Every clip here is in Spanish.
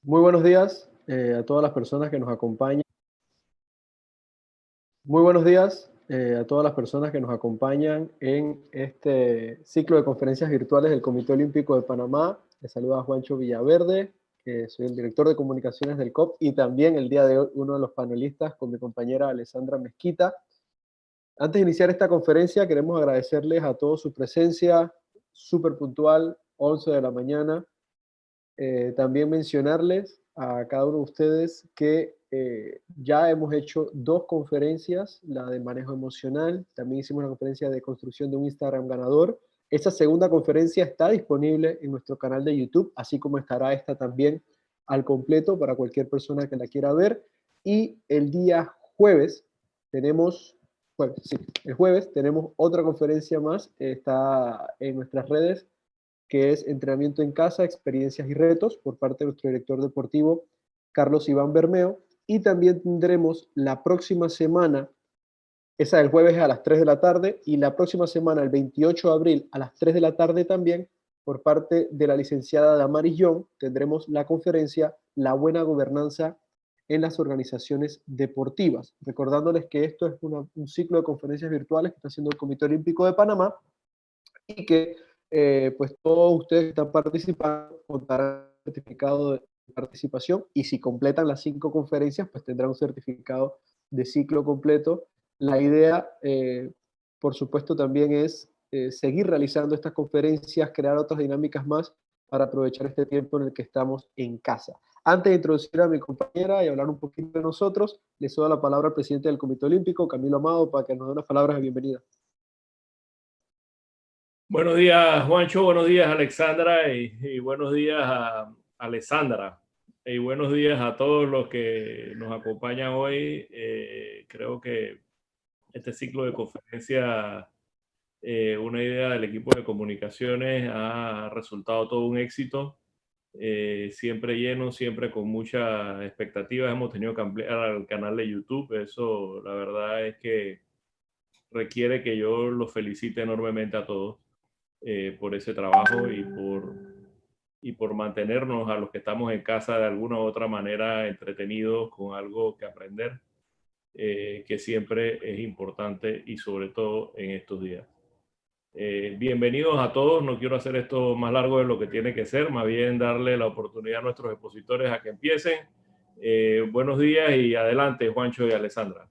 Muy buenos días a todas las personas que nos acompañan. Muy buenos días a todas las personas que nos acompañan en este ciclo de conferencias virtuales del Comité Olímpico de Panamá. Les saluda Juancho Villaverde, que soy el director de comunicaciones del COP y también el día de hoy uno de los panelistas con mi compañera Alessandra Mezquita. Antes de iniciar esta conferencia queremos agradecerles a todos su presencia súper puntual, 11 de la mañana. También mencionarles a cada uno de ustedes que ya hemos hecho 2 conferencias, la de manejo emocional, también hicimos una conferencia de construcción de un Instagram ganador. Esta segunda conferencia está disponible en nuestro canal de YouTube, así como estará esta también al completo para cualquier persona que la quiera ver. Y el día jueves tenemos, bueno, sí, el jueves tenemos otra conferencia más, está en nuestras redes, que es Entrenamiento en Casa, Experiencias y Retos, por parte de nuestro director deportivo, Carlos Iván Bermeo. Y también tendremos la próxima semana, esa del jueves a las 3 de la tarde, y la próxima semana, el 28 de abril, a las 3 de la tarde también, por parte de la licenciada Damaris Young, tendremos la conferencia La Buena Gobernanza en las Organizaciones Deportivas. Recordándoles que esto es un ciclo de conferencias virtuales que está haciendo el Comité Olímpico de Panamá y que pues todos ustedes que están participando contarán un certificado de participación y si completan las 5 conferencias pues tendrán un certificado de ciclo completo. La idea por supuesto también es seguir realizando estas conferencias, crear otras dinámicas más para aprovechar este tiempo en el que estamos en casa. Antes de introducir a mi compañera y hablar un poquito de nosotros, le cedo la palabra al presidente del Comité Olímpico, Camilo Amado, para que nos dé unas palabras de bienvenida. Buenos días, Juancho, buenos días, Alexandra, y buenos días a Alessandra, y buenos días a todos los que nos acompañan hoy. Creo que este ciclo de conferencias, una idea del equipo de comunicaciones, ha resultado todo un éxito, siempre lleno, siempre con muchas expectativas. Hemos tenido que ampliar el canal de YouTube, eso la verdad es que requiere que yo los felicite enormemente a todos. Por ese trabajo y por mantenernos a los que estamos en casa de alguna u otra manera entretenidos con algo que aprender, que siempre es importante y sobre todo en estos días. Bienvenidos a todos, no quiero hacer esto más largo de lo que tiene que ser, más bien darle la oportunidad a nuestros expositores a que empiecen. Buenos días y adelante, Juancho y Alessandra.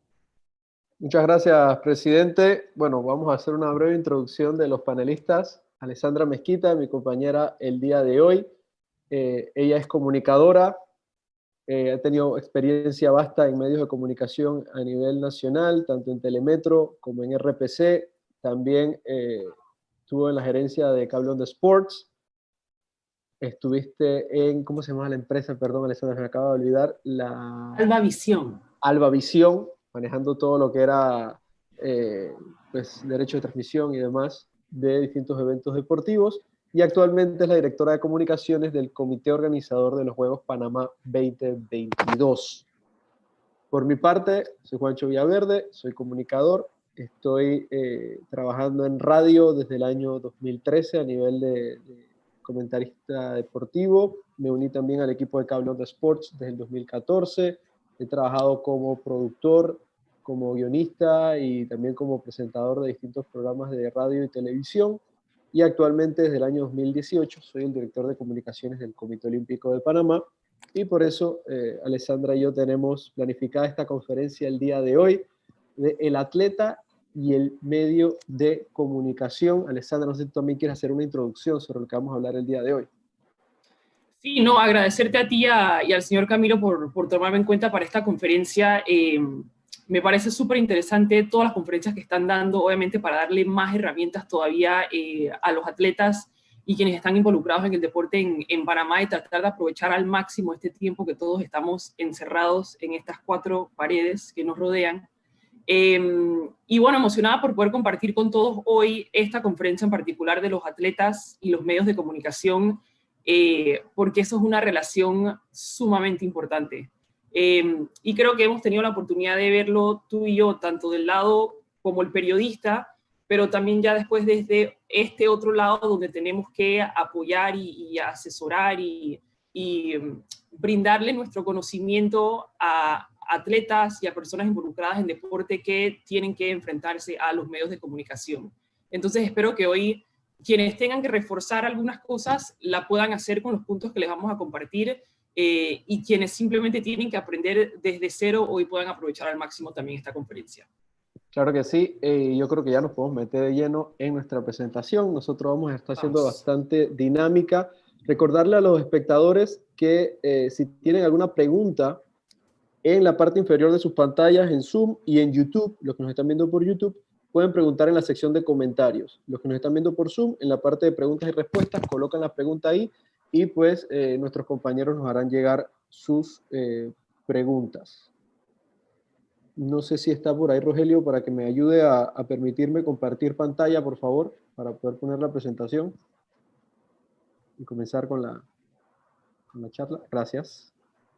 Muchas gracias, presidente. Bueno, vamos a hacer una breve introducción de los panelistas. Alessandra Mezquita, mi compañera el día de hoy. Ella es comunicadora, ha tenido experiencia vasta en medios de comunicación a nivel nacional, tanto en Telemetro como en RPC. También estuvo en la gerencia de Cable On The Sports. Estuviste en, ¿cómo se llama la empresa? Perdón, Alessandra, me acabo de olvidar. Alba Visión. Alba Visión, manejando todo lo que era pues, derecho de transmisión y demás de distintos eventos deportivos, y actualmente es la directora de comunicaciones del comité organizador de los Juegos Panamá 2022. Por mi parte, soy Juancho Villaverde, soy comunicador, estoy trabajando en radio desde el año 2013 a nivel de comentarista deportivo. Me uní también al equipo de Cable On The Sports desde el 2014. He trabajado como productor, como guionista y también como presentador de distintos programas de radio y televisión. Y actualmente, desde el año 2018, soy el director de comunicaciones del Comité Olímpico de Panamá. Y por eso, Alessandra y yo tenemos planificada esta conferencia el día de hoy de el atleta y el medio de comunicación. Alessandra, no sé si tú también quieres hacer una introducción sobre lo que vamos a hablar el día de hoy. Sí, no, agradecerte a ti y al señor Camilo por tomarme en cuenta para esta conferencia. Me parece súper interesante todas las conferencias que están dando, obviamente para darle más herramientas todavía a los atletas y quienes están involucrados en el deporte en Panamá, y tratar de aprovechar al máximo este tiempo que todos estamos encerrados en estas 4 paredes que nos rodean. Y bueno, emocionada por poder compartir con todos hoy esta conferencia en particular de los atletas y los medios de comunicación, porque eso es una relación sumamente importante. Y creo que hemos tenido la oportunidad de verlo tú y yo, tanto del lado como el periodista, pero también ya después desde este otro lado donde tenemos que apoyar y asesorar y brindarle nuestro conocimiento a atletas y a personas involucradas en deporte que tienen que enfrentarse a los medios de comunicación. Entonces espero que hoy quienes tengan que reforzar algunas cosas la puedan hacer con los puntos que les vamos a compartir, y quienes simplemente tienen que aprender desde cero hoy puedan aprovechar al máximo también esta conferencia. Claro que sí, yo creo que ya nos podemos meter de lleno en nuestra presentación. Nosotros vamos a estar siendo bastante dinámica. Recordarle a los espectadores que si tienen alguna pregunta, en la parte inferior de sus pantallas en Zoom y en YouTube, los que nos están viendo por YouTube, pueden preguntar en la sección de comentarios. Los que nos están viendo por Zoom, en la parte de preguntas y respuestas, colocan la pregunta ahí y pues nuestros compañeros nos harán llegar sus preguntas. No sé si está por ahí Rogelio para que me ayude a permitirme compartir pantalla, por favor, para poder poner la presentación y comenzar con la charla. Gracias.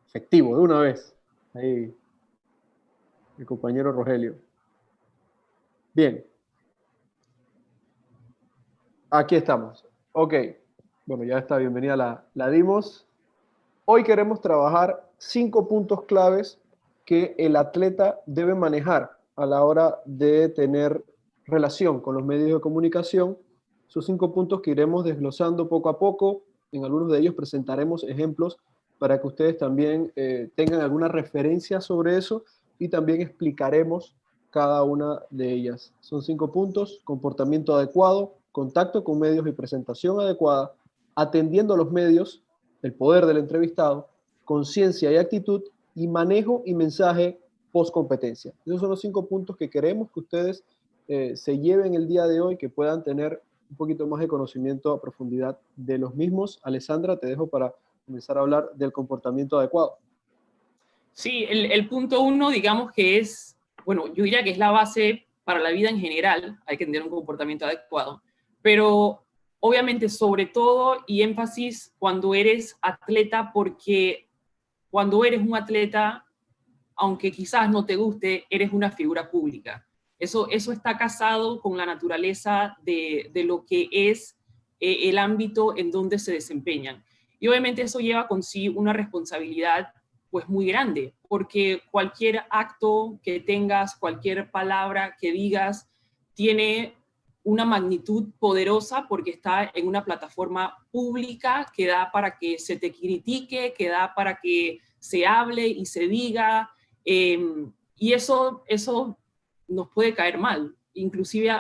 Efectivo, de una vez. Ahí, el compañero Rogelio. Bien. Aquí estamos. Ok. Bueno, ya está, bienvenida la dimos. Hoy queremos trabajar 5 puntos claves que el atleta debe manejar a la hora de tener relación con los medios de comunicación. Esos 5 puntos que iremos desglosando poco a poco. En algunos de ellos presentaremos ejemplos para que ustedes también tengan alguna referencia sobre eso y también explicaremos cada una de ellas. Son 5 puntos: comportamiento adecuado, contacto con medios y presentación adecuada, atendiendo a los medios, el poder del entrevistado, conciencia y actitud, y manejo y mensaje post competencia. Esos son los 5 puntos que queremos que ustedes se lleven el día de hoy, que puedan tener un poquito más de conocimiento a profundidad de los mismos. Alessandra, te dejo para comenzar a hablar del comportamiento adecuado. Sí, el punto 1, digamos que es, bueno, yo diría que es la base para la vida en general. Hay que tener un comportamiento adecuado, pero obviamente sobre todo y énfasis cuando eres atleta, porque cuando eres un atleta, aunque quizás no te guste, eres una figura pública. Eso está casado con la naturaleza de lo que es el ámbito en donde se desempeñan. Y obviamente eso lleva consigo una responsabilidad pues muy grande, porque cualquier acto que tengas, cualquier palabra que digas, tiene una magnitud poderosa porque está en una plataforma pública que da para que se te critique, que da para que se hable y se diga, y eso nos puede caer mal. Inclusive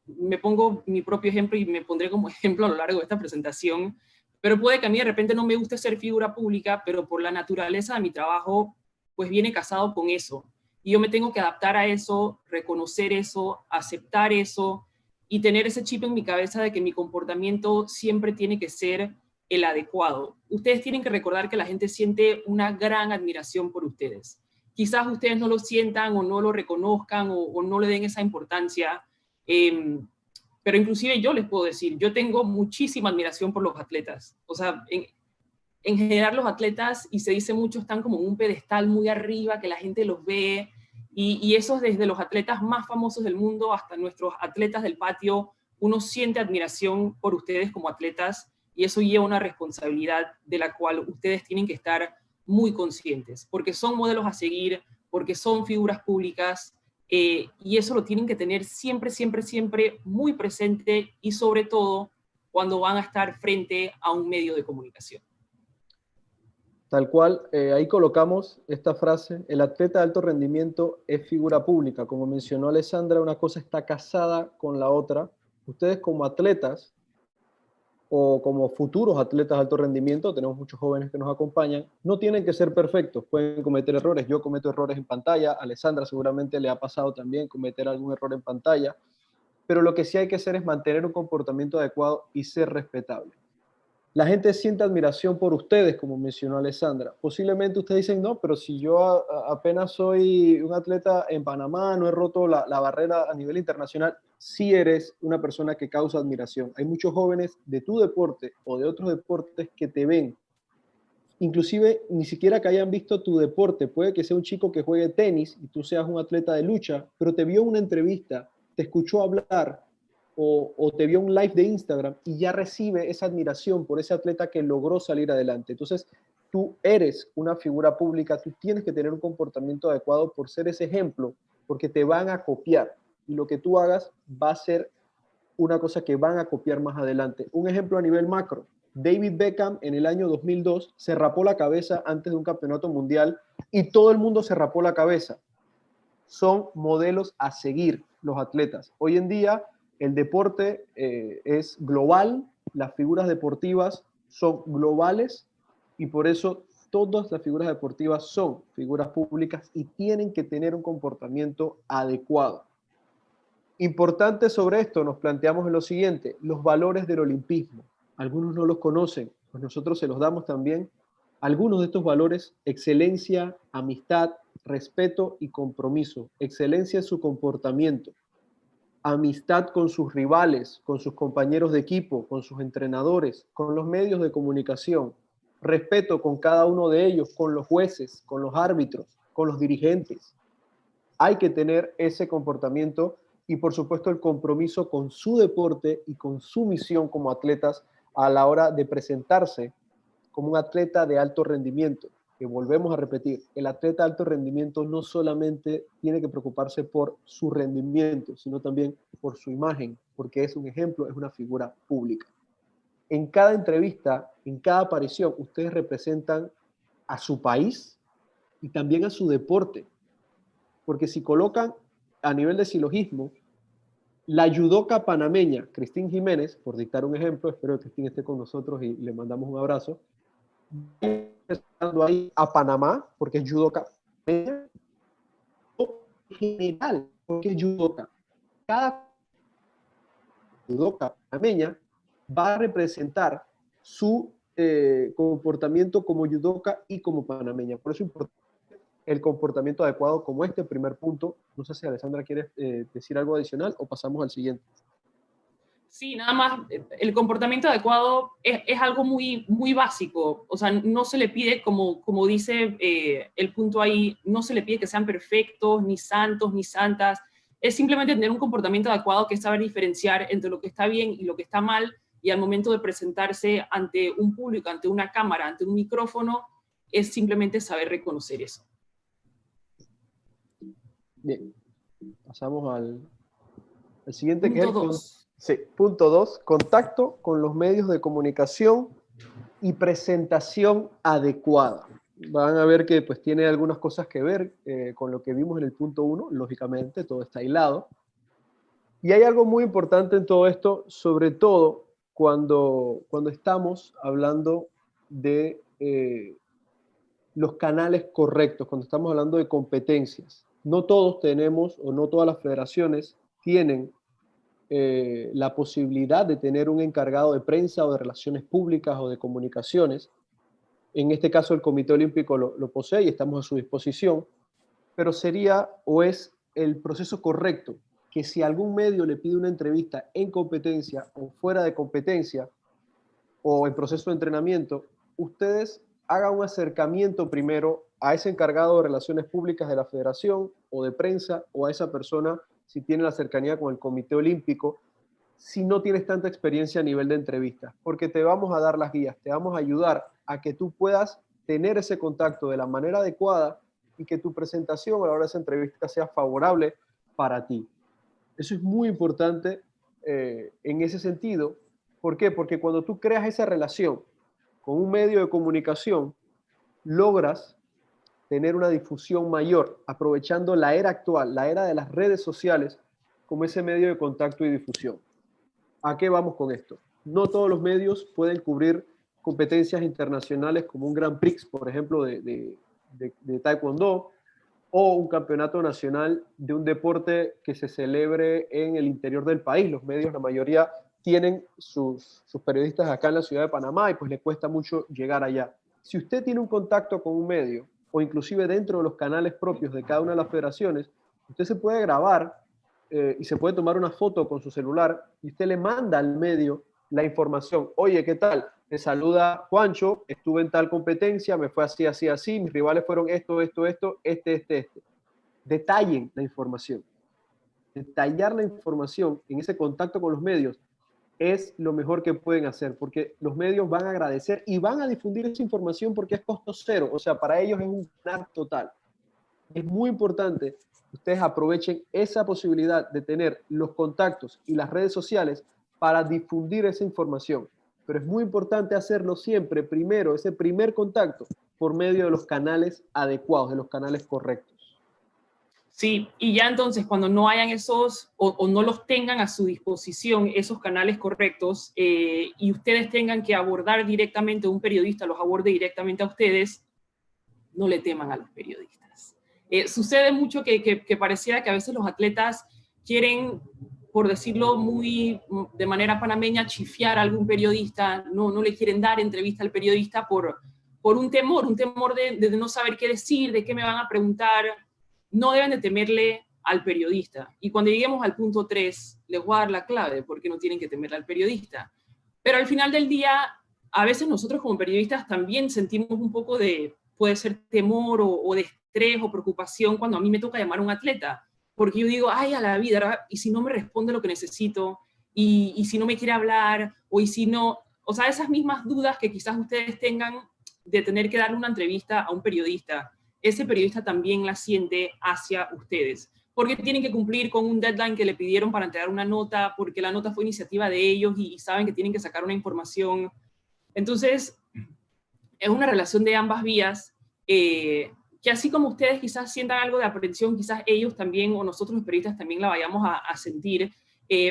me pongo mi propio ejemplo y me pondré como ejemplo a lo largo de esta presentación, pero puede que a mí de repente no me guste ser figura pública, pero por la naturaleza de mi trabajo, pues viene casado con eso. Y yo me tengo que adaptar a eso, reconocer eso, aceptar eso y tener ese chip en mi cabeza de que mi comportamiento siempre tiene que ser el adecuado. Ustedes tienen que recordar que la gente siente una gran admiración por ustedes. Quizás ustedes no lo sientan o no lo reconozcan o no le den esa importancia, pero inclusive yo les puedo decir, yo tengo muchísima admiración por los atletas. O sea, en general los atletas, y se dice mucho, están como en un pedestal muy arriba, que la gente los ve, y eso desde los atletas más famosos del mundo hasta nuestros atletas del patio, uno siente admiración por ustedes como atletas, y eso lleva una responsabilidad de la cual ustedes tienen que estar muy conscientes, porque son modelos a seguir, porque son figuras públicas, y eso lo tienen que tener siempre, siempre, siempre muy presente, y sobre todo cuando van a estar frente a un medio de comunicación. Tal cual, ahí colocamos esta frase: el atleta de alto rendimiento es figura pública. Como mencionó Alessandra, una cosa está casada con la otra. Ustedes como atletas o como futuros atletas de alto rendimiento, tenemos muchos jóvenes que nos acompañan, no tienen que ser perfectos, pueden cometer errores. Yo cometo errores en pantalla, a Alessandra seguramente le ha pasado también cometer algún error en pantalla, pero lo que sí hay que hacer es mantener un comportamiento adecuado y ser respetable. La gente siente admiración por ustedes, como mencionó Alessandra. Posiblemente ustedes dicen, no, pero si yo apenas soy un atleta en Panamá, no he roto la barrera a nivel internacional. Sí eres una persona que causa admiración. Hay muchos jóvenes de tu deporte o de otros deportes que te ven. Inclusive ni siquiera que hayan visto tu deporte. Puede que sea un chico que juegue tenis y tú seas un atleta de lucha, pero te vio una entrevista, te escuchó hablar, o te vio un live de Instagram y ya recibe esa admiración por ese atleta que logró salir adelante. Entonces, tú eres una figura pública, tú tienes que tener un comportamiento adecuado por ser ese ejemplo, porque te van a copiar y lo que tú hagas va a ser una cosa que van a copiar más adelante. Un ejemplo a nivel macro. David Beckham en el año 2002 se rapó la cabeza antes de un campeonato mundial y todo el mundo se rapó la cabeza. Son modelos a seguir los atletas. Hoy en día el deporte es global, las figuras deportivas son globales y por eso todas las figuras deportivas son figuras públicas y tienen que tener un comportamiento adecuado. Importante sobre esto, nos planteamos en lo siguiente, los valores del olimpismo. Algunos no los conocen, pues nosotros se los damos también. Algunos de estos valores, excelencia, amistad, respeto y compromiso. Excelencia en su comportamiento, amistad con sus rivales, con sus compañeros de equipo, con sus entrenadores, con los medios de comunicación, respeto con cada uno de ellos, con los jueces, con los árbitros, con los dirigentes. Hay que tener ese comportamiento y por supuesto el compromiso con su deporte y con su misión como atletas a la hora de presentarse como un atleta de alto rendimiento. Que volvemos a repetir, el atleta de alto rendimiento no solamente tiene que preocuparse por su rendimiento, sino también por su imagen, porque es un ejemplo, es una figura pública. En cada entrevista, en cada aparición, ustedes representan a su país y también a su deporte, porque si colocan a nivel de silogismo, la judoka panameña, Cristín Jiménez, por dictar un ejemplo, espero que Cristín esté con nosotros y le mandamos un abrazo, ahí a Panamá, porque es judoka panameña, o en general, porque es judoka. Cada judoka panameña va a representar su comportamiento como judoka y como panameña. Por eso es importante el comportamiento adecuado como este primer punto. No sé si Alessandra quiere decir algo adicional o pasamos al siguiente. Sí, nada más, el comportamiento adecuado es algo muy, muy básico. O sea, no se le pide, como dice el punto ahí, no se le pide que sean perfectos, ni santos, ni santas. Es simplemente tener un comportamiento adecuado, que es saber diferenciar entre lo que está bien y lo que está mal, y al momento de presentarse ante un público, ante una cámara, ante un micrófono, es simplemente saber reconocer eso. Bien, pasamos al siguiente, Punto que es el 2. Sí, punto 2, contacto con los medios de comunicación y presentación adecuada. Van a ver que pues tiene algunas cosas que ver con lo que vimos en el punto 1, lógicamente, todo está hilado. Y hay algo muy importante en todo esto, sobre todo cuando estamos hablando de los canales correctos, cuando estamos hablando de competencias. No todos tenemos, o no todas las federaciones tienen la posibilidad de tener un encargado de prensa o de relaciones públicas o de comunicaciones. En este caso el Comité Olímpico lo posee y estamos a su disposición, pero sería o es el proceso correcto que si algún medio le pide una entrevista en competencia o fuera de competencia o en proceso de entrenamiento, ustedes hagan un acercamiento primero a ese encargado de relaciones públicas de la federación o de prensa o a esa persona si tiene la cercanía con el Comité Olímpico, si no tienes tanta experiencia a nivel de entrevistas, porque te vamos a dar las guías, te vamos a ayudar a que tú puedas tener ese contacto de la manera adecuada y que tu presentación a la hora de esa entrevista sea favorable para ti. Eso es muy importante en ese sentido. ¿Por qué? Porque cuando tú creas esa relación con un medio de comunicación, logras tener una difusión mayor, aprovechando la era actual, la era de las redes sociales, como ese medio de contacto y difusión. ¿A qué vamos con esto? No todos los medios pueden cubrir competencias internacionales como un Grand Prix, por ejemplo, de Taekwondo, o un campeonato nacional de un deporte que se celebre en el interior del país. Los medios, la mayoría, tienen sus periodistas acá en la ciudad de Panamá y pues le cuesta mucho llegar allá. Si usted tiene un contacto con un medio, o inclusive dentro de los canales propios de cada una de las federaciones, usted se puede grabar y se puede tomar una foto con su celular y usted le manda al medio la información. Oye, ¿qué tal? Te saluda Juancho, estuve en tal competencia, me fue así, así, así, mis rivales fueron esto, este. Detallen la información. Detallar la información en ese contacto con los medios es lo mejor que pueden hacer, porque los medios van a agradecer y van a difundir esa información porque es costo cero, o sea, para ellos es un ganar total. Es muy importante que ustedes aprovechen esa posibilidad de tener los contactos y las redes sociales para difundir esa información, pero es muy importante hacerlo siempre, primero, ese primer contacto, por medio de los canales adecuados, de los canales correctos. Sí, y ya entonces cuando no hayan esos o no los tengan a su disposición esos canales correctos y ustedes tengan que abordar directamente a un periodista, los aborde directamente a ustedes, no le teman a los periodistas. Sucede mucho que pareciera que a veces los atletas quieren, por decirlo muy de manera panameña, chifiar a algún periodista, no le quieren dar entrevista al periodista por un temor de no saber qué decir, de qué me van a preguntar. No deben de temerle al periodista. Y cuando lleguemos al punto 3, les voy a dar la clave, porque no tienen que temerle al periodista. Pero al final del día, a veces nosotros como periodistas también sentimos un poco de, puede ser temor o de estrés o preocupación cuando a mí me toca llamar a un atleta. Porque yo digo, ay, a la vida, ¿y si no me responde lo que necesito? ¿Y si no me quiere hablar? ¿Y si no? O sea, esas mismas dudas que quizás ustedes tengan de tener que darle una entrevista a un periodista, ese periodista también la siente hacia ustedes, porque tienen que cumplir con un deadline que le pidieron para entregar una nota, porque la nota fue iniciativa de ellos y saben que tienen que sacar una información. Entonces, es una relación de ambas vías, que así como ustedes quizás sientan algo de aprensión, quizás ellos también, o nosotros los periodistas también la vayamos a sentir,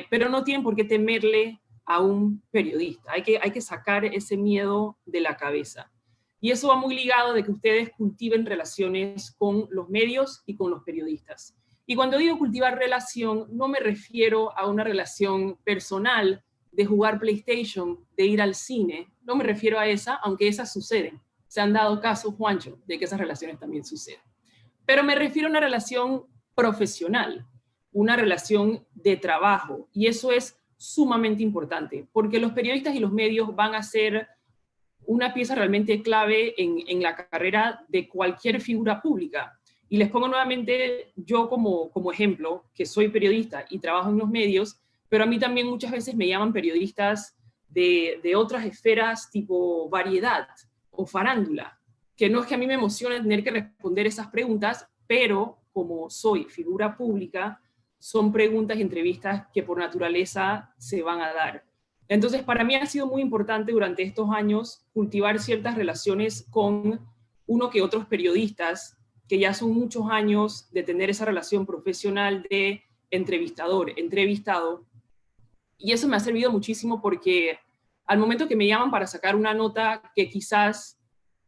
pero no tienen por qué temerle a un periodista. Hay que sacar ese miedo de la cabeza. Y eso va muy ligado de que ustedes cultiven relaciones con los medios y con los periodistas. Y cuando digo cultivar relación, no me refiero a una relación personal de jugar PlayStation, de ir al cine. No me refiero a esa, aunque esas suceden. Se han dado casos, Juancho, de que esas relaciones también suceden. Pero me refiero a una relación profesional, una relación de trabajo. Y eso es sumamente importante, porque los periodistas y los medios van a ser una pieza realmente clave en la carrera de cualquier figura pública. Y les pongo nuevamente yo como ejemplo, que soy periodista y trabajo en los medios, pero a mí también muchas veces me llaman periodistas de otras esferas tipo variedad o farándula, que no es que a mí me emocione tener que responder esas preguntas, pero como soy figura pública, son preguntas y entrevistas que por naturaleza se van a dar. Entonces, para mí ha sido muy importante durante estos años cultivar ciertas relaciones con uno que otros periodistas, que ya son muchos años de tener esa relación profesional de entrevistador, entrevistado. Y eso me ha servido muchísimo porque al momento que me llaman para sacar una nota que quizás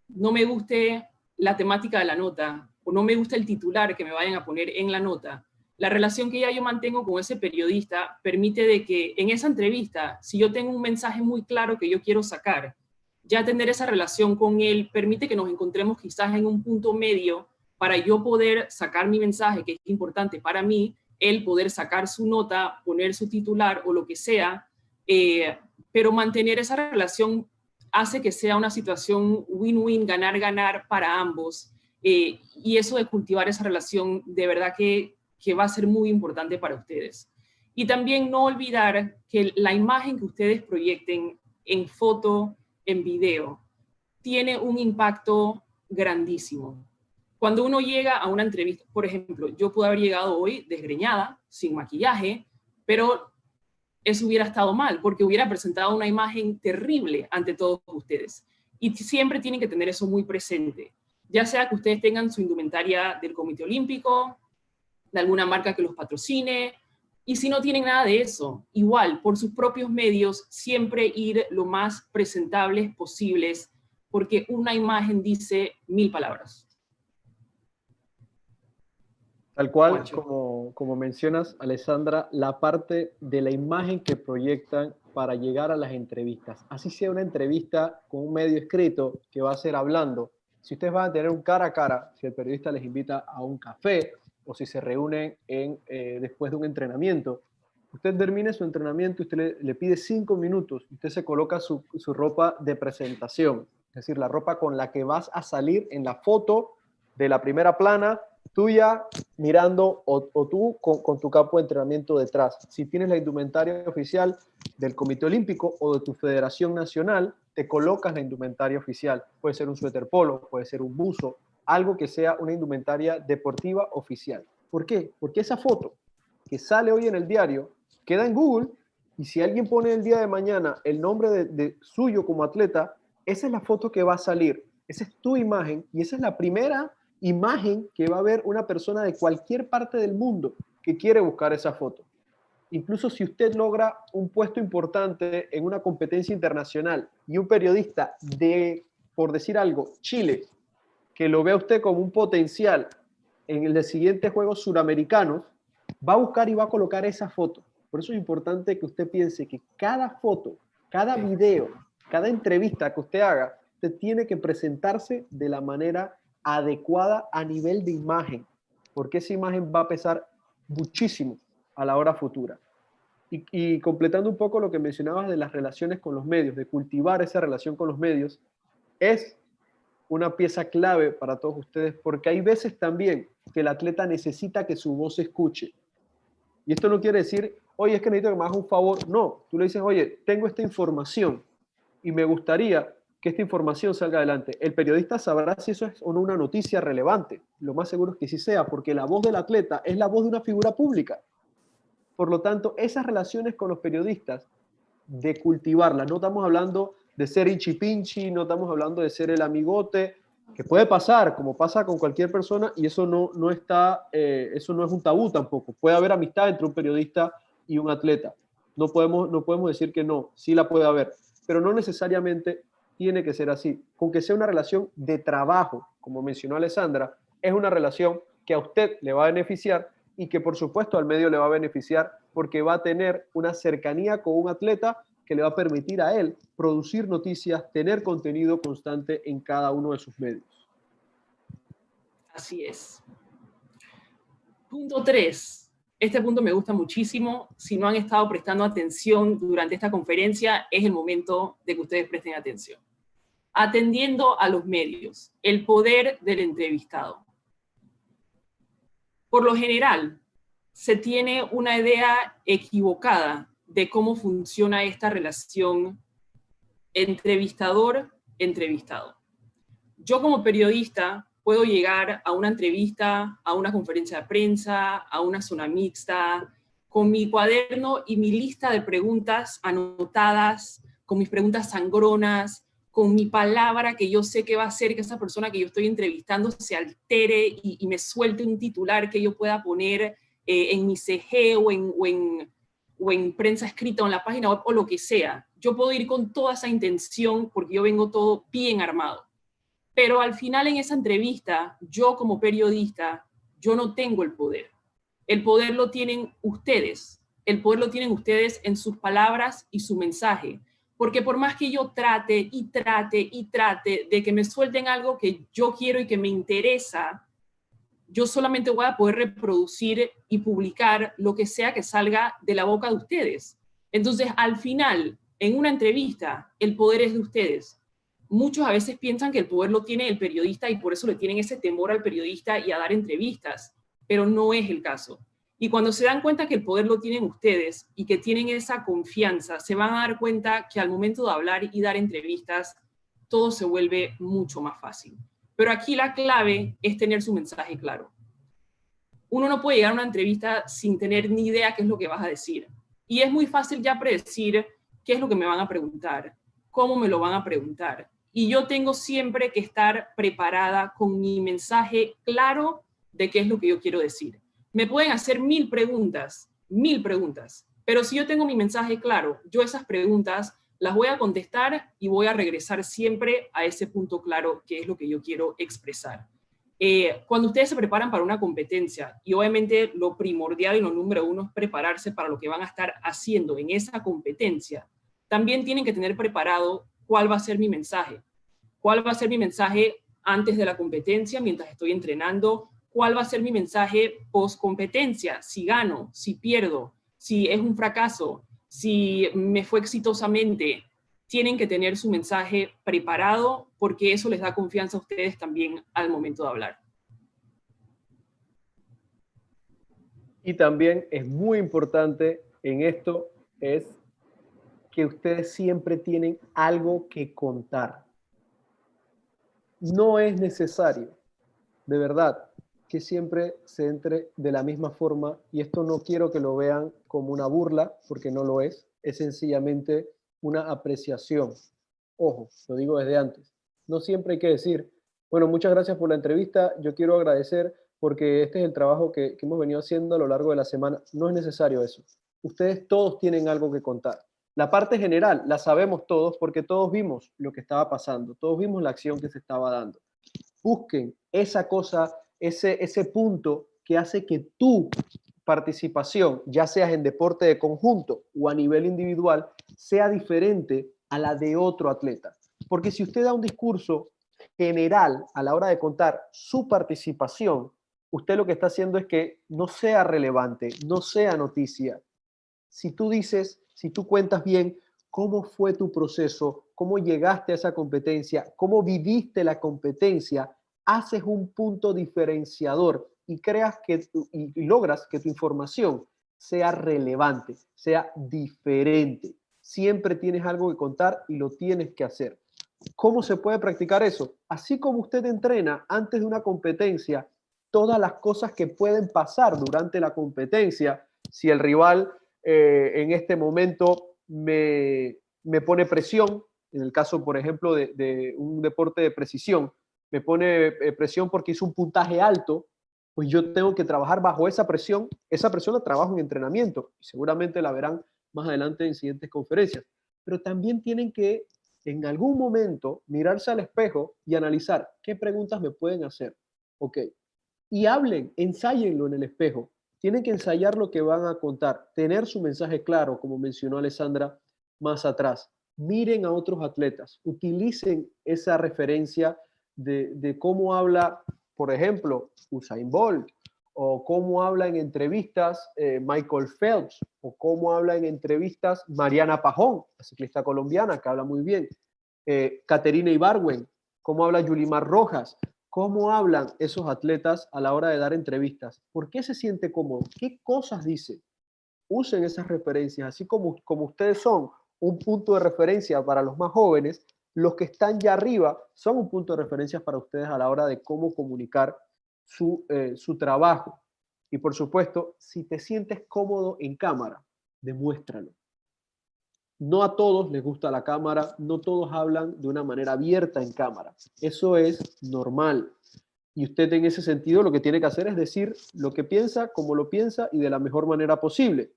no me guste la temática de la nota o no me gusta el titular que me vayan a poner en la nota, la relación que ya yo mantengo con ese periodista permite de que en esa entrevista, si yo tengo un mensaje muy claro que yo quiero sacar, ya tener esa relación con él permite que nos encontremos quizás en un punto medio para yo poder sacar mi mensaje, que es importante para mí, él poder sacar su nota, poner su titular o lo que sea, pero mantener esa relación hace que sea una situación win-win, ganar-ganar para ambos. Y eso de cultivar esa relación, de verdad que va a ser muy importante para ustedes. Y también no olvidar que la imagen que ustedes proyecten en foto, en video, tiene un impacto grandísimo. Cuando uno llega a una entrevista, por ejemplo, yo pude haber llegado hoy desgreñada, sin maquillaje, pero eso hubiera estado mal, porque hubiera presentado una imagen terrible ante todos ustedes. Y siempre tienen que tener eso muy presente, ya sea que ustedes tengan su indumentaria del Comité Olímpico, de alguna marca que los patrocine, y si no tienen nada de eso, igual, por sus propios medios, siempre ir lo más presentables posibles, porque una imagen dice 1000 palabras. Tal cual, como mencionas, Alessandra, la parte de la imagen que proyectan para llegar a las entrevistas. Así sea una entrevista con un medio escrito que va a ser hablando. Si ustedes van a tener un cara a cara, si el periodista les invita a un café o si se reúnen después de un entrenamiento, usted termine su entrenamiento, usted le pide 5 minutos, usted se coloca su ropa de presentación, es decir, la ropa con la que vas a salir en la foto de la primera plana tuya mirando o tú con tu campo de entrenamiento detrás. Si tienes la indumentaria oficial del Comité Olímpico o de tu federación nacional, te colocas la indumentaria oficial. Puede ser un suéter polo, puede ser un buzo, algo que sea una indumentaria deportiva oficial. ¿Por qué? Porque esa foto que sale hoy en el diario queda en Google y si alguien pone el día de mañana el nombre de suyo como atleta, esa es la foto que va a salir. Esa es tu imagen y esa es la primera imagen que va a ver una persona de cualquier parte del mundo que quiere buscar esa foto. Incluso si usted logra un puesto importante en una competencia internacional y un periodista de, por decir algo, Chile, que lo vea usted como un potencial en el de siguientes Juegos Suramericanos, va a buscar y va a colocar esa foto. Por eso es importante que usted piense que cada foto, cada video, cada entrevista que usted haga, usted tiene que presentarse de la manera adecuada a nivel de imagen, porque esa imagen va a pesar muchísimo a la hora futura. Y completando un poco lo que mencionabas de las relaciones con los medios, de cultivar esa relación con los medios, es una pieza clave para todos ustedes, porque hay veces también que el atleta necesita que su voz se escuche. Y esto no quiere decir, oye, es que necesito que me hagas un favor. No, tú le dices, oye, tengo esta información y me gustaría que esta información salga adelante. El periodista sabrá si eso es o no una noticia relevante. Lo más seguro es que sí sea, porque la voz del atleta es la voz de una figura pública. Por lo tanto, esas relaciones con los periodistas, de cultivarlas, no estamos hablando de ser hinchipinchi, no estamos hablando de ser el amigote, que puede pasar, como pasa con cualquier persona, y eso no está, eso no es un tabú tampoco. Puede haber amistad entre un periodista y un atleta. No podemos decir que no, sí la puede haber, pero no necesariamente tiene que ser así. Con que sea una relación de trabajo, como mencionó Alessandra, es una relación que a usted le va a beneficiar y que por supuesto al medio le va a beneficiar porque va a tener una cercanía con un atleta que le va a permitir a él producir noticias, tener contenido constante en cada uno de sus medios. Así es. Punto 3. Este punto me gusta muchísimo. Si no han estado prestando atención durante esta conferencia, es el momento de que ustedes presten atención. Atendiendo a los medios, el poder del entrevistado. Por lo general, se tiene una idea equivocada de cómo funciona esta relación entrevistador-entrevistado. Yo como periodista puedo llegar a una entrevista, a una conferencia de prensa, a una zona mixta, con mi cuaderno y mi lista de preguntas anotadas, con mis preguntas sangronas, con mi palabra que yo sé que va a hacer que esa persona que yo estoy entrevistando se altere y me suelte un titular que yo pueda poner en mi CG o en prensa escrita o en la página web o lo que sea. Yo puedo ir con toda esa intención porque yo vengo todo bien armado. Pero al final en esa entrevista, yo como periodista, yo no tengo el poder. El poder lo tienen ustedes. El poder lo tienen ustedes en sus palabras y su mensaje. Porque por más que yo trate y trate y trate de que me suelten algo que yo quiero y que me interesa, yo solamente voy a poder reproducir y publicar lo que sea que salga de la boca de ustedes. Entonces, al final, en una entrevista, el poder es de ustedes. Muchos a veces piensan que el poder lo tiene el periodista y por eso le tienen ese temor al periodista y a dar entrevistas, pero no es el caso. Y cuando se dan cuenta que el poder lo tienen ustedes y que tienen esa confianza, se van a dar cuenta que al momento de hablar y dar entrevistas, todo se vuelve mucho más fácil. Pero aquí la clave es tener su mensaje claro. Uno no puede llegar a una entrevista sin tener ni idea qué es lo que vas a decir. Y es muy fácil ya predecir qué es lo que me van a preguntar, cómo me lo van a preguntar. Y yo tengo siempre que estar preparada con mi mensaje claro de qué es lo que yo quiero decir. Me pueden hacer 1000 preguntas, pero si yo tengo mi mensaje claro, yo esas preguntas las voy a contestar y voy a regresar siempre a ese punto claro que es lo que yo quiero expresar. Cuando ustedes se preparan para una competencia, y obviamente lo primordial y lo número uno es prepararse para lo que van a estar haciendo en esa competencia, también tienen que tener preparado cuál va a ser mi mensaje. ¿Cuál va a ser mi mensaje antes de la competencia, mientras estoy entrenando? ¿Cuál va a ser mi mensaje post competencia? Si gano, si pierdo, si es un fracaso, si me fue exitosamente. Tienen que tener su mensaje preparado porque eso les da confianza a ustedes también al momento de hablar. Y también es muy importante en esto es que ustedes siempre tienen algo que contar. No es necesario, de verdad, que siempre se entre de la misma forma, y esto no quiero que lo vean como una burla, porque no lo es sencillamente una apreciación. Ojo, lo digo desde antes. No siempre hay que decir, bueno, muchas gracias por la entrevista, yo quiero agradecer porque este es el trabajo que hemos venido haciendo a lo largo de la semana. No es necesario eso. Ustedes todos tienen algo que contar. La parte general la sabemos todos porque todos vimos lo que estaba pasando, todos vimos la acción que se estaba dando. Busquen esa cosa, ese punto que hace que tu participación, ya seas en deporte de conjunto o a nivel individual, sea diferente a la de otro atleta. Porque si usted da un discurso general a la hora de contar su participación, usted lo que está haciendo es que no sea relevante, no sea noticia. Si tú dices, si tú cuentas bien cómo fue tu proceso, cómo llegaste a esa competencia, cómo viviste la competencia, haces un punto diferenciador y creas que y logras que tu información sea relevante, sea diferente. Siempre tienes algo que contar y lo tienes que hacer. ¿Cómo se puede practicar eso? Así como usted entrena antes de una competencia, todas las cosas que pueden pasar durante la competencia, si el rival en este momento me pone presión, en el caso, por ejemplo, de un deporte de precisión, me pone presión porque hizo un puntaje alto, pues yo tengo que trabajar bajo esa presión la trabajo en entrenamiento, y seguramente la verán más adelante en siguientes conferencias, pero también tienen que en algún momento mirarse al espejo y analizar qué preguntas me pueden hacer. Ok, y hablen, ensáyenlo en el espejo. Tienen que ensayar lo que van a contar, tener su mensaje claro, como mencionó Alessandra más atrás. Miren a otros atletas, utilicen esa referencia de cómo habla, por ejemplo, Usain Bolt, o cómo habla en entrevistas Michael Phelps, o cómo habla en entrevistas Mariana Pajón, la ciclista colombiana, que habla muy bien, Caterina Ibargüen, cómo habla Yulimar Rojas, cómo hablan esos atletas a la hora de dar entrevistas, por qué se siente cómodo, qué cosas dice. Usen esas referencias, así como ustedes son un punto de referencia para los más jóvenes, los que están ya arriba son un punto de referencia para ustedes a la hora de cómo comunicar su trabajo. Y por supuesto, si te sientes cómodo en cámara, demuéstralo. No a todos les gusta la cámara, no todos hablan de una manera abierta en cámara. Eso es normal. Y usted en ese sentido lo que tiene que hacer es decir lo que piensa, como lo piensa y de la mejor manera posible.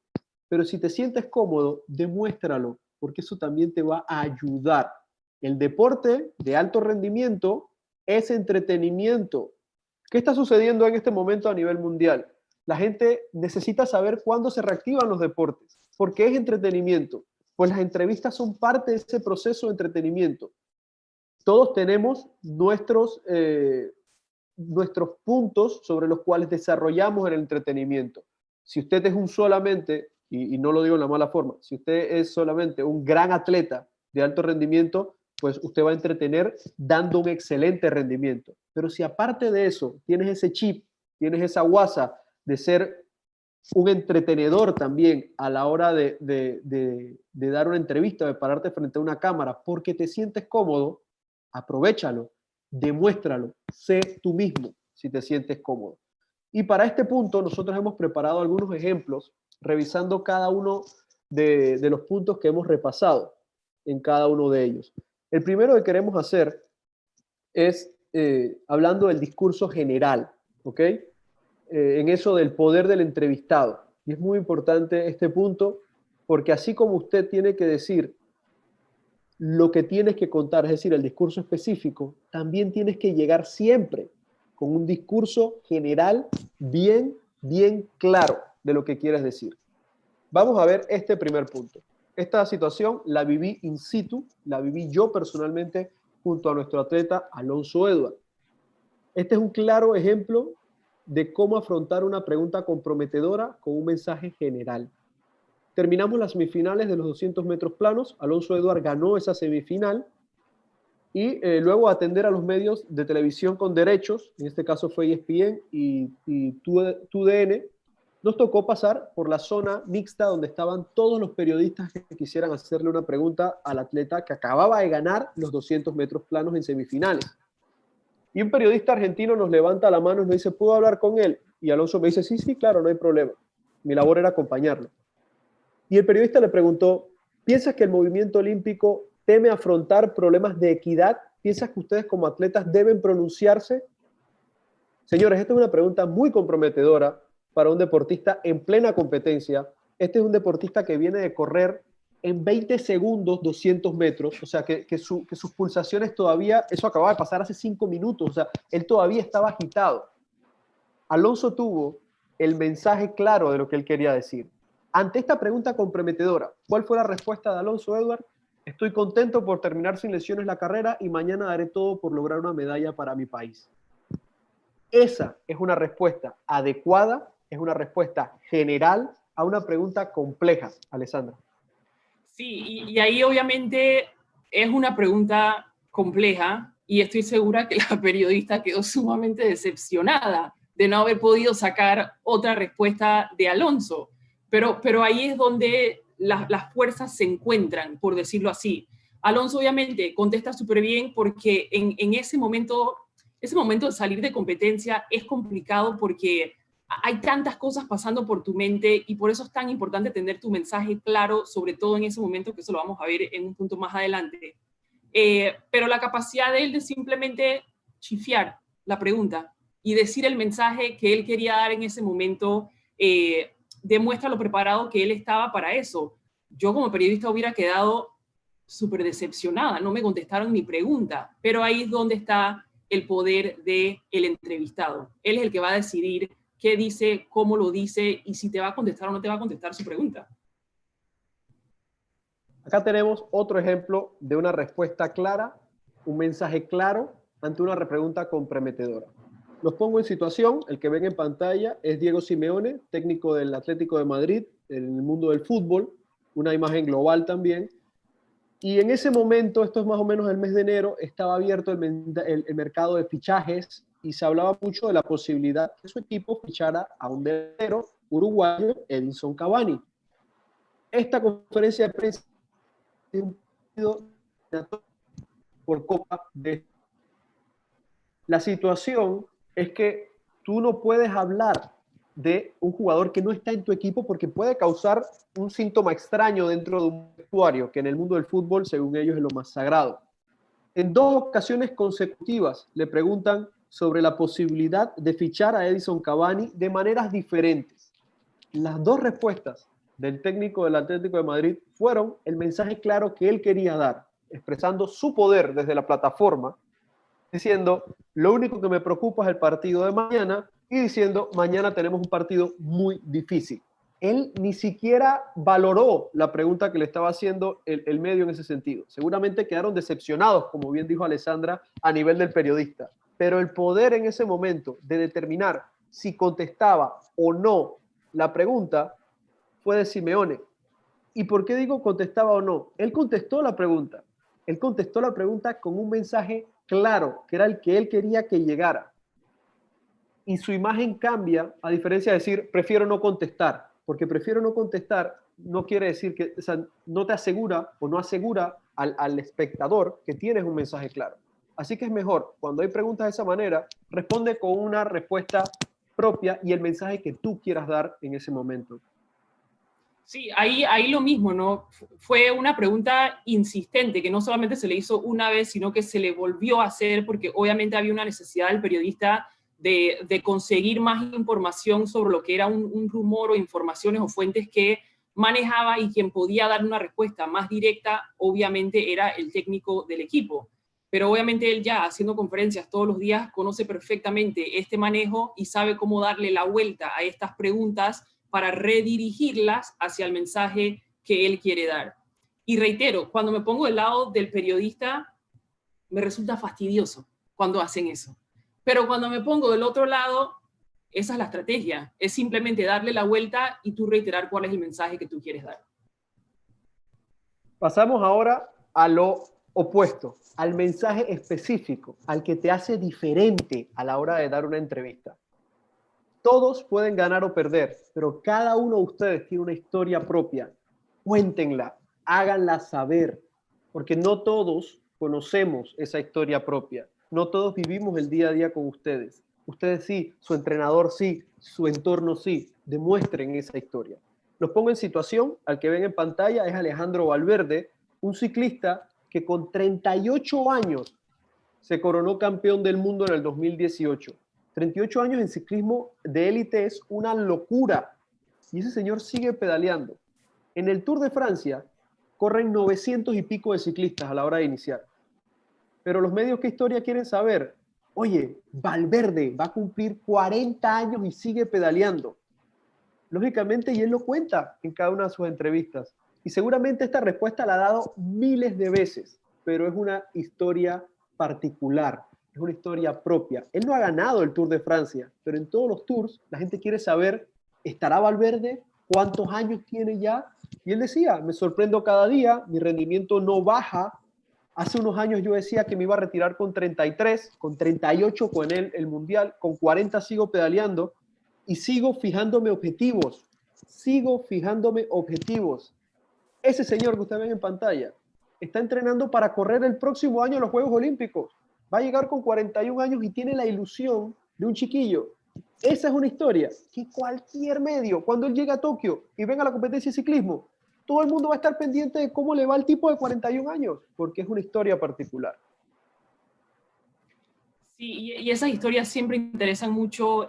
Pero si te sientes cómodo, demuéstralo, porque eso también te va a ayudar. El deporte de alto rendimiento es entretenimiento. ¿Qué está sucediendo en este momento a nivel mundial? La gente necesita saber cuándo se reactivan los deportes, porque es entretenimiento. Pues las entrevistas son parte de ese proceso de entretenimiento. Todos tenemos nuestros puntos sobre los cuales desarrollamos el entretenimiento. Si usted es un solamente, y no lo digo en la mala forma, si usted es solamente un gran atleta de alto rendimiento, pues usted va a entretener dando un excelente rendimiento. Pero si aparte de eso tienes ese chip, tienes esa guasa de ser un entretenedor también a la hora de dar una entrevista, de pararte frente a una cámara, porque te sientes cómodo, aprovéchalo, demuéstralo, sé tú mismo si te sientes cómodo. Y para este punto nosotros hemos preparado algunos ejemplos, revisando cada uno de los puntos que hemos repasado en cada uno de ellos. El primero que queremos hacer es hablando del discurso general, ¿ok? En eso del poder del entrevistado. Y es muy importante este punto porque así como usted tiene que decir lo que tienes que contar, es decir, el discurso específico, también tienes que llegar siempre con un discurso general bien claro de lo que quieres decir. Vamos a ver este primer punto. Esta situación la viví in situ, la viví yo personalmente junto a nuestro atleta Alonso Edward. Este es un claro ejemplo de cómo afrontar una pregunta comprometedora con un mensaje general. Terminamos las semifinales de los 200 metros planos. Alonso Edward ganó esa semifinal y luego atender a los medios de televisión con derechos, en este caso fue ESPN y TUDN, nos tocó pasar por la zona mixta donde estaban todos los periodistas que quisieran hacerle una pregunta al atleta que acababa de ganar los 200 metros planos en semifinales. Y un periodista argentino nos levanta la mano y nos dice, ¿puedo hablar con él? Y Alonso me dice, sí, sí, claro, no hay problema. Mi labor era acompañarlo. Y el periodista le preguntó, ¿piensas que el movimiento olímpico teme afrontar problemas de equidad? ¿Piensas que ustedes como atletas deben pronunciarse? Señores, esta es una pregunta muy comprometedora para un deportista en plena competencia. Este es un deportista que viene de correr en 20 segundos 200 metros, o sea, que sus pulsaciones todavía, eso acababa de pasar hace 5 minutos, o sea, él todavía estaba agitado. Alonso tuvo el mensaje claro de lo que él quería decir. Ante esta pregunta comprometedora, ¿cuál fue la respuesta de Alonso, Edward? Estoy contento por terminar sin lesiones la carrera y mañana daré todo por lograr una medalla para mi país. Esa es una respuesta adecuada, es una respuesta general a una pregunta compleja, Alessandra. Sí, y ahí obviamente es una pregunta compleja y estoy segura que la periodista quedó sumamente decepcionada de no haber podido sacar otra respuesta de Alonso. Pero ahí es donde las fuerzas se encuentran, por decirlo así. Alonso obviamente contesta súper bien porque en ese momento de salir de competencia es complicado porque hay tantas cosas pasando por tu mente y por eso es tan importante tener tu mensaje claro, sobre todo en ese momento, que eso lo vamos a ver en un punto más adelante. Pero la capacidad de él de simplemente chifiar la pregunta y decir el mensaje que él quería dar en ese momento demuestra lo preparado que él estaba para eso. Yo como periodista hubiera quedado súper decepcionada, no me contestaron mi pregunta, pero ahí es donde está el poder del entrevistado. Él es el que va a decidir qué dice, cómo lo dice y si te va a contestar o no te va a contestar su pregunta. Acá tenemos otro ejemplo de una respuesta clara, un mensaje claro ante una pregunta comprometedora. Los pongo en situación, el que ven en pantalla es Diego Simeone, técnico del Atlético de Madrid en el mundo del fútbol, una imagen global también. Y en ese momento, esto es más o menos el mes de enero, estaba abierto el mercado de fichajes y se hablaba mucho de la posibilidad que su equipo fichara a un delantero uruguayo, Edinson Cavani. Esta conferencia de prensa es un partido por Copa de... La situación es que tú no puedes hablar de un jugador que no está en tu equipo porque puede causar un síntoma extraño dentro de un vestuario, que en el mundo del fútbol, según ellos, es lo más sagrado. En 2 ocasiones consecutivas le preguntan sobre la posibilidad de fichar a Edinson Cavani de maneras diferentes. Las 2 respuestas del técnico del Atlético de Madrid fueron el mensaje claro que él quería dar, expresando su poder desde la plataforma, diciendo, lo único que me preocupa es el partido de mañana, y diciendo, mañana tenemos un partido muy difícil. Él ni siquiera valoró la pregunta que le estaba haciendo el medio en ese sentido. Seguramente quedaron decepcionados, como bien dijo Alessandra, a nivel del periodista. Pero el poder en ese momento de determinar si contestaba o no la pregunta fue de Simeone. ¿Y por qué digo contestaba o no? Él contestó la pregunta. Él contestó la pregunta con un mensaje claro, que era el que él quería que llegara. Y su imagen cambia, a diferencia de decir, prefiero no contestar, porque prefiero no contestar no quiere decir que, o sea, no te asegura o no asegura al espectador que tienes un mensaje claro. Así que es mejor, cuando hay preguntas de esa manera, responde con una respuesta propia y el mensaje que tú quieras dar en ese momento. Sí, ahí lo mismo, ¿no? Fue una pregunta insistente, que no solamente se le hizo una vez, sino que se le volvió a hacer, porque obviamente había una necesidad del periodista de conseguir más información sobre lo que era un rumor o informaciones o fuentes que manejaba, y quien podía dar una respuesta más directa, obviamente, era el técnico del equipo. Pero obviamente él, ya haciendo conferencias todos los días, conoce perfectamente este manejo y sabe cómo darle la vuelta a estas preguntas para redirigirlas hacia el mensaje que él quiere dar. Y reitero, cuando me pongo del lado del periodista, me resulta fastidioso cuando hacen eso. Pero cuando me pongo del otro lado, esa es la estrategia. Es simplemente darle la vuelta y tú reiterar cuál es el mensaje que tú quieres dar. Pasamos ahora a lo opuesto, al mensaje específico, al que te hace diferente a la hora de dar una entrevista. Todos pueden ganar o perder, pero cada uno de ustedes tiene una historia propia. Cuéntenla, háganla saber, porque no todos conocemos esa historia propia. No todos vivimos el día a día con ustedes. Ustedes sí, su entrenador sí, su entorno sí. Demuestren esa historia. Los pongo en situación. Al que ven en pantalla es Alejandro Valverde, un ciclista que con 38 años se coronó campeón del mundo en el 2018. 38 años en ciclismo de élite es una locura. Y ese señor sigue pedaleando. En el Tour de Francia corren 900 y pico de ciclistas a la hora de iniciar. Pero los medios, ¿qué historia quieren saber? Oye, Valverde va a cumplir 40 años y sigue pedaleando. Lógicamente, y él lo cuenta en cada una de sus entrevistas. Y seguramente esta respuesta la ha dado miles de veces, pero es una historia particular, es una historia propia. Él no ha ganado el Tour de Francia, pero en todos los tours la gente quiere saber, ¿estará Valverde? ¿Cuántos años tiene ya? Y él decía, me sorprendo cada día, mi rendimiento no baja. Hace unos años yo decía que me iba a retirar con 33, con 38 con el Mundial, con 40 sigo pedaleando y sigo fijándome objetivos. Ese señor que ustedes ven en pantalla está entrenando para correr el próximo año los Juegos Olímpicos. Va a llegar con 41 años y tiene la ilusión de un chiquillo. Esa es una historia que cualquier medio, cuando él llega a Tokio y venga a la competencia de ciclismo, todo el mundo va a estar pendiente de cómo le va al tipo de 41 años, porque es una historia particular. Sí, y esas historias siempre interesan mucho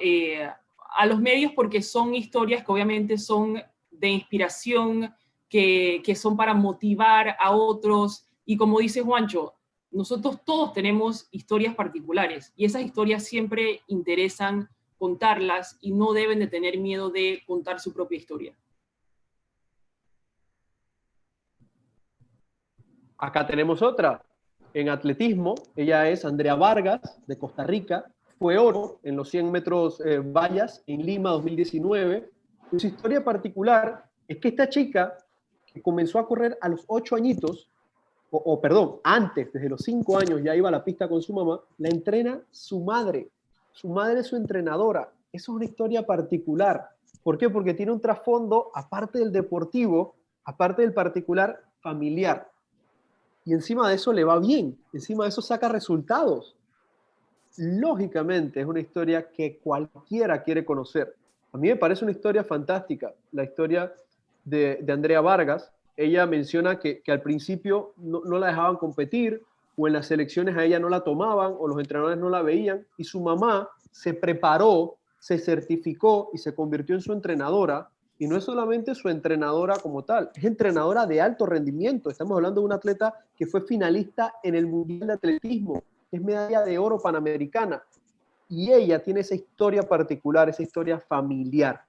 a los medios porque son historias que obviamente son de inspiración, que son para motivar a otros. Y como dice Juancho, nosotros todos tenemos historias particulares y esas historias siempre interesan contarlas y no deben de tener miedo de contar su propia historia. Acá tenemos otra. En atletismo, ella es Andrea Vargas, de Costa Rica. Fue oro en los 100 metros vallas en Lima 2019. Y su historia particular es que esta chica, que comenzó a correr a los 8 añitos, perdón, antes, desde los 5 años ya iba a la pista con su mamá, la entrena su madre. Su madre es su entrenadora. Eso es una historia particular. ¿Por qué? Porque tiene un trasfondo, aparte del deportivo, aparte del particular, familiar. Y encima de eso le va bien, encima de eso saca resultados. Lógicamente es una historia que cualquiera quiere conocer. A mí me parece una historia fantástica, la historia de Andrea Vargas. Ella menciona que al principio no la dejaban competir, o en las selecciones a ella no la tomaban, o los entrenadores no la veían, y su mamá se preparó, se certificó y se convirtió en su entrenadora. Y no es solamente su entrenadora como tal, es entrenadora de alto rendimiento. Estamos hablando de un atleta que fue finalista en el Mundial de Atletismo, es medalla de oro panamericana. Y ella tiene esa historia particular, esa historia familiar.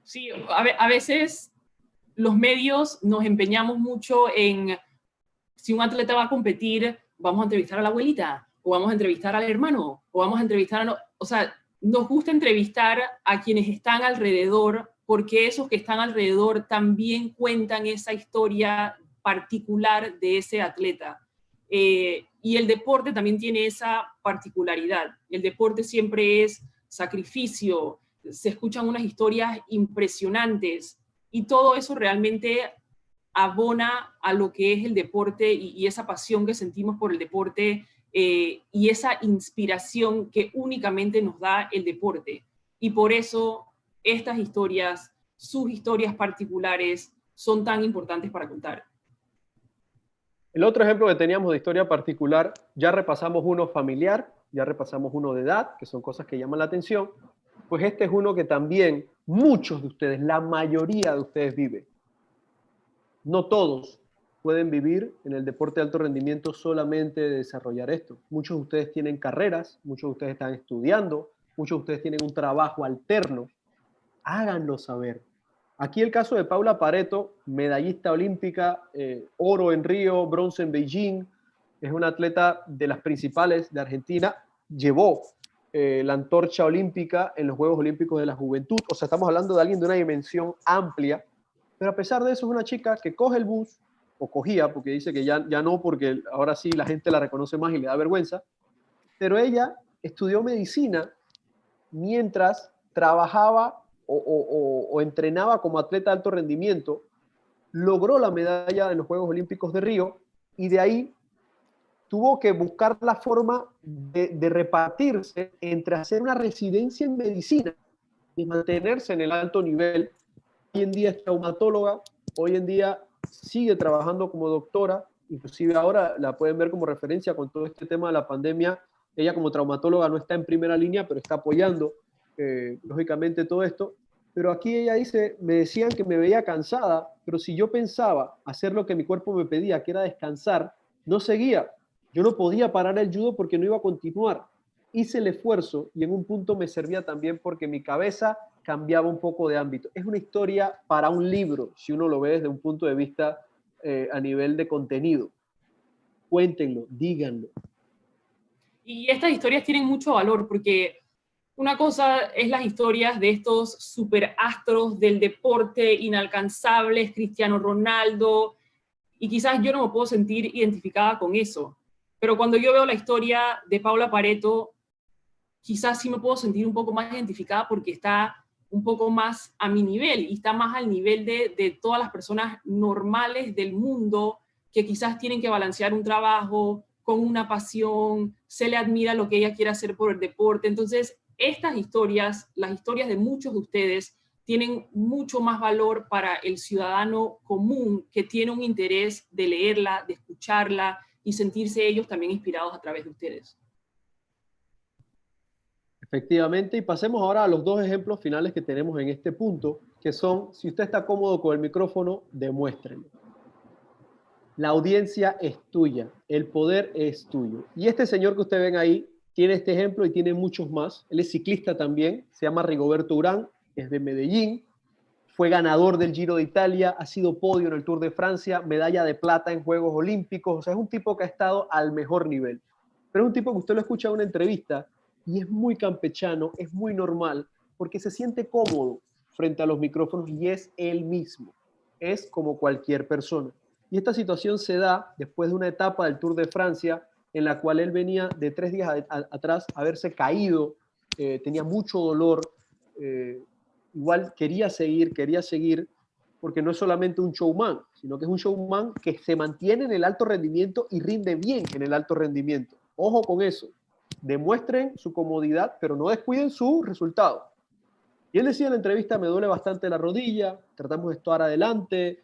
Sí, a veces los medios nos empeñamos mucho en, si un atleta va a competir, vamos a entrevistar a la abuelita, o vamos a entrevistar al hermano, o vamos a entrevistar a... O sea, nos gusta entrevistar a quienes están alrededor, porque esos que están alrededor también cuentan esa historia particular de ese atleta. Y el deporte también tiene esa particularidad. El deporte siempre es sacrificio, se escuchan unas historias impresionantes y todo eso realmente abona a lo que es el deporte y esa pasión que sentimos por el deporte y esa inspiración que únicamente nos da el deporte. Y por eso estas historias, sus historias particulares, son tan importantes para contar. El otro ejemplo que teníamos de historia particular, ya repasamos uno familiar, ya repasamos uno de edad, que son cosas que llaman la atención, pues este es uno que también muchos de ustedes, la mayoría de ustedes vive. No todos pueden vivir en el deporte de alto rendimiento solamente de desarrollar esto. Muchos de ustedes tienen carreras, muchos de ustedes están estudiando, muchos de ustedes tienen un trabajo alterno. Háganlo saber. Aquí el caso de Paula Pareto, medallista olímpica, oro en Río, bronce en Beijing, es una atleta de las principales de Argentina, llevó la antorcha olímpica en los Juegos Olímpicos de la Juventud, o sea, estamos hablando de alguien de una dimensión amplia, pero a pesar de eso es una chica que coge el bus, o cogía, porque dice que ya no, porque ahora sí la gente la reconoce más y le da vergüenza, pero ella estudió medicina mientras trabajaba o entrenaba como atleta de alto rendimiento, logró la medalla en los Juegos Olímpicos de Río y de ahí tuvo que buscar la forma de repartirse entre hacer una residencia en medicina y mantenerse en el alto nivel. Hoy en día es traumatóloga, hoy en día sigue trabajando como doctora, inclusive ahora la pueden ver como referencia con todo este tema de la pandemia. Ella como traumatóloga no está en primera línea, pero está apoyando lógicamente todo esto. Pero aquí ella dice, me decían que me veía cansada, pero si yo pensaba hacer lo que mi cuerpo me pedía, que era descansar, no seguía. Yo no podía parar el judo porque no iba a continuar. Hice el esfuerzo y en un punto me servía también porque mi cabeza cambiaba un poco de ámbito. Es una historia para un libro, si uno lo ve desde un punto de vista a nivel de contenido. Cuéntenlo, díganlo. Y estas historias tienen mucho valor porque una cosa es las historias de estos superastros del deporte inalcanzables, Cristiano Ronaldo, y quizás yo no me puedo sentir identificada con eso. Pero cuando yo veo la historia de Paula Pareto, quizás sí me puedo sentir un poco más identificada porque está un poco más a mi nivel y está más al nivel de todas las personas normales del mundo que quizás tienen que balancear un trabajo con una pasión, se le admira lo que ella quiere hacer por el deporte. Entonces, estas historias, las historias de muchos de ustedes, tienen mucho más valor para el ciudadano común que tiene un interés de leerla, de escucharla y sentirse ellos también inspirados a través de ustedes. Efectivamente, y pasemos ahora a los dos ejemplos finales que tenemos en este punto, que son, si usted está cómodo con el micrófono, demuéstrenlo. La audiencia es tuya, el poder es tuyo. Y este señor que ustedes ven ahí tiene este ejemplo y tiene muchos más. Él es ciclista también, se llama Rigoberto Urán, es de Medellín, fue ganador del Giro de Italia, ha sido podio en el Tour de Francia, medalla de plata en Juegos Olímpicos, o sea, es un tipo que ha estado al mejor nivel. Pero es un tipo que usted lo escucha en una entrevista y es muy campechano, es muy normal, porque se siente cómodo frente a los micrófonos y es él mismo, es como cualquier persona. Y esta situación se da después de una etapa del Tour de Francia en la cual él venía de 3 días atrás haberse caído, tenía mucho dolor, igual quería seguir, porque no es solamente un showman, sino que es un showman que se mantiene en el alto rendimiento y rinde bien en el alto rendimiento. Ojo con eso. Demuestren su comodidad, pero no descuiden su resultado. Y él decía en la entrevista, me duele bastante la rodilla, tratamos de estar adelante,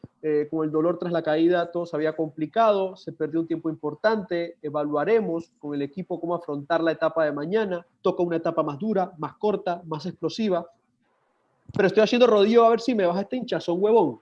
con el dolor tras la caída todo se había complicado, se perdió un tiempo importante, evaluaremos con el equipo cómo afrontar la etapa de mañana, toca una etapa más dura, más corta, más explosiva, pero estoy haciendo rodillo a ver si me baja este hinchazón, huevón.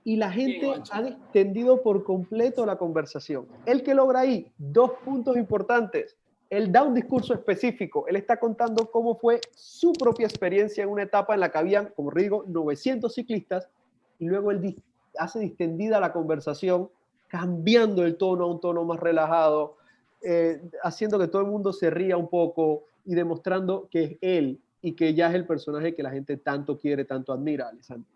Y la gente ha extendido por completo la conversación. El que logra ahí 2 puntos importantes. Él da un discurso específico. Él está contando cómo fue su propia experiencia en una etapa en la que habían, como digo, 900 ciclistas. Y luego él hace distendida la conversación, cambiando el tono a un tono más relajado, haciendo que todo el mundo se ría un poco y demostrando que es él y que ya es el personaje que la gente tanto quiere, tanto admira, Alessandro.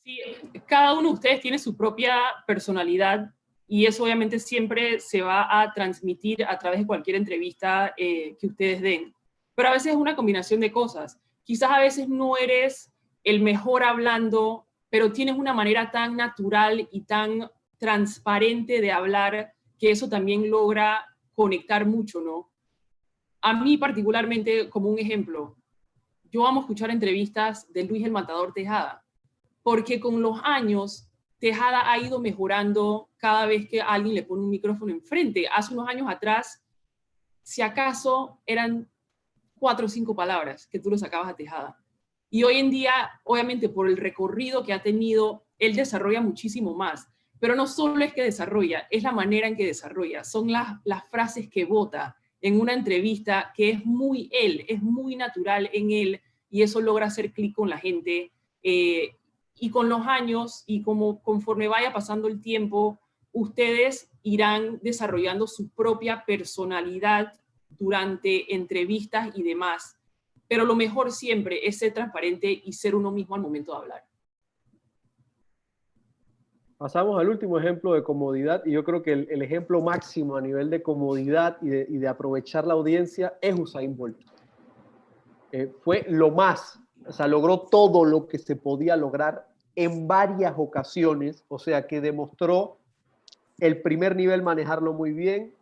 Sí, cada uno de ustedes tiene su propia personalidad y eso obviamente siempre se va a transmitir a través de cualquier entrevista que ustedes den. Pero a veces es una combinación de cosas. Quizás a veces no eres el mejor hablando, pero tienes una manera tan natural y tan transparente de hablar que eso también logra conectar mucho, ¿no? A mí particularmente, como un ejemplo, yo amo escuchar entrevistas de Luis el Matador Tejada, porque con los años Tejada ha ido mejorando cada vez que alguien le pone un micrófono enfrente. Hace unos años atrás, si acaso eran 4 o 5 palabras que tú lo sacabas a Tejada. Y hoy en día, obviamente por el recorrido que ha tenido, él desarrolla muchísimo más. Pero no solo es que desarrolla, es la manera en que desarrolla. Son las frases que bota en una entrevista que es muy él, es muy natural en él y eso logra hacer clic con la gente. Y con los años y conforme vaya pasando el tiempo, ustedes irán desarrollando su propia personalidad durante entrevistas y demás. Pero lo mejor siempre es ser transparente y ser uno mismo al momento de hablar. Pasamos al último ejemplo de comodidad y yo creo que el ejemplo máximo a nivel de comodidad y de aprovechar la audiencia es Usain Bolt. fue lo más, o sea, logró todo lo que se podía lograr en varias ocasiones, o sea, que demostró el primer nivel manejarlo muy bien,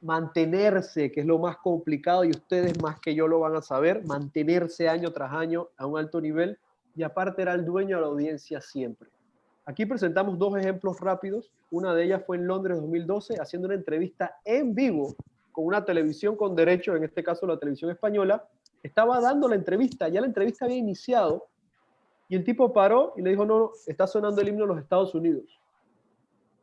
mantenerse, que es lo más complicado y ustedes más que yo lo van a saber, mantenerse año tras año a un alto nivel y aparte era el dueño de la audiencia siempre. Aquí presentamos dos ejemplos rápidos. Una de ellas fue en Londres 2012, haciendo una entrevista en vivo con una televisión con derecho, en este caso la televisión española. Estaba dando la entrevista, ya la entrevista había iniciado y el tipo paró y le dijo, no, está sonando el himno de los Estados Unidos.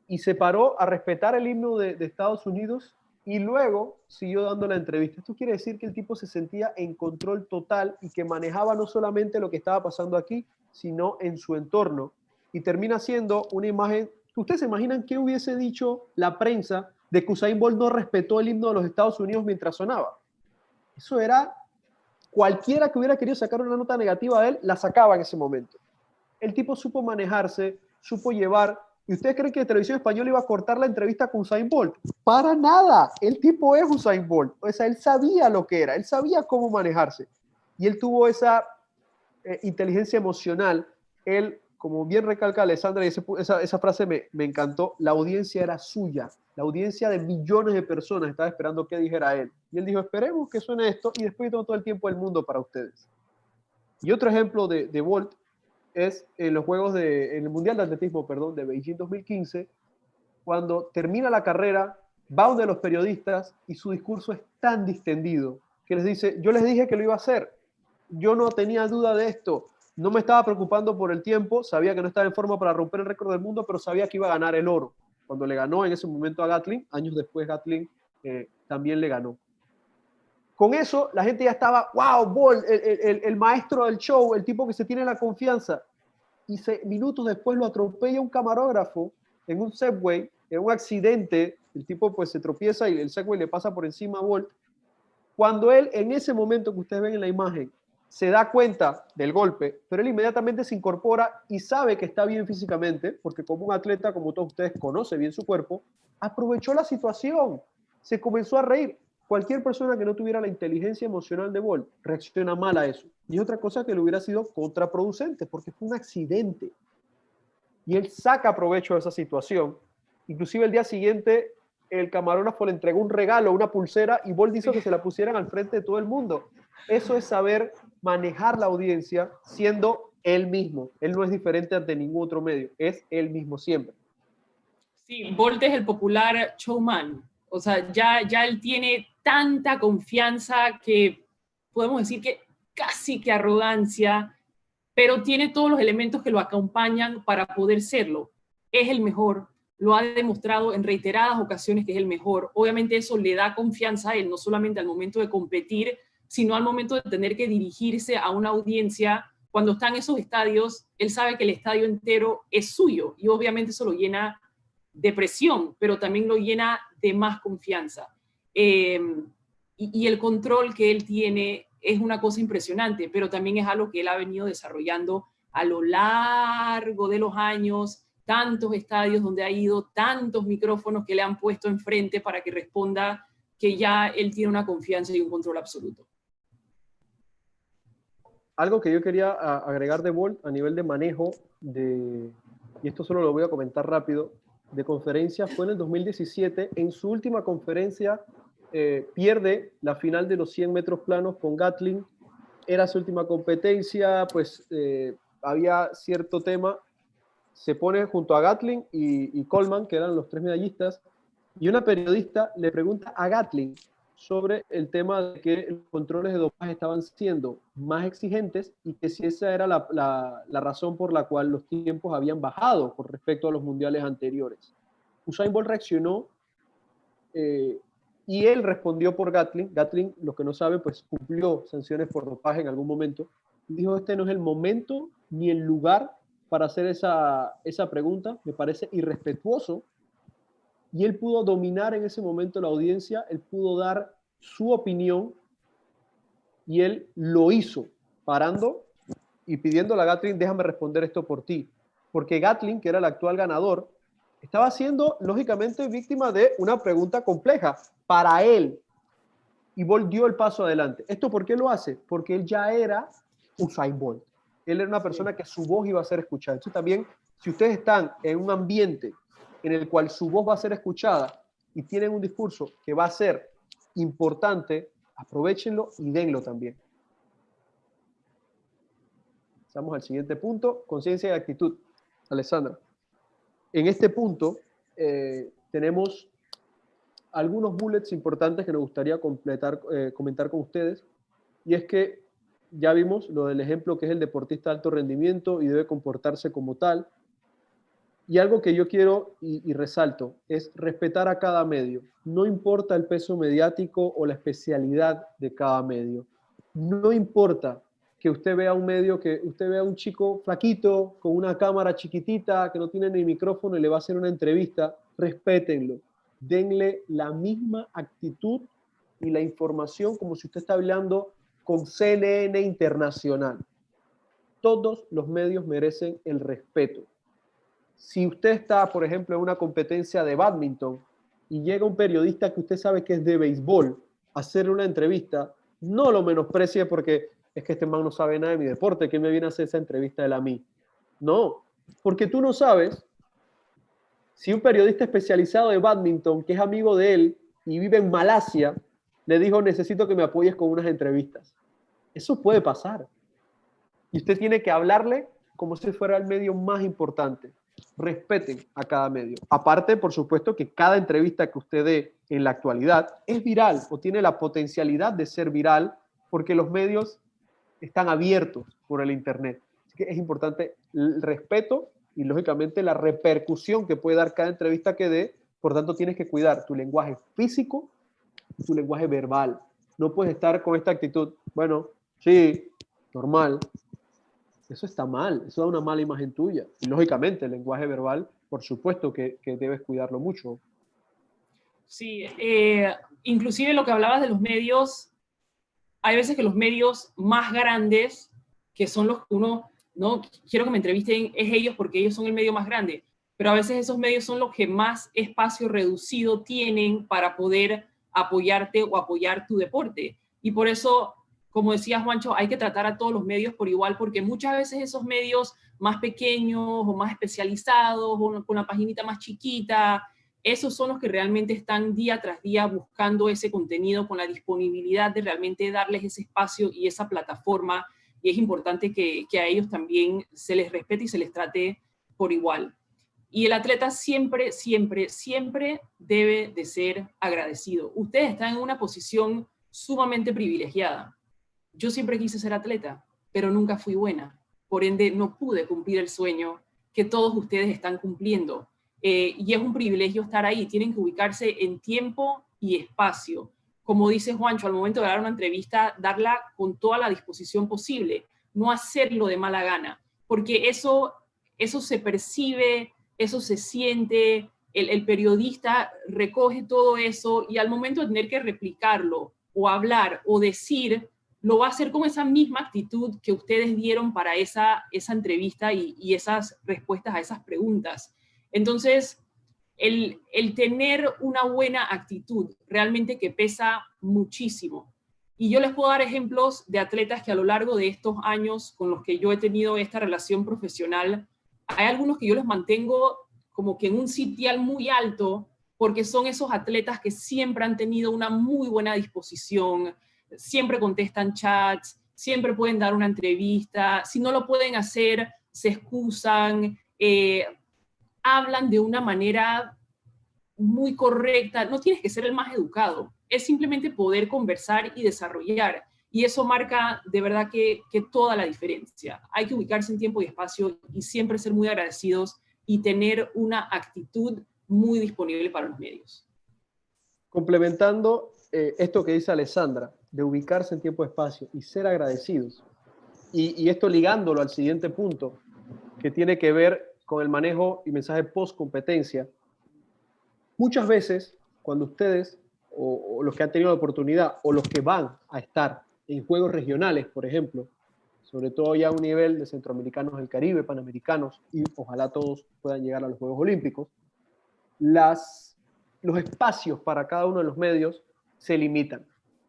Y se paró a respetar el himno de Estados Unidos y luego siguió dando la entrevista. Esto quiere decir que el tipo se sentía en control total y que manejaba no solamente lo que estaba pasando aquí, sino en su entorno. Y termina siendo una imagen. ¿Ustedes se imaginan qué hubiese dicho la prensa de que Usain Bolt no respetó el himno de los Estados Unidos mientras sonaba? Eso era, cualquiera que hubiera querido sacar una nota negativa de él, la sacaba en ese momento. El tipo supo manejarse, supo llevar. ¿Y ustedes creen que Televisión Española iba a cortar la entrevista con Usain Bolt? Para nada. El tipo es Usain Bolt. O sea, él sabía lo que era, él sabía cómo manejarse. Y él tuvo esa inteligencia emocional. Él, como bien recalca Alessandra, y esa frase me encantó, la audiencia era suya. La audiencia de millones de personas estaba esperando que dijera él. Y él dijo, esperemos que suene esto y después tengo todo el tiempo del mundo para ustedes. Y otro ejemplo de Bolt es en los Juegos en el Mundial de Atletismo, perdón, de Beijing 2015, cuando termina la carrera, va uno de los periodistas y su discurso es tan distendido que les dice, yo les dije que lo iba a hacer, yo no tenía duda de esto, no me estaba preocupando por el tiempo, sabía que no estaba en forma para romper el récord del mundo, pero sabía que iba a ganar el oro. Cuando le ganó en ese momento a Gatlin, años después Gatlin también le ganó. Con eso, la gente ya estaba, wow, Bolt, el maestro del show, el tipo que se tiene la confianza. Y minutos después lo atropella un camarógrafo en un Segway, en un accidente. El tipo pues se tropieza y el Segway le pasa por encima a Bolt. Cuando él, en ese momento que ustedes ven en la imagen, se da cuenta del golpe, pero él inmediatamente se incorpora y sabe que está bien físicamente, porque como un atleta, como todos ustedes, conoce bien su cuerpo, aprovechó la situación, se comenzó a reír. Cualquier persona que no tuviera la inteligencia emocional de Bolt reacciona mal a eso. Y es otra cosa que le hubiera sido contraproducente, porque fue un accidente. Y él saca provecho de esa situación. Inclusive el día siguiente, el camarógrafo le entregó un regalo, una pulsera, y Bolt hizo que se la pusieran al frente de todo el mundo. Eso es saber manejar la audiencia siendo él mismo. Él no es diferente ante ningún otro medio. Es él mismo siempre. Sí, Bolt es el popular showman. O sea, ya él tiene tanta confianza que podemos decir que casi que arrogancia, pero tiene todos los elementos que lo acompañan para poder serlo. Es el mejor, lo ha demostrado en reiteradas ocasiones que es el mejor. Obviamente eso le da confianza a él, no solamente al momento de competir, sino al momento de tener que dirigirse a una audiencia. Cuando está en esos estadios, él sabe que el estadio entero es suyo y obviamente eso lo llena de presión, pero también lo llena de más confianza. Y el control que él tiene es una cosa impresionante, pero también es algo que él ha venido desarrollando a lo largo de los años, tantos estadios donde ha ido, tantos micrófonos que le han puesto enfrente para que responda, que ya él tiene una confianza y un control absoluto. Algo que yo quería agregar de Bolt a nivel de manejo, y esto solo lo voy a comentar rápido, de conferencia, fue en el 2017, en su última conferencia pierde la final de los 100 metros planos con Gatlin, era su última competencia, pues había cierto tema, se pone junto a Gatlin y Coleman, que eran los tres medallistas, y una periodista le pregunta a Gatlin sobre el tema de que los controles de dopaje estaban siendo más exigentes y que si esa era la razón por la cual los tiempos habían bajado con respecto a los mundiales anteriores. Usain Bolt reaccionó y él respondió por Gatlin. Gatlin, los que no saben, pues cumplió sanciones por dopaje en algún momento. Y dijo, este no es el momento ni el lugar para hacer esa pregunta. Me parece irrespetuoso. Y él pudo dominar en ese momento la audiencia, él pudo dar su opinión y él lo hizo, parando y pidiéndole a Gatlin, déjame responder esto por ti. Porque Gatlin, que era el actual ganador, estaba siendo, lógicamente, víctima de una pregunta compleja para él. y Bolt dio el paso adelante. ¿Esto por qué lo hace? Porque él ya era Usain Bolt. Él era una persona que su voz iba a ser escuchada. Entonces también, si ustedes están en un ambiente en el cual su voz va a ser escuchada y tienen un discurso que va a ser importante, aprovéchenlo y denlo también. Pasamos al siguiente punto, conciencia y actitud. Alessandra, en este punto tenemos algunos bullets importantes que nos gustaría comentar con ustedes, y es que ya vimos lo del ejemplo que es el deportista de alto rendimiento y debe comportarse como tal, y algo que yo quiero y resalto es respetar a cada medio, no importa el peso mediático o la especialidad de cada medio, no importa que usted vea un medio, que usted vea un chico flaquito con una cámara chiquitita que no tiene ni micrófono y le va a hacer una entrevista, respétenlo. Denle la misma actitud y la información como si usted está hablando con CNN Internacional. Todos los medios merecen el respeto. Si usted está, por ejemplo, en una competencia de bádminton y llega un periodista que usted sabe que es de béisbol a hacerle una entrevista, no lo menosprecie porque es que este man no sabe nada de mi deporte, ¿qué me viene a hacer esa entrevista él a mí? No, porque tú no sabes si un periodista especializado de bádminton, que es amigo de él y vive en Malasia, le dijo, necesito que me apoyes con unas entrevistas. Eso puede pasar. Y usted tiene que hablarle como si fuera el medio más importante. Respeten a cada medio. Aparte, por supuesto, que cada entrevista que usted dé en la actualidad es viral o tiene la potencialidad de ser viral porque los medios están abiertos por el Internet. Así que es importante el respeto y, lógicamente, la repercusión que puede dar cada entrevista que dé. Por tanto, tienes que cuidar tu lenguaje físico y tu lenguaje verbal. No puedes estar con esta actitud, bueno, sí, normal. Eso está mal, eso da una mala imagen tuya. Y, lógicamente, el lenguaje verbal, por supuesto que debes cuidarlo mucho. Sí, inclusive lo que hablabas de los medios, hay veces que los medios más grandes, que son los que uno, no quiero que me entrevisten, es ellos porque ellos son el medio más grande, pero a veces esos medios son los que más espacio reducido tienen para poder apoyarte o apoyar tu deporte. Y por eso, como decía Juancho, hay que tratar a todos los medios por igual, porque muchas veces esos medios más pequeños o más especializados o con la paginita más chiquita, esos son los que realmente están día tras día buscando ese contenido con la disponibilidad de realmente darles ese espacio y esa plataforma, y es importante que a ellos también se les respete y se les trate por igual. Y el atleta siempre, siempre, siempre debe de ser agradecido. Ustedes están en una posición sumamente privilegiada. Yo siempre quise ser atleta, pero nunca fui buena. Por ende, no pude cumplir el sueño que todos ustedes están cumpliendo. Y es un privilegio estar ahí. Tienen que ubicarse en tiempo y espacio. Como dice Juancho, al momento de dar una entrevista, darla con toda la disposición posible, no hacerlo de mala gana, porque eso se percibe, eso se siente, el periodista recoge todo eso y al momento de tener que replicarlo o hablar o decir, lo va a hacer con esa misma actitud que ustedes dieron para esa entrevista y esas respuestas a esas preguntas. Entonces, el tener una buena actitud realmente que pesa muchísimo. Y yo les puedo dar ejemplos de atletas que a lo largo de estos años con los que yo he tenido esta relación profesional, hay algunos que yo los mantengo como que en un sitial muy alto, porque son esos atletas que siempre han tenido una muy buena disposición, siempre contestan chats, siempre pueden dar una entrevista, si no lo pueden hacer, se excusan, hablan de una manera muy correcta. No tienes que ser el más educado, es simplemente poder conversar y desarrollar. Y eso marca de verdad que toda la diferencia. Hay que ubicarse en tiempo y espacio y siempre ser muy agradecidos y tener una actitud muy disponible para los medios. Complementando esto que dice Alessandra, de ubicarse en tiempo y espacio y ser agradecidos. Y esto ligándolo al siguiente punto, que tiene que ver con el manejo y mensaje post-competencia. Muchas veces, cuando ustedes, o los que han tenido la oportunidad, o los que van a estar en juegos regionales, por ejemplo, sobre todo ya a un nivel de centroamericanos del Caribe, panamericanos, y ojalá todos puedan llegar a los Juegos Olímpicos, los espacios para cada uno de los medios se limitan.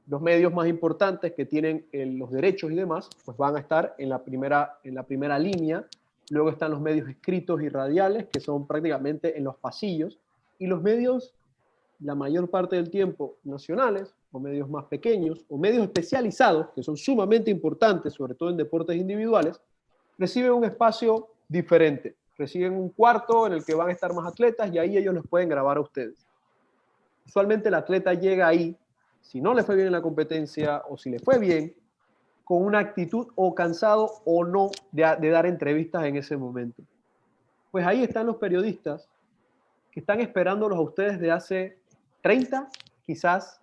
Los medios más importantes que tienen los derechos y demás, pues van a estar en la primera línea. Luego están los medios escritos y radiales, que son prácticamente en los pasillos. Y los medios, la mayor parte del tiempo, nacionales, o medios más pequeños, o medios especializados, que son sumamente importantes, sobre todo en deportes individuales, reciben un espacio diferente. Reciben un cuarto en el que van a estar más atletas y ahí ellos les pueden grabar a ustedes. Usualmente el atleta llega ahí, si no le fue bien en la competencia o si le fue bien, con una actitud o cansado o no de dar entrevistas en ese momento. Pues ahí están los periodistas que están esperándolos a ustedes de hace 30, quizás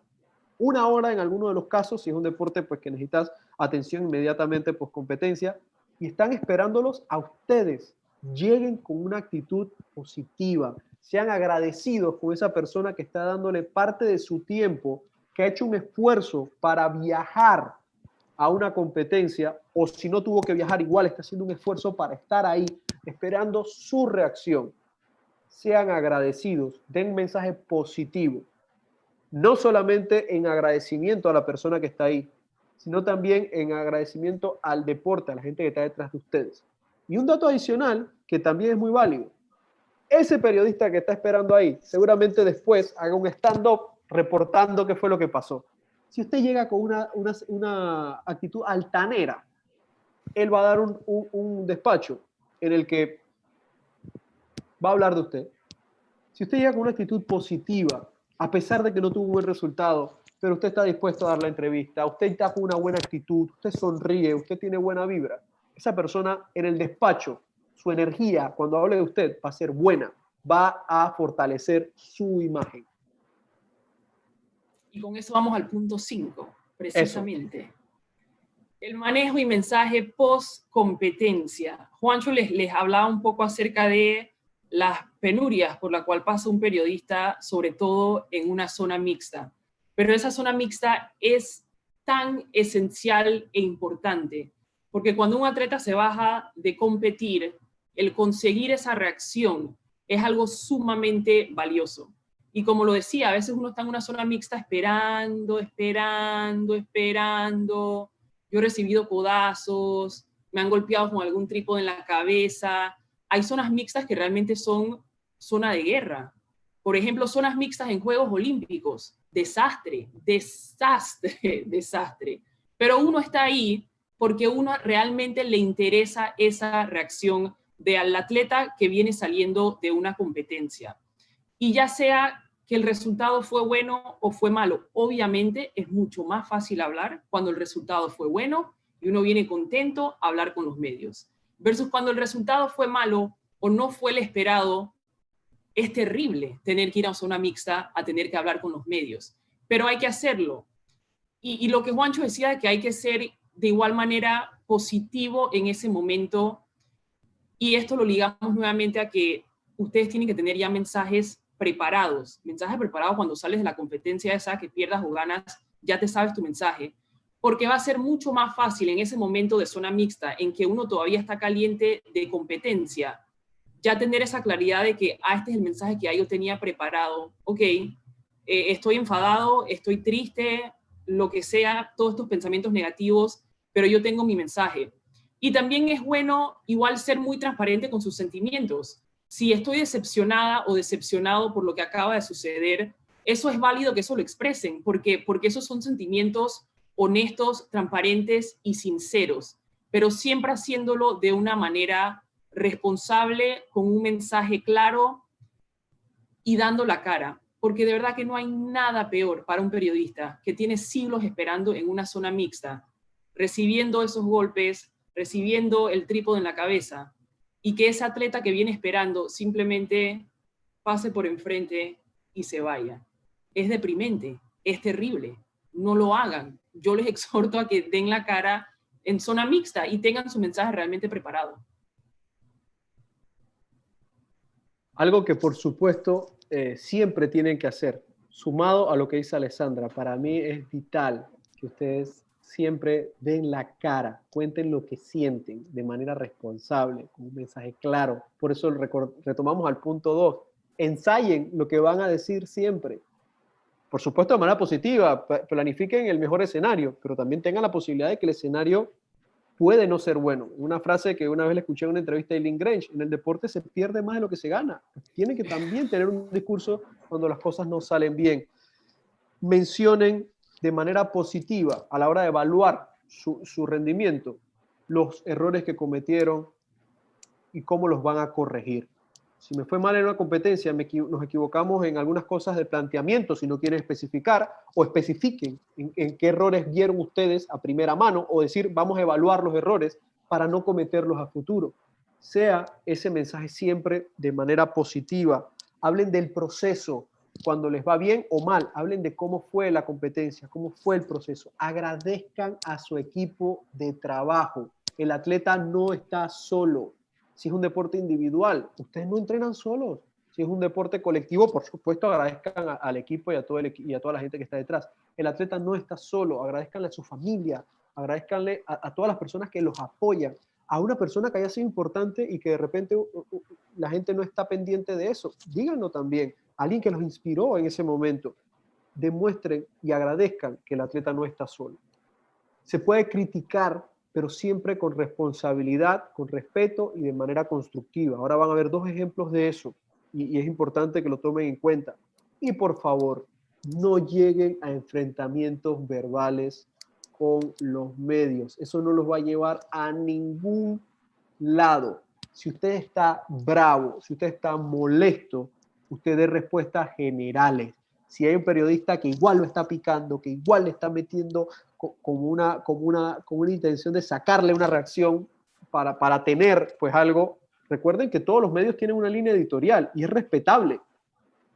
una hora en alguno de los casos, si es un deporte pues que necesitas atención inmediatamente post competencia, y están esperándolos a ustedes. Lleguen con una actitud positiva, sean agradecidos con esa persona que está dándole parte de su tiempo, que ha hecho un esfuerzo para viajar a una competencia, o si no tuvo que viajar, igual está haciendo un esfuerzo para estar ahí, esperando su reacción. Sean agradecidos, den un mensaje positivo, no solamente en agradecimiento a la persona que está ahí, sino también en agradecimiento al deporte, a la gente que está detrás de ustedes. Y un dato adicional que también es muy válido, ese periodista que está esperando ahí, seguramente después haga un stand-up reportando qué fue lo que pasó. Si usted llega con una actitud altanera, él va a dar un despacho en el que va a hablar de usted. Si usted llega con una actitud positiva, a pesar de que no tuvo un buen resultado, pero usted está dispuesto a dar la entrevista, usted está con una buena actitud, usted sonríe, usted tiene buena vibra, esa persona en el despacho, su energía, cuando hable de usted, va a ser buena, va a fortalecer su imagen. Y con eso vamos al punto 5, precisamente. Eso. El manejo y mensaje post-competencia. Juancho les hablaba un poco acerca de las penurias por la cual pasa un periodista, sobre todo en una zona mixta. Pero esa zona mixta es tan esencial e importante, porque cuando un atleta se baja de competir, el conseguir esa reacción es algo sumamente valioso. Y como lo decía, a veces uno está en una zona mixta esperando. Yo he recibido codazos, me han golpeado con algún trípode en la cabeza. Hay zonas mixtas que realmente son zona de guerra. Por ejemplo, zonas mixtas en Juegos Olímpicos. Desastre. Pero uno está ahí porque uno realmente le interesa esa reacción del atleta que viene saliendo de una competencia. Y ya sea que el resultado fue bueno o fue malo, obviamente es mucho más fácil hablar cuando el resultado fue bueno y uno viene contento a hablar con los medios. Versus cuando el resultado fue malo o no fue el esperado, es terrible tener que ir a zona mixta a tener que hablar con los medios. Pero hay que hacerlo. Y lo que Juancho decía de que hay que ser de igual manera positivo en ese momento, y esto lo ligamos nuevamente a que ustedes tienen que tener ya mensajes preparados cuando sales de la competencia esa, que pierdas o ganas, ya te sabes tu mensaje, porque va a ser mucho más fácil en ese momento de zona mixta, en que uno todavía está caliente de competencia, ya tener esa claridad de que, este es el mensaje que ya yo tenía preparado, estoy enfadado, estoy triste, lo que sea, todos estos pensamientos negativos, pero yo tengo mi mensaje. Y también es bueno igual ser muy transparente con sus sentimientos. Si estoy decepcionada o decepcionado por lo que acaba de suceder, eso es válido que eso lo expresen, porque esos son sentimientos honestos, transparentes y sinceros, pero siempre haciéndolo de una manera responsable, con un mensaje claro y dando la cara, porque de verdad que no hay nada peor para un periodista que tiene siglos esperando en una zona mixta, recibiendo esos golpes, recibiendo el trípode en la cabeza, y que ese atleta que viene esperando simplemente pase por enfrente y se vaya. Es deprimente, es terrible, no lo hagan. Yo les exhorto a que den la cara en zona mixta y tengan su mensaje realmente preparado. Algo que por supuesto siempre tienen que hacer, sumado a lo que dice Alessandra, para mí es vital que ustedes siempre den la cara, cuenten lo que sienten de manera responsable, con un mensaje claro. Por eso retomamos al punto 2. Ensayen lo que van a decir siempre. por supuesto de manera positiva, planifiquen el mejor escenario, pero también tengan la posibilidad de que el escenario puede no ser bueno. Una frase que una vez le escuché en una entrevista de Eileen Grange: en el deporte se pierde más de lo que se gana. Tienen que también tener un discurso cuando las cosas no salen bien. Mencionen de manera positiva a la hora de evaluar su rendimiento los errores que cometieron y cómo los van a corregir. Si me fue mal en una competencia, nos equivocamos en algunas cosas de planteamiento, si no quieren especificar, o especifiquen en qué errores vieron ustedes a primera mano, o decir, vamos a evaluar los errores para no cometerlos a futuro. Sea ese mensaje siempre de manera positiva. Hablen del proceso, cuando les va bien o mal. Hablen de cómo fue la competencia, cómo fue el proceso. Agradezcan a su equipo de trabajo. El atleta no está solo. Si es un deporte individual, ustedes no entrenan solos. Si es un deporte colectivo, por supuesto, agradezcan al equipo y a toda la gente que está detrás. El atleta no está solo. Agradezcanle a su familia, agradezcanle a todas las personas que los apoyan, a una persona que haya sido importante y que de repente la gente no está pendiente de eso. Díganlo también. Alguien que los inspiró en ese momento. Demuestren y agradezcan que el atleta no está solo. Se puede criticar, pero siempre con responsabilidad, con respeto y de manera constructiva. Ahora van a ver 2 ejemplos de eso y es importante que lo tomen en cuenta. Y por favor, no lleguen a enfrentamientos verbales con los medios. Eso no los va a llevar a ningún lado. Si usted está bravo, si usted está molesto, usted dé respuestas generales. Si hay un periodista que igual lo está picando, que igual le está metiendo con una intención de sacarle una reacción para tener pues algo, recuerden que todos los medios tienen una línea editorial y es respetable.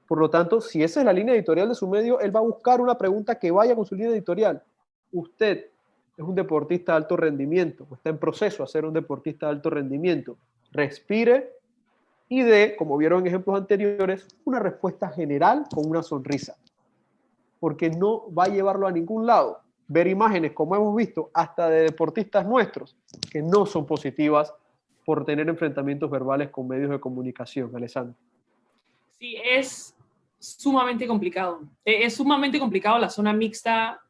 Por lo tanto, si esa es la línea editorial de su medio, él va a buscar una pregunta que vaya con su línea editorial. Usted es un deportista de alto rendimiento, o está en proceso a ser un deportista de alto rendimiento. Respire y dé, como vieron en ejemplos anteriores, una respuesta general con una sonrisa. Porque no va a llevarlo a ningún lado. Ver imágenes, como hemos visto, hasta de deportistas nuestros, que no son positivas por tener enfrentamientos verbales con medios de comunicación. Alessandra. Sí, es sumamente complicado. Es sumamente complicado la zona mixta.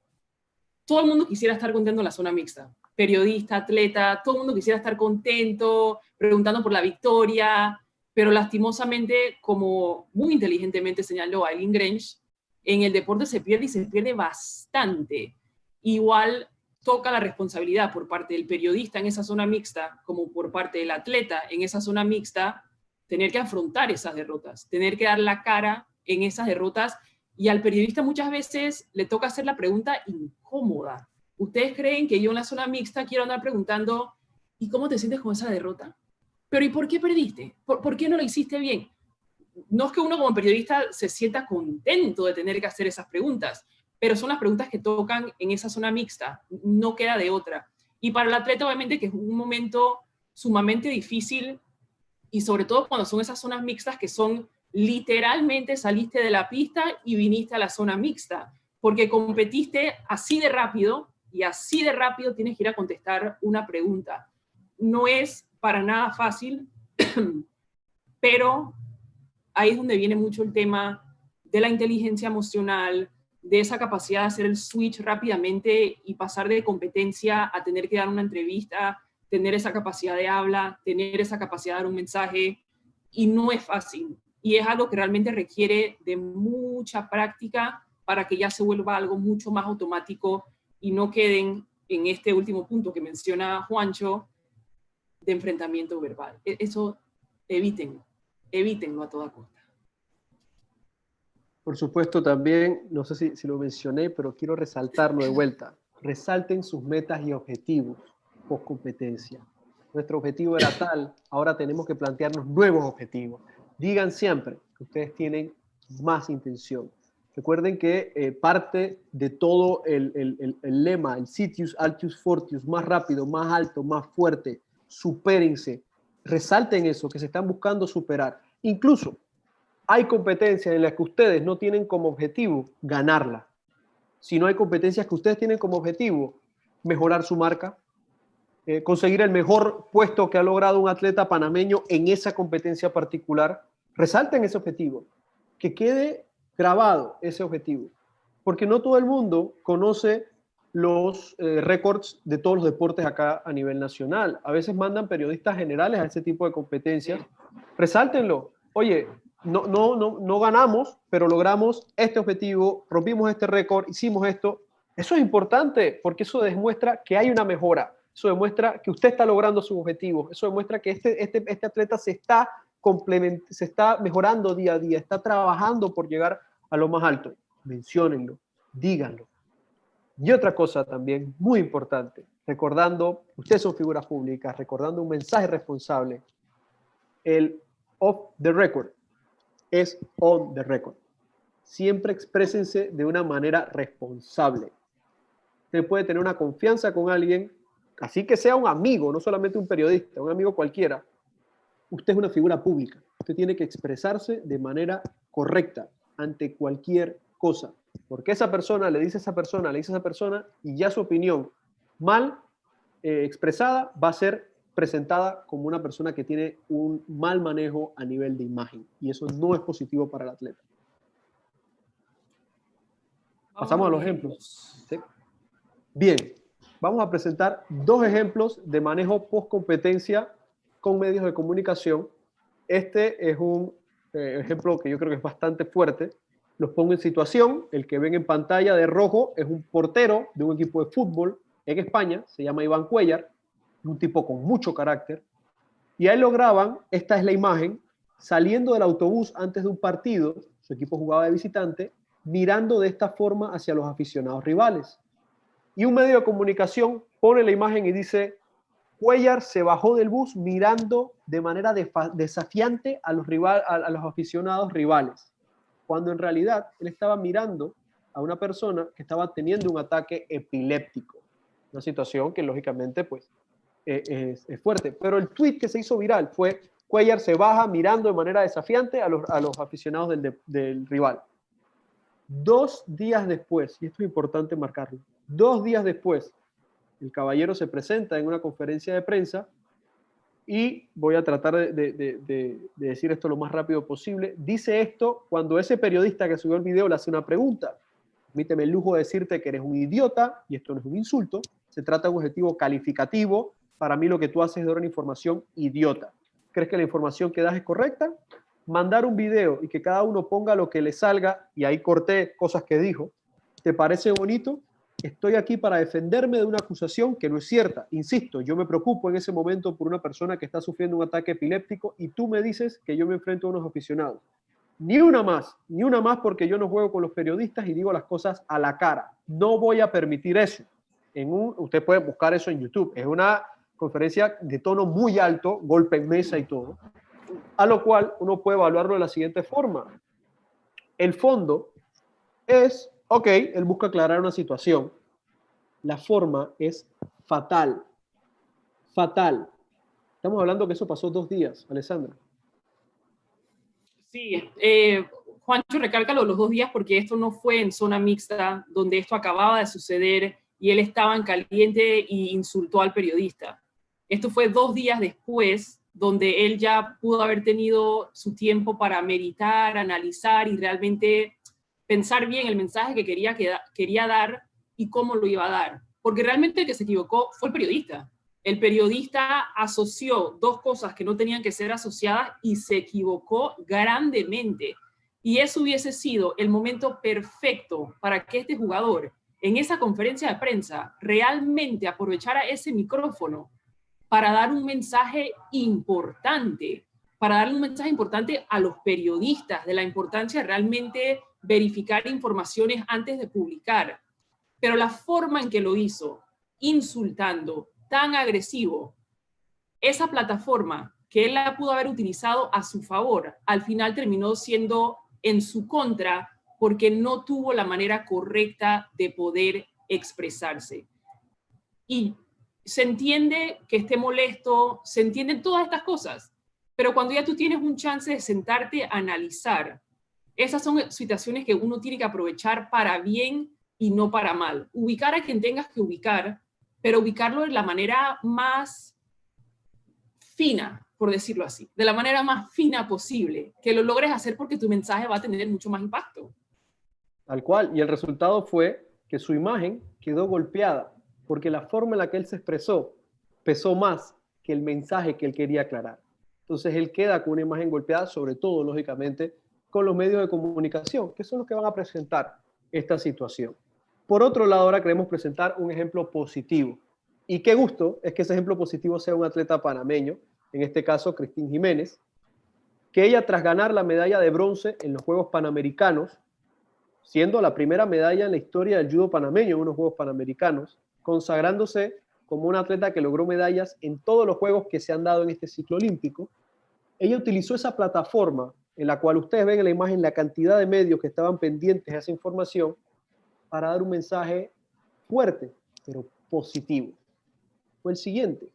Todo el mundo quisiera estar contento en la zona mixta. Periodista, atleta, todo el mundo quisiera estar contento, preguntando por la victoria, pero lastimosamente, como muy inteligentemente señaló Eileen Grange, en el deporte se pierde y se pierde bastante. Igual toca la responsabilidad por parte del periodista en esa zona mixta, como por parte del atleta en esa zona mixta, tener que afrontar esas derrotas, tener que dar la cara en esas derrotas, y al periodista muchas veces le toca hacer la pregunta incómoda. ¿Ustedes creen que yo en la zona mixta quiero andar preguntando, ¿y cómo te sientes con esa derrota? Pero ¿y por qué perdiste? ¿Por qué no lo hiciste bien? No es que uno como periodista se sienta contento de tener que hacer esas preguntas, pero son las preguntas que tocan en esa zona mixta, no queda de otra. Y para el atleta obviamente que es un momento sumamente difícil, y sobre todo cuando son esas zonas mixtas que son literalmente saliste de la pista y viniste a la zona mixta, porque competiste así de rápido y así de rápido tienes que ir a contestar una pregunta. No es para nada fácil, pero ahí es donde viene mucho el tema de la inteligencia emocional, de esa capacidad de hacer el switch rápidamente y pasar de competencia a tener que dar una entrevista, tener esa capacidad de habla, tener esa capacidad de dar un mensaje, y no es fácil. Y es algo que realmente requiere de mucha práctica para que ya se vuelva algo mucho más automático y no queden en este último punto que menciona Juancho, de enfrentamiento verbal. Eso evítenlo a toda costa. Por supuesto también, no sé si lo mencioné, pero quiero resaltarlo de vuelta. Resalten sus metas y objetivos post competencia. Nuestro objetivo era tal, ahora tenemos que plantearnos nuevos objetivos. Digan siempre que ustedes tienen más intención. Recuerden que parte de todo el lema, el Citius, Altius, Fortius, más rápido, más alto, más fuerte, supérense, resalten eso, que se están buscando superar. Incluso hay competencias en las que ustedes no tienen como objetivo ganarla, sino hay competencias que ustedes tienen como objetivo mejorar su marca, conseguir el mejor puesto que ha logrado un atleta panameño en esa competencia particular. Resalten ese objetivo, que quede grabado ese objetivo. porque no todo el mundo conoce los récords de todos los deportes acá a nivel nacional. A veces mandan periodistas generales a ese tipo de competencias. Resáltenlo. Oye, no ganamos, pero logramos este objetivo, rompimos este récord, hicimos esto. Eso es importante porque eso demuestra que hay una mejora. Eso demuestra que usted está logrando sus objetivos. Eso demuestra que este atleta se está mejorando día a día, está trabajando por llegar a lo más alto. Menciónenlo, díganlo. Y otra cosa también muy importante, recordando, ustedes son figuras públicas, recordando un mensaje responsable, el off the record es on the record. Siempre exprésense de una manera responsable. Usted puede tener una confianza con alguien, así que sea un amigo, no solamente un periodista, un amigo cualquiera. Usted es una figura pública. Usted tiene que expresarse de manera correcta ante cualquier cosa. Porque esa persona le dice a esa persona, le dice a esa persona, y ya su opinión mal expresada va a ser presentada como una persona que tiene un mal manejo a nivel de imagen. Y eso no es positivo para el atleta. Pasamos a los ejemplos. ¿Sí? Bien, vamos a presentar dos ejemplos de manejo post-competencia con medios de comunicación. Este es un ejemplo que yo creo que es bastante fuerte. Los pongo en situación. El que ven en pantalla de rojo es un portero de un equipo de fútbol en España, se llama Iván Cuéllar, un tipo con mucho carácter. Y a él lo graban, esta es la imagen, saliendo del autobús antes de un partido, su equipo jugaba de visitante, mirando de esta forma hacia los aficionados rivales. Y un medio de comunicación pone la imagen y dice: Cuéllar se bajó del bus mirando de manera desafiante a los aficionados rivales, cuando en realidad él estaba mirando a una persona que estaba teniendo un ataque epiléptico. Una situación que lógicamente pues, es fuerte. Pero el tweet que se hizo viral fue: Cuéllar se baja mirando de manera desafiante a los aficionados del rival. 2 días después, y esto es importante marcarlo, 2 días después, el caballero se presenta en una conferencia de prensa y voy a tratar de decir esto lo más rápido posible. Dice esto cuando ese periodista que subió el video le hace una pregunta. Permíteme el lujo de decirte que eres un idiota, y esto no es un insulto, se trata de un adjetivo calificativo. Para mí lo que tú haces es dar una información idiota. ¿Crees que la información que das es correcta? Mandar un video y que cada uno ponga lo que le salga, y ahí corté cosas que dijo. ¿Te parece bonito? Estoy aquí para defenderme de una acusación que no es cierta. Insisto, yo me preocupo en ese momento por una persona que está sufriendo un ataque epiléptico y tú me dices que yo me enfrento a unos aficionados. Ni una más, porque yo no juego con los periodistas y digo las cosas a la cara. No voy a permitir eso. Usted puede buscar eso en YouTube. Es una conferencia de tono muy alto, golpe en mesa y todo, a lo cual uno puede evaluarlo de la siguiente forma. El fondo es, ok, él busca aclarar una situación. La forma es fatal. Fatal. Estamos hablando que eso pasó 2 días, Alessandra. Sí, Juancho, recálcalo los 2 días porque esto no fue en zona mixta, donde esto acababa de suceder y él estaba en caliente y insultó al periodista. Esto fue 2 días después, donde él ya pudo haber tenido su tiempo para meditar, analizar y realmente pensar bien el mensaje que quería dar y cómo lo iba a dar. Porque realmente el que se equivocó fue el periodista. El periodista asoció 2 cosas que no tenían que ser asociadas y se equivocó grandemente. Y eso hubiese sido el momento perfecto para que este jugador, en esa conferencia de prensa, realmente aprovechara ese micrófono para dar un mensaje importante, para darle un mensaje importante a los periodistas de la importancia de realmente verificar informaciones antes de publicar. Pero la forma en que lo hizo, insultando, tan agresivo, esa plataforma que él la pudo haber utilizado a su favor, al final terminó siendo en su contra porque no tuvo la manera correcta de poder expresarse. Y se entiende que esté molesto, se entienden todas estas cosas, pero cuando ya tú tienes un chance de sentarte a analizar, esas son situaciones que uno tiene que aprovechar para bien y no para mal. Ubicar a quien tengas que ubicar, pero ubicarlo de la manera más fina, por decirlo así, de la manera más fina posible, que lo logres hacer porque tu mensaje va a tener mucho más impacto. Tal cual. Y el resultado fue que su imagen quedó golpeada, porque la forma en la que él se expresó pesó más que el mensaje que él quería aclarar. Entonces él queda con una imagen golpeada, sobre todo, lógicamente, con los medios de comunicación, que son los que van a presentar esta situación. Por otro lado, ahora queremos presentar un ejemplo positivo. Y qué gusto es que ese ejemplo positivo sea un atleta panameño, en este caso Cristín Jiménez, que ella, tras ganar la medalla de bronce en los Juegos Panamericanos, siendo la primera medalla en la historia del judo panameño en unos Juegos Panamericanos, consagrándose como una atleta que logró medallas en todos los Juegos que se han dado en este ciclo olímpico, ella utilizó esa plataforma en la cual ustedes ven en la imagen la cantidad de medios que estaban pendientes de esa información para dar un mensaje fuerte, pero positivo. Fue el siguiente.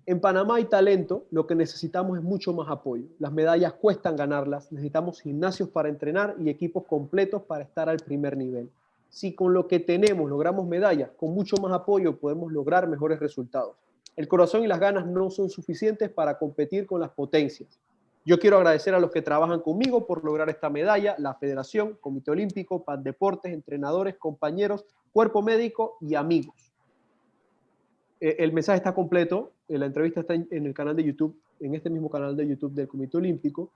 En Panamá hay talento, lo que necesitamos es mucho más apoyo. Las medallas cuestan ganarlas, necesitamos gimnasios para entrenar y equipos completos para estar al primer nivel. Si con lo que tenemos logramos medallas, con mucho más apoyo podemos lograr mejores resultados. El corazón y las ganas no son suficientes para competir con las potencias. Yo quiero agradecer a los que trabajan conmigo por lograr esta medalla, la Federación, Comité Olímpico, PAN Deportes, entrenadores, compañeros, cuerpo médico y amigos. El mensaje está completo, la entrevista está en el canal de YouTube, en este mismo canal de YouTube del Comité Olímpico.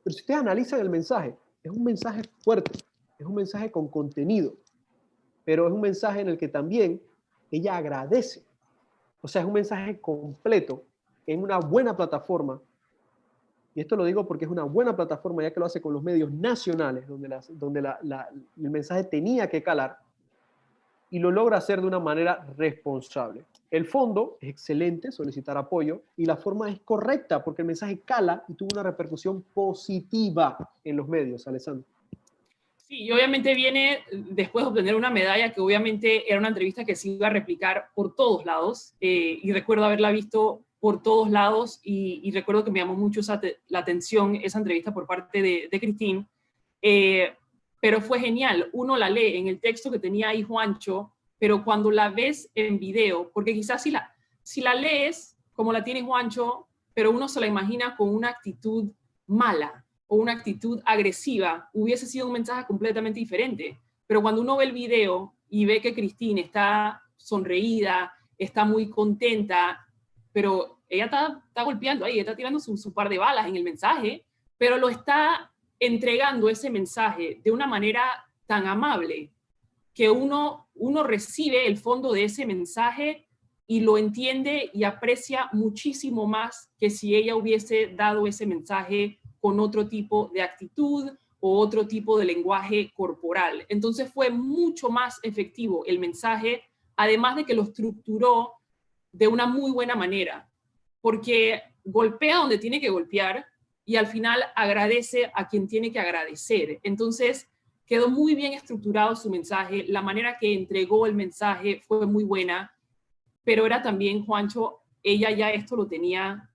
Pero si ustedes analizan el mensaje, es un mensaje fuerte, es un mensaje con contenido, pero es un mensaje en el que también ella agradece. O sea, es un mensaje completo en una buena plataforma. Y esto lo digo porque es una buena plataforma, ya que lo hace con los medios nacionales, donde el mensaje tenía que calar, y lo logra hacer de una manera responsable. El fondo es excelente, solicitar apoyo, y la forma es correcta porque el mensaje cala y tuvo una repercusión positiva en los medios, Alessandro. Sí, y obviamente viene después de obtener una medalla que obviamente era una entrevista que se iba a replicar por todos lados, y recuerdo haberla visto por todos lados, y recuerdo que me llamó mucho la atención esa entrevista por parte de Cristín, pero fue genial. Uno la lee en el texto que tenía ahí Juancho, pero cuando la ves en video, porque quizás si la lees como la tiene Juancho, pero uno se la imagina con una actitud mala o una actitud agresiva, hubiese sido un mensaje completamente diferente. Pero cuando uno ve el video y ve que Cristín está sonreída, está muy contenta, pero ella está golpeando ahí, está tirando su par de balas en el mensaje, pero lo está entregando ese mensaje de una manera tan amable que uno recibe el fondo de ese mensaje y lo entiende y aprecia muchísimo más que si ella hubiese dado ese mensaje con otro tipo de actitud o otro tipo de lenguaje corporal. Entonces fue mucho más efectivo el mensaje, además de que lo estructuró de una muy buena manera, porque golpea donde tiene que golpear y al final agradece a quien tiene que agradecer. Entonces quedó muy bien estructurado su mensaje, la manera que entregó el mensaje fue muy buena, pero era también, Juancho, ella ya esto lo tenía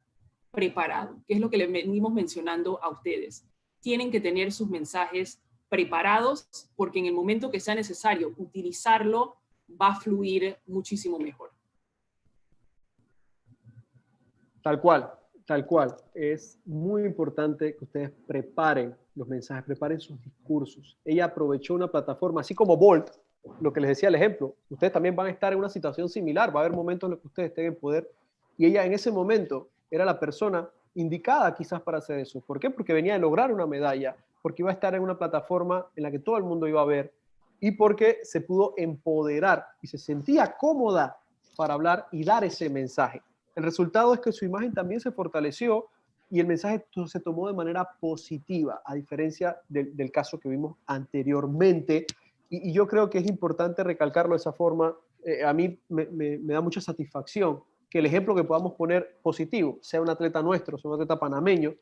preparado, que es lo que le venimos mencionando a ustedes. Tienen que tener sus mensajes preparados porque en el momento que sea necesario utilizarlo, va a fluir muchísimo mejor. Tal cual, tal cual. Es muy importante que ustedes preparen los mensajes, preparen sus discursos. Ella aprovechó una plataforma, así como Bolt, lo que les decía el ejemplo. Ustedes también van a estar en una situación similar, va a haber momentos en los que ustedes estén en poder, y ella en ese momento era la persona indicada quizás para hacer eso. ¿Por qué? Porque venía de lograr una medalla, porque iba a estar en una plataforma en la que todo el mundo iba a ver, y porque se pudo empoderar y se sentía cómoda para hablar y dar ese mensaje. El resultado es que su imagen también se fortaleció y el mensaje se tomó de manera positiva, a diferencia del caso que vimos anteriormente. Y yo creo que es importante recalcarlo de esa forma. A mí me da mucha satisfacción que el ejemplo que podamos poner positivo sea un atleta nuestro, sea un atleta panameño.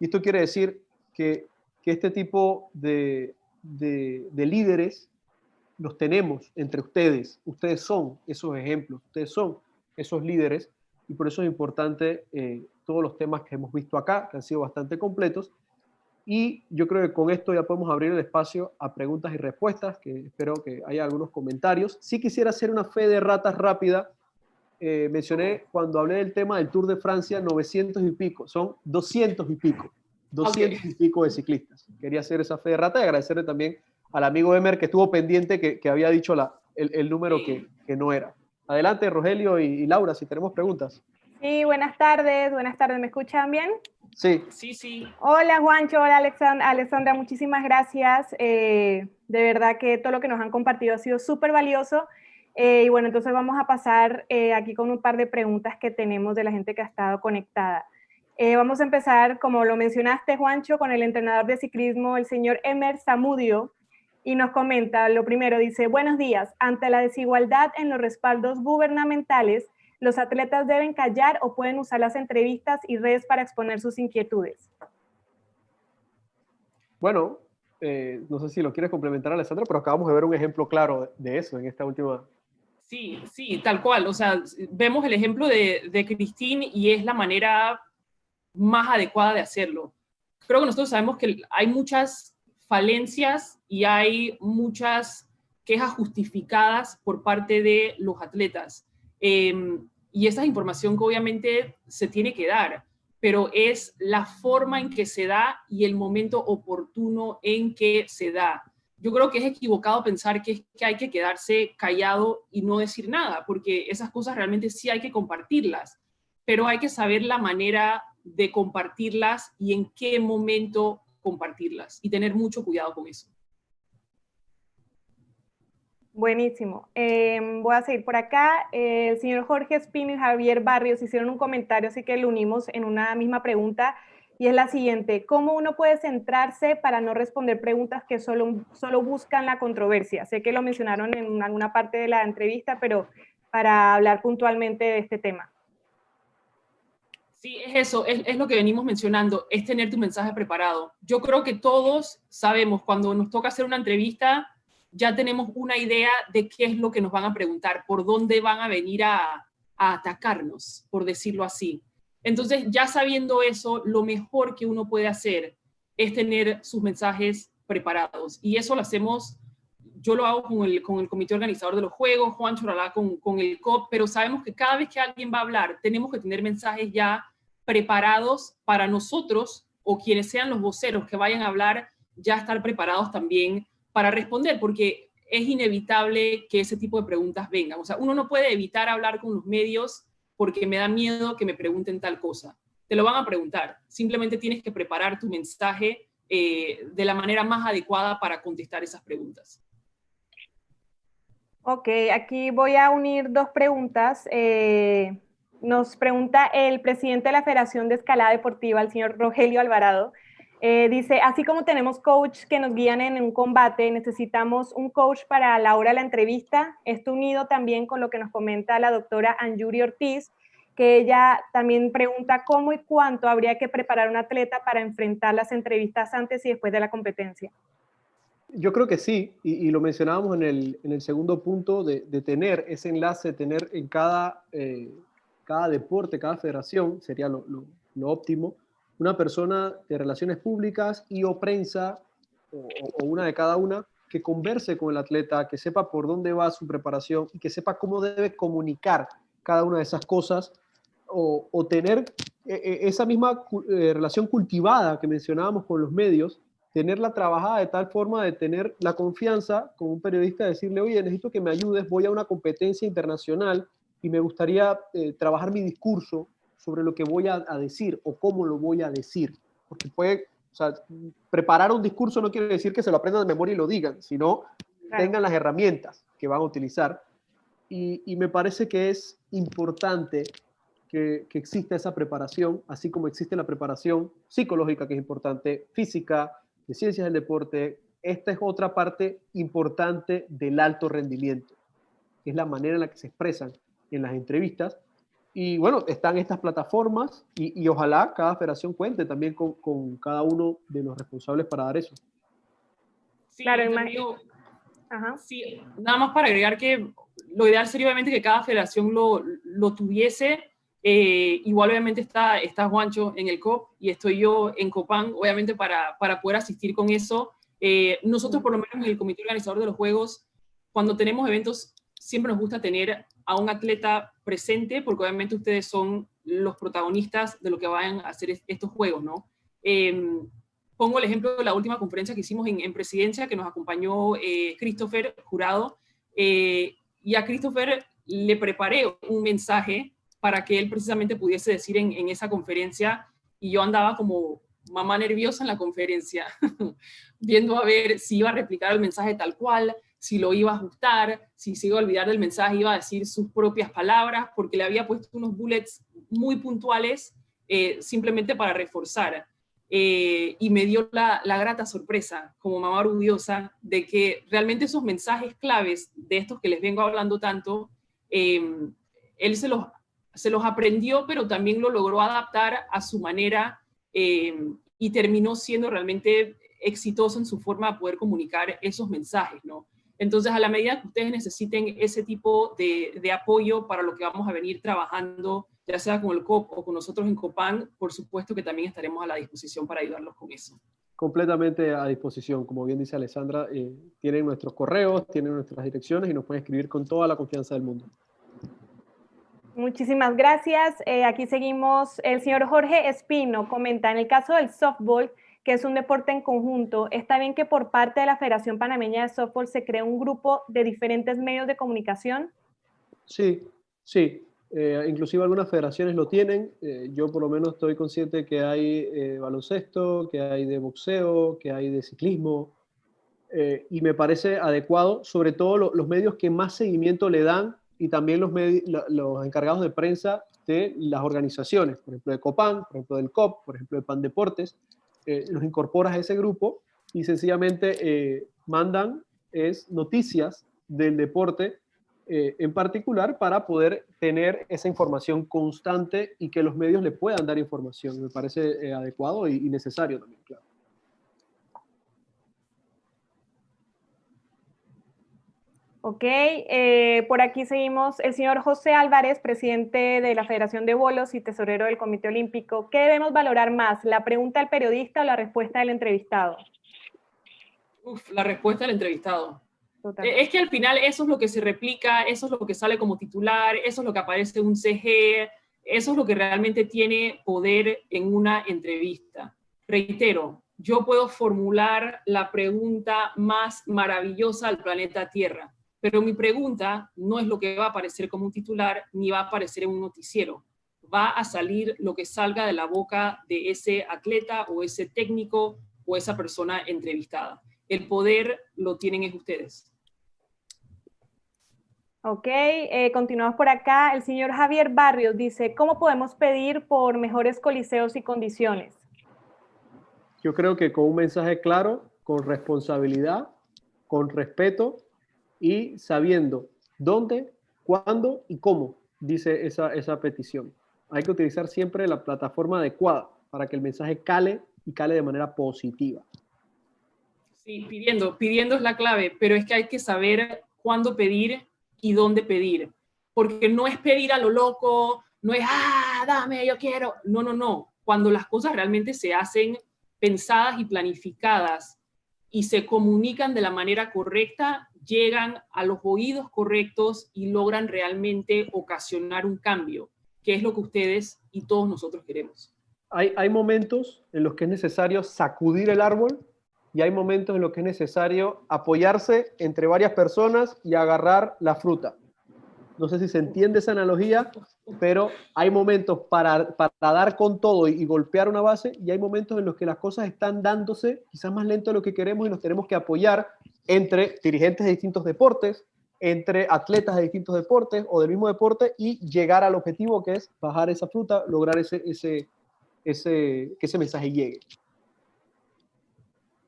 Y esto quiere decir que este tipo de líderes los tenemos entre ustedes. Ustedes son esos ejemplos, ustedes son esos líderes. Y por eso es importante todos los temas que hemos visto acá, que han sido bastante completos. Y yo creo que con esto ya podemos abrir el espacio a preguntas y respuestas, que espero que haya algunos comentarios. Sí quisiera hacer una fe de ratas rápida. Mencioné cuando hablé del tema del Tour de Francia 900 y pico, son 200 y pico. 200 y pico de ciclistas. Quería hacer esa fe de rata y agradecerle también al amigo Emer que estuvo pendiente, que había dicho el número que no era. Adelante, Rogelio y Laura, si tenemos preguntas. Sí, buenas tardes, ¿me escuchan bien? Sí. Sí. Hola Juancho, hola Alexandra, muchísimas gracias. De verdad que todo lo que nos han compartido ha sido súper valioso. Y bueno, entonces vamos a pasar aquí con un par de preguntas que tenemos de la gente que ha estado conectada. Vamos a empezar, como lo mencionaste, Juancho, con el entrenador de ciclismo, el señor Emer Zamudio, y nos comenta, lo primero, dice, buenos días, ante la desigualdad en los respaldos gubernamentales, ¿los atletas deben callar o pueden usar las entrevistas y redes para exponer sus inquietudes? Bueno, no sé si lo quieres complementar, Alessandra, pero acabamos de ver un ejemplo claro de eso en esta última. Sí, tal cual. O sea, vemos el ejemplo de Christine y es la manera más adecuada de hacerlo. Creo que nosotros sabemos que hay muchas falencias y hay muchas quejas justificadas por parte de los atletas. Y esa es información que obviamente se tiene que dar, pero es la forma en que se da y el momento oportuno en que se da. Yo creo que es equivocado pensar que hay que quedarse callado y no decir nada, porque esas cosas realmente sí hay que compartirlas, pero hay que saber la manera de compartirlas y en qué momento compartirlas y tener mucho cuidado con eso. Buenísimo. Voy a seguir por acá. El señor Jorge Espino y Javier Barrios hicieron un comentario, así que lo unimos en una misma pregunta, y es la siguiente. ¿Cómo uno puede centrarse para no responder preguntas que solo buscan la controversia? Sé que lo mencionaron en alguna parte de la entrevista, pero para hablar puntualmente de este tema. Sí, es eso, es lo que venimos mencionando, es tener tu mensaje preparado. Yo creo que todos sabemos, cuando nos toca hacer una entrevista, ya tenemos una idea de qué es lo que nos van a preguntar, por dónde van a venir a atacarnos, por decirlo así. Entonces, ya sabiendo eso, lo mejor que uno puede hacer es tener sus mensajes preparados. Y eso lo hacemos, yo lo hago con el comité organizador de los juegos, Juancho lo hará con el COP, pero sabemos que cada vez que alguien va a hablar, tenemos que tener mensajes ya preparados para nosotros o quienes sean los voceros que vayan a hablar, ya estar preparados también para responder, porque es inevitable que ese tipo de preguntas vengan. O sea, uno no puede evitar hablar con los medios porque me da miedo que me pregunten tal cosa. Te lo van a preguntar. Simplemente tienes que preparar tu mensaje de la manera más adecuada para contestar esas preguntas. Ok, aquí voy a unir dos preguntas. Nos pregunta el presidente de la Federación de Escalada Deportiva, el señor Rogelio Alvarado. Dice, así como tenemos coach que nos guían en un combate, necesitamos un coach para la hora de la entrevista. Esto unido también con lo que nos comenta la doctora Anjuri Ortiz, que ella también pregunta cómo y cuánto habría que preparar un atleta para enfrentar las entrevistas antes y después de la competencia. Yo creo que sí, y lo mencionábamos en el segundo punto, de tener ese enlace, tener en cada deporte, cada federación, sería lo óptimo, una persona de relaciones públicas y o prensa, o una de cada una, que converse con el atleta, que sepa por dónde va su preparación y que sepa cómo debe comunicar cada una de esas cosas, o tener esa misma relación cultivada que mencionábamos con los medios, tenerla trabajada de tal forma de tener la confianza con un periodista, decirle, oye, necesito que me ayudes, voy a una competencia internacional y me gustaría trabajar mi discurso sobre lo que voy a decir o cómo lo voy a decir. Porque o sea, preparar un discurso no quiere decir que se lo aprendan de memoria y lo digan, sino tengan las herramientas que van a utilizar. Y me parece que es importante que exista esa preparación, así como existe la preparación psicológica, que es importante, física, de ciencias del deporte. Esta es otra parte importante del alto rendimiento, que es la manera en la que se expresan en las entrevistas. Y bueno, están estas plataformas y ojalá cada federación cuente también con cada uno de los responsables para dar eso. Sí, claro, sí, nada más para agregar que lo ideal sería obviamente que cada federación lo tuviese. Igual obviamente está Juancho en el COP y estoy yo en Copán, obviamente para poder asistir con eso. Nosotros por lo menos en el comité organizador de los juegos, cuando tenemos eventos, siempre nos gusta tener a un atleta presente, porque obviamente ustedes son los protagonistas de lo que vayan a hacer estos juegos, ¿no? Pongo el ejemplo de la última conferencia que hicimos en Presidencia, que nos acompañó Christopher Jurado, y a Christopher le preparé un mensaje para que él precisamente pudiese decir en esa conferencia, y yo andaba como mamá nerviosa en la conferencia, viendo a ver si iba a replicar el mensaje tal cual, si lo iba a ajustar, si se iba a olvidar del mensaje, iba a decir sus propias palabras, porque le había puesto unos bullets muy puntuales simplemente para reforzar. Y me dio la grata sorpresa, como mamá orgullosa, de que realmente esos mensajes claves de estos que les vengo hablando tanto, él se los aprendió, pero también lo logró adaptar a su manera y terminó siendo realmente exitoso en su forma de poder comunicar esos mensajes, ¿no? Entonces, a la medida que ustedes necesiten ese tipo de apoyo para lo que vamos a venir trabajando, ya sea con el COP o con nosotros en Copan, por supuesto que también estaremos a la disposición para ayudarlos con eso. Completamente a disposición, como bien dice Alessandra, tienen nuestros correos, tienen nuestras direcciones y nos pueden escribir con toda la confianza del mundo. Muchísimas gracias. Aquí seguimos. El señor Jorge Espino comenta, en el caso del softball, que es un deporte en conjunto, ¿está bien que por parte de la Federación Panameña de Softball se cree un grupo de diferentes medios de comunicación? Sí, sí. Inclusive algunas federaciones lo tienen. Yo por lo menos estoy consciente que hay baloncesto, que hay de boxeo, que hay de ciclismo, y me parece adecuado, sobre todo los medios que más seguimiento le dan y también los encargados de prensa de las organizaciones, por ejemplo de Copan, por ejemplo del COP, por ejemplo de Pan Deportes, los incorporas a ese grupo y sencillamente mandan noticias del deporte en particular para poder tener esa información constante y que los medios le puedan dar información. Me parece adecuado y necesario también, claro. Ok, por aquí seguimos. El señor José Álvarez, presidente de la Federación de Bolos y tesorero del Comité Olímpico. ¿Qué debemos valorar más, la pregunta del periodista o la respuesta del entrevistado? La respuesta del entrevistado. Totalmente. Es que al final eso es lo que se replica, eso es lo que sale como titular, eso es lo que aparece en un CG, eso es lo que realmente tiene poder en una entrevista. Reitero, yo puedo formular la pregunta más maravillosa del planeta Tierra, pero mi pregunta no es lo que va a aparecer como un titular ni va a aparecer en un noticiero. Va a salir lo que salga de la boca de ese atleta o ese técnico o esa persona entrevistada. El poder lo tienen es ustedes. Ok, continuamos por acá. El señor Javier Barrios dice, ¿cómo podemos pedir por mejores coliseos y condiciones? Yo creo que con un mensaje claro, con responsabilidad, con respeto y sabiendo dónde, cuándo y cómo dice esa petición. Hay que utilizar siempre la plataforma adecuada para que el mensaje cale y cale de manera positiva. Sí, pidiendo es la clave, pero es que hay que saber cuándo pedir y dónde pedir, porque no es pedir a lo loco, no es, dame, yo quiero, no, cuando las cosas realmente se hacen pensadas y planificadas y se comunican de la manera correcta, llegan a los oídos correctos y logran realmente ocasionar un cambio, que es lo que ustedes y todos nosotros queremos. Hay momentos en los que es necesario sacudir el árbol y hay momentos en los que es necesario apoyarse entre varias personas y agarrar la fruta. No sé si se entiende esa analogía, pero hay momentos para dar con todo y golpear una base, y hay momentos en los que las cosas están dándose quizás más lento de lo que queremos y nos tenemos que apoyar entre dirigentes de distintos deportes, entre atletas de distintos deportes o del mismo deporte y llegar al objetivo que es bajar esa fruta, lograr que ese mensaje llegue.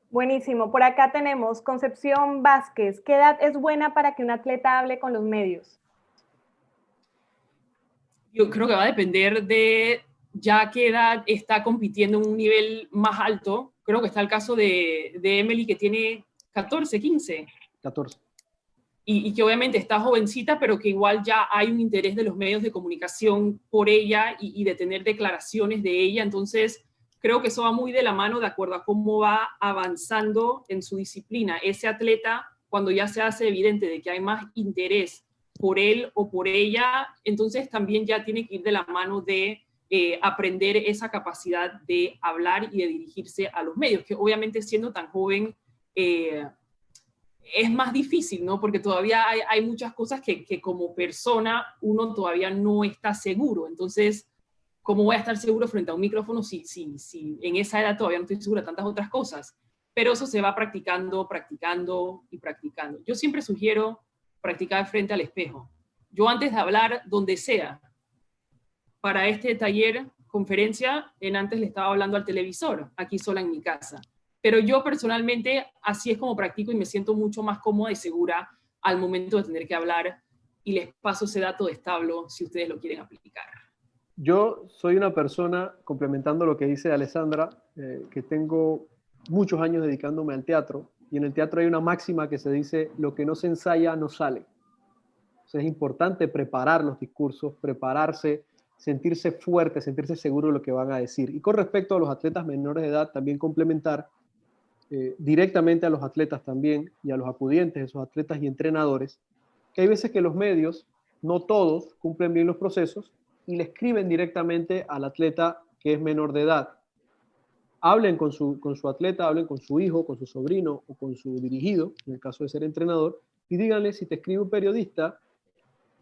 Buenísimo. Por acá tenemos Concepción Vázquez. ¿Qué edad es buena para que un atleta hable con los medios? Yo creo que va a depender de ya qué edad está compitiendo en un nivel más alto. Creo que está el caso de Emily, que tiene 14, 15. 14. Y que obviamente está jovencita, pero que igual ya hay un interés de los medios de comunicación por ella y de tener declaraciones de ella. Entonces, creo que eso va muy de la mano de acuerdo a cómo va avanzando en su disciplina. Ese atleta, cuando ya se hace evidente de que hay más interés por él o por ella, entonces también ya tiene que ir de la mano de aprender esa capacidad de hablar y de dirigirse a los medios, que obviamente siendo tan joven es más difícil, ¿no? Porque todavía hay muchas cosas que como persona uno todavía no está seguro. Entonces, ¿cómo voy a estar seguro frente a un micrófono si en esa edad todavía no estoy segura de tantas otras cosas? Pero eso se va practicando, practicando y practicando. Yo siempre sugiero practicar frente al espejo. Yo antes de hablar donde sea, para este taller, conferencia, antes le estaba hablando al televisor, aquí sola en mi casa. Pero yo personalmente así es como practico y me siento mucho más cómoda y segura al momento de tener que hablar, y les paso ese dato de establo si ustedes lo quieren aplicar. Yo soy una persona, complementando lo que dice Alessandra, que tengo muchos años dedicándome al teatro, y en el teatro hay una máxima que se dice: lo que no se ensaya no sale. Entonces es importante preparar los discursos, prepararse, sentirse fuerte, sentirse seguro de lo que van a decir. Y con respecto a los atletas menores de edad, también complementar directamente a los atletas también, y a los acudientes, esos atletas y entrenadores, que hay veces que los medios, no todos, cumplen bien los procesos y le escriben directamente al atleta que es menor de edad. Hablen con su atleta, hablen con su hijo, con su sobrino o con su dirigido, en el caso de ser entrenador, y díganle: si te escribe un periodista,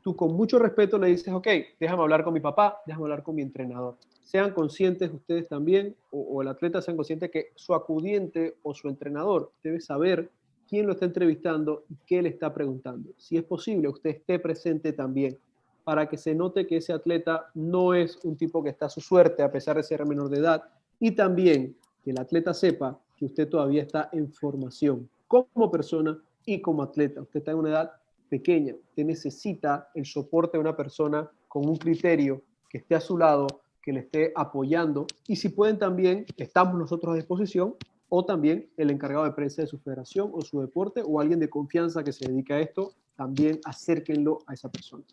tú con mucho respeto le dices: ok, déjame hablar con mi papá, déjame hablar con mi entrenador. Sean conscientes ustedes también, o el atleta sean conscientes que su acudiente o su entrenador debe saber quién lo está entrevistando y qué le está preguntando. Si es posible, usted esté presente también, para que se note que ese atleta no es un tipo que está a su suerte a pesar de ser menor de edad, y también que el atleta sepa que usted todavía está en formación como persona y como atleta. Usted está en una edad pequeña, usted necesita el soporte de una persona con un criterio, que esté a su lado, que le esté apoyando, y si pueden también, estamos nosotros a disposición, o también el encargado de prensa de su federación o su deporte, o alguien de confianza que se dedica a esto, también acérquenlo a esa persona.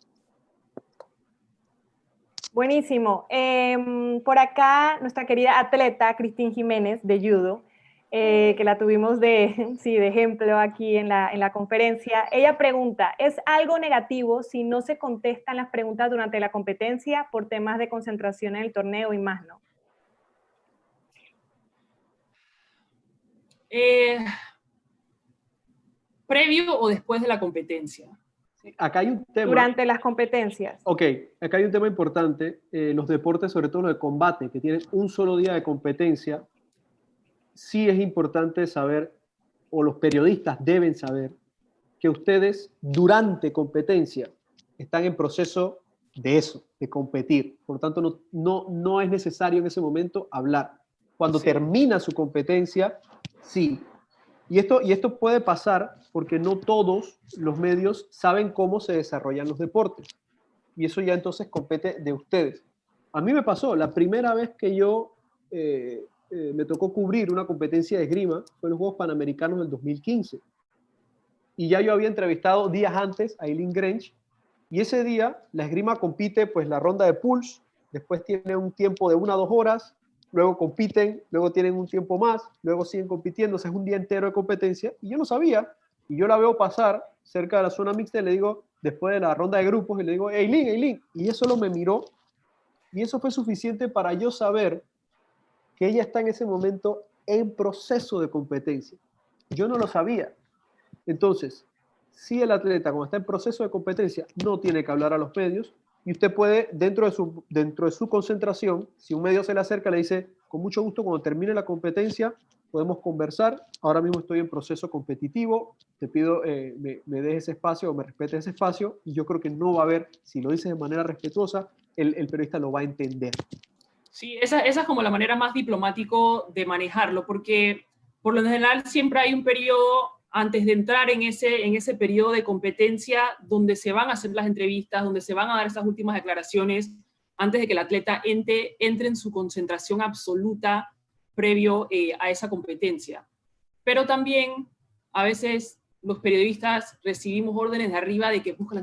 Buenísimo. Por acá, nuestra querida atleta, Cristín Jiménez, de judo, que la tuvimos de ejemplo aquí en la conferencia. Ella pregunta: ¿es algo negativo si no se contestan las preguntas durante la competencia por temas de concentración en el torneo y más, no? ¿Previo o después de la competencia? Acá hay un tema. Durante las competencias. Ok, acá hay un tema importante. Los deportes, sobre todo los de combate, que tienen un solo día de competencia, sí es importante saber, o los periodistas deben saber, que ustedes durante competencia están en proceso de eso, de competir. Por lo tanto, no es necesario en ese momento hablar. Cuando termina su competencia, sí. Y esto puede pasar porque no todos los medios saben cómo se desarrollan los deportes. Y eso ya entonces compete de ustedes. A mí me pasó, la primera vez que yo me tocó cubrir una competencia de esgrima fue en los Juegos Panamericanos del 2015. Y ya yo había entrevistado días antes a Eileen Grange, y ese día la esgrima compite pues la ronda de pools, después tiene un tiempo de 1 a 2 horas, luego compiten, luego tienen un tiempo más, luego siguen compitiendo, o sea, es un día entero de competencia, y yo no sabía, y yo la veo pasar cerca de la zona mixta y le digo, después de la ronda de grupos, y le digo: Eileen, y ella solo me miró, y eso fue suficiente para yo saber que ella está en ese momento en proceso de competencia. Yo no lo sabía. Entonces, si el atleta, cuando está en proceso de competencia, no tiene que hablar a los medios, y usted puede, dentro de su concentración, si un medio se le acerca, le dice: con mucho gusto, cuando termine la competencia, podemos conversar, ahora mismo estoy en proceso competitivo, te pido me des ese espacio o me respetes ese espacio, y yo creo que no va a haber, si lo dices de manera respetuosa, el periodista lo va a entender. Sí, esa es como la manera más diplomático de manejarlo, porque por lo general siempre hay un periodo antes de entrar en ese periodo de competencia donde se van a hacer las entrevistas, donde se van a dar esas últimas declaraciones, antes de que el atleta entre en su concentración absoluta previo a esa competencia. Pero también a veces los periodistas recibimos órdenes de arriba de que busca la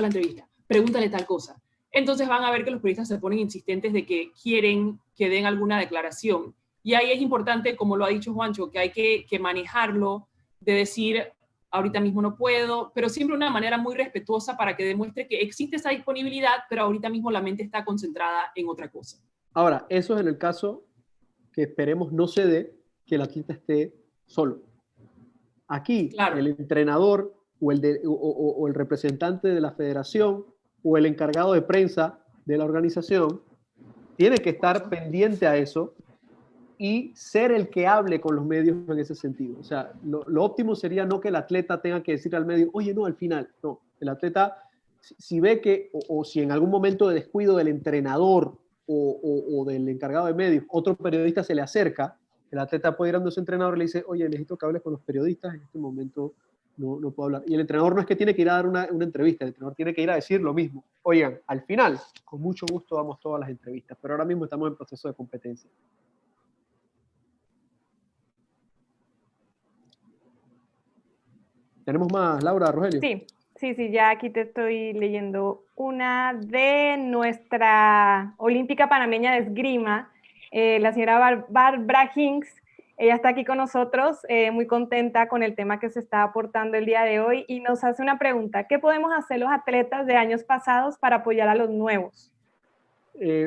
entrevista, pregúntale tal cosa. Entonces van a ver que los periodistas se ponen insistentes de que quieren que den alguna declaración. Y ahí es importante, como lo ha dicho Juancho, que hay que manejarlo, de decir: ahorita mismo no puedo, pero siempre de una manera muy respetuosa para que demuestre que existe esa disponibilidad, pero ahorita mismo la mente está concentrada en otra cosa. Ahora, eso es en el caso que esperemos no se dé, que el atleta esté solo. Aquí, claro, el entrenador o el representante de la federación o el encargado de prensa de la organización tiene que estar pendiente a eso y ser el que hable con los medios en ese sentido. O sea, lo óptimo sería no que el atleta tenga que decir al medio, oye, no, al final. No, el atleta, si ve que, o si en algún momento de descuido del entrenador o del encargado de medios, otro periodista se le acerca, el atleta puede ir a su entrenador y le dice, oye, necesito que hables con los periodistas, en este momento no puedo hablar. Y el entrenador no es que tiene que ir a dar una entrevista, el entrenador tiene que ir a decir lo mismo. Oigan, al final, con mucho gusto damos todas las entrevistas, pero ahora mismo estamos en proceso de competencia. ¿Tenemos más, Laura, Rogelio? Sí, ya aquí te estoy leyendo una de nuestra olímpica panameña de esgrima, la señora Barbara Hinks. Ella está aquí con nosotros, muy contenta con el tema que se está aportando el día de hoy y nos hace una pregunta. ¿Qué podemos hacer los atletas de años pasados para apoyar a los nuevos?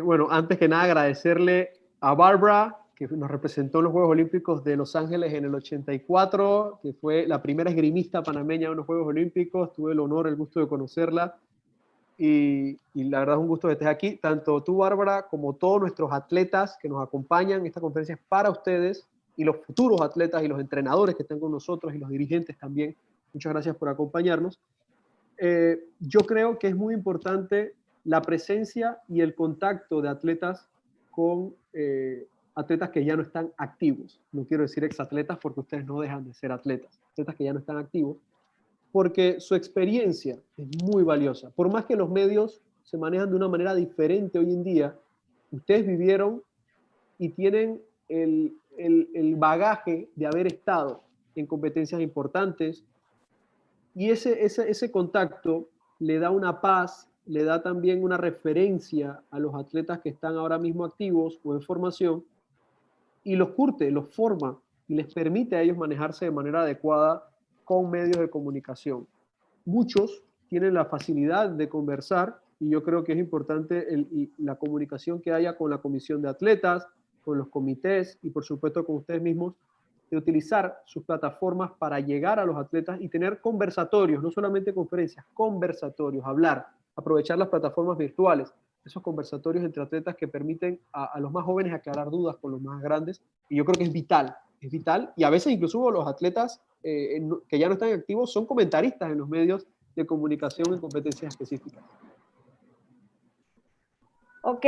Bueno, antes que nada agradecerle a Barbara, que nos representó en los Juegos Olímpicos de Los Ángeles en el 84, que fue la primera esgrimista panameña en los Juegos Olímpicos. Tuve el honor, el gusto de conocerla y la verdad es un gusto que estés aquí. Tanto tú, Bárbara, como todos nuestros atletas que nos acompañan. Esta conferencia es para ustedes y los futuros atletas y los entrenadores que están con nosotros y los dirigentes también. Muchas gracias por acompañarnos. Yo creo que es muy importante la presencia y el contacto de atletas con atletas que ya no están activos. No quiero decir exatletas porque ustedes no dejan de ser atletas. Atletas que ya no están activos, porque su experiencia es muy valiosa. Por más que los medios se manejan de una manera diferente hoy en día, ustedes vivieron y tienen el bagaje de haber estado en competencias importantes y ese contacto le da una paz, le da también una referencia a los atletas que están ahora mismo activos o en formación y los curte, los forma y les permite a ellos manejarse de manera adecuada con medios de comunicación. Muchos tienen la facilidad de conversar y yo creo que es importante la comunicación que haya con la comisión de atletas, con los comités y por supuesto con ustedes mismos, de utilizar sus plataformas para llegar a los atletas y tener conversatorios, no solamente conferencias, conversatorios, hablar, aprovechar las plataformas virtuales, esos conversatorios entre atletas que permiten a los más jóvenes aclarar dudas con los más grandes, y yo creo que es vital, y a veces incluso los atletas que ya no están activos son comentaristas en los medios de comunicación en competencias específicas. Ok,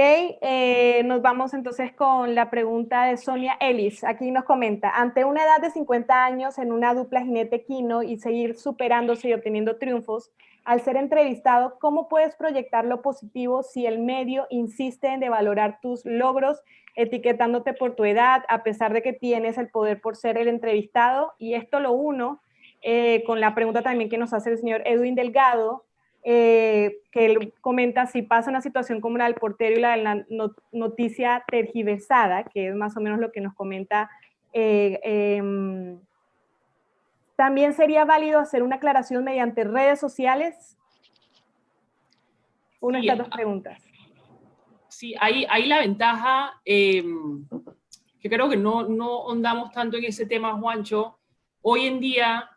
nos vamos entonces con la pregunta de Sonia Ellis. Aquí nos comenta, ante una edad de 50 años en una dupla jinete-quino y seguir superándose y obteniendo triunfos, al ser entrevistado, ¿cómo puedes proyectar lo positivo si el medio insiste en devalorar tus logros, etiquetándote por tu edad, a pesar de que tienes el poder por ser el entrevistado? Y esto lo uno con la pregunta también que nos hace el señor Edwin Delgado, que él comenta si pasa una situación como la del portero y la de la noticia tergiversada, que es más o menos lo que nos comenta. ¿También sería válido hacer una aclaración mediante redes sociales? Una de estas dos preguntas. Sí, hay la ventaja, que creo que no ahondamos tanto en ese tema, Juancho. Hoy en día,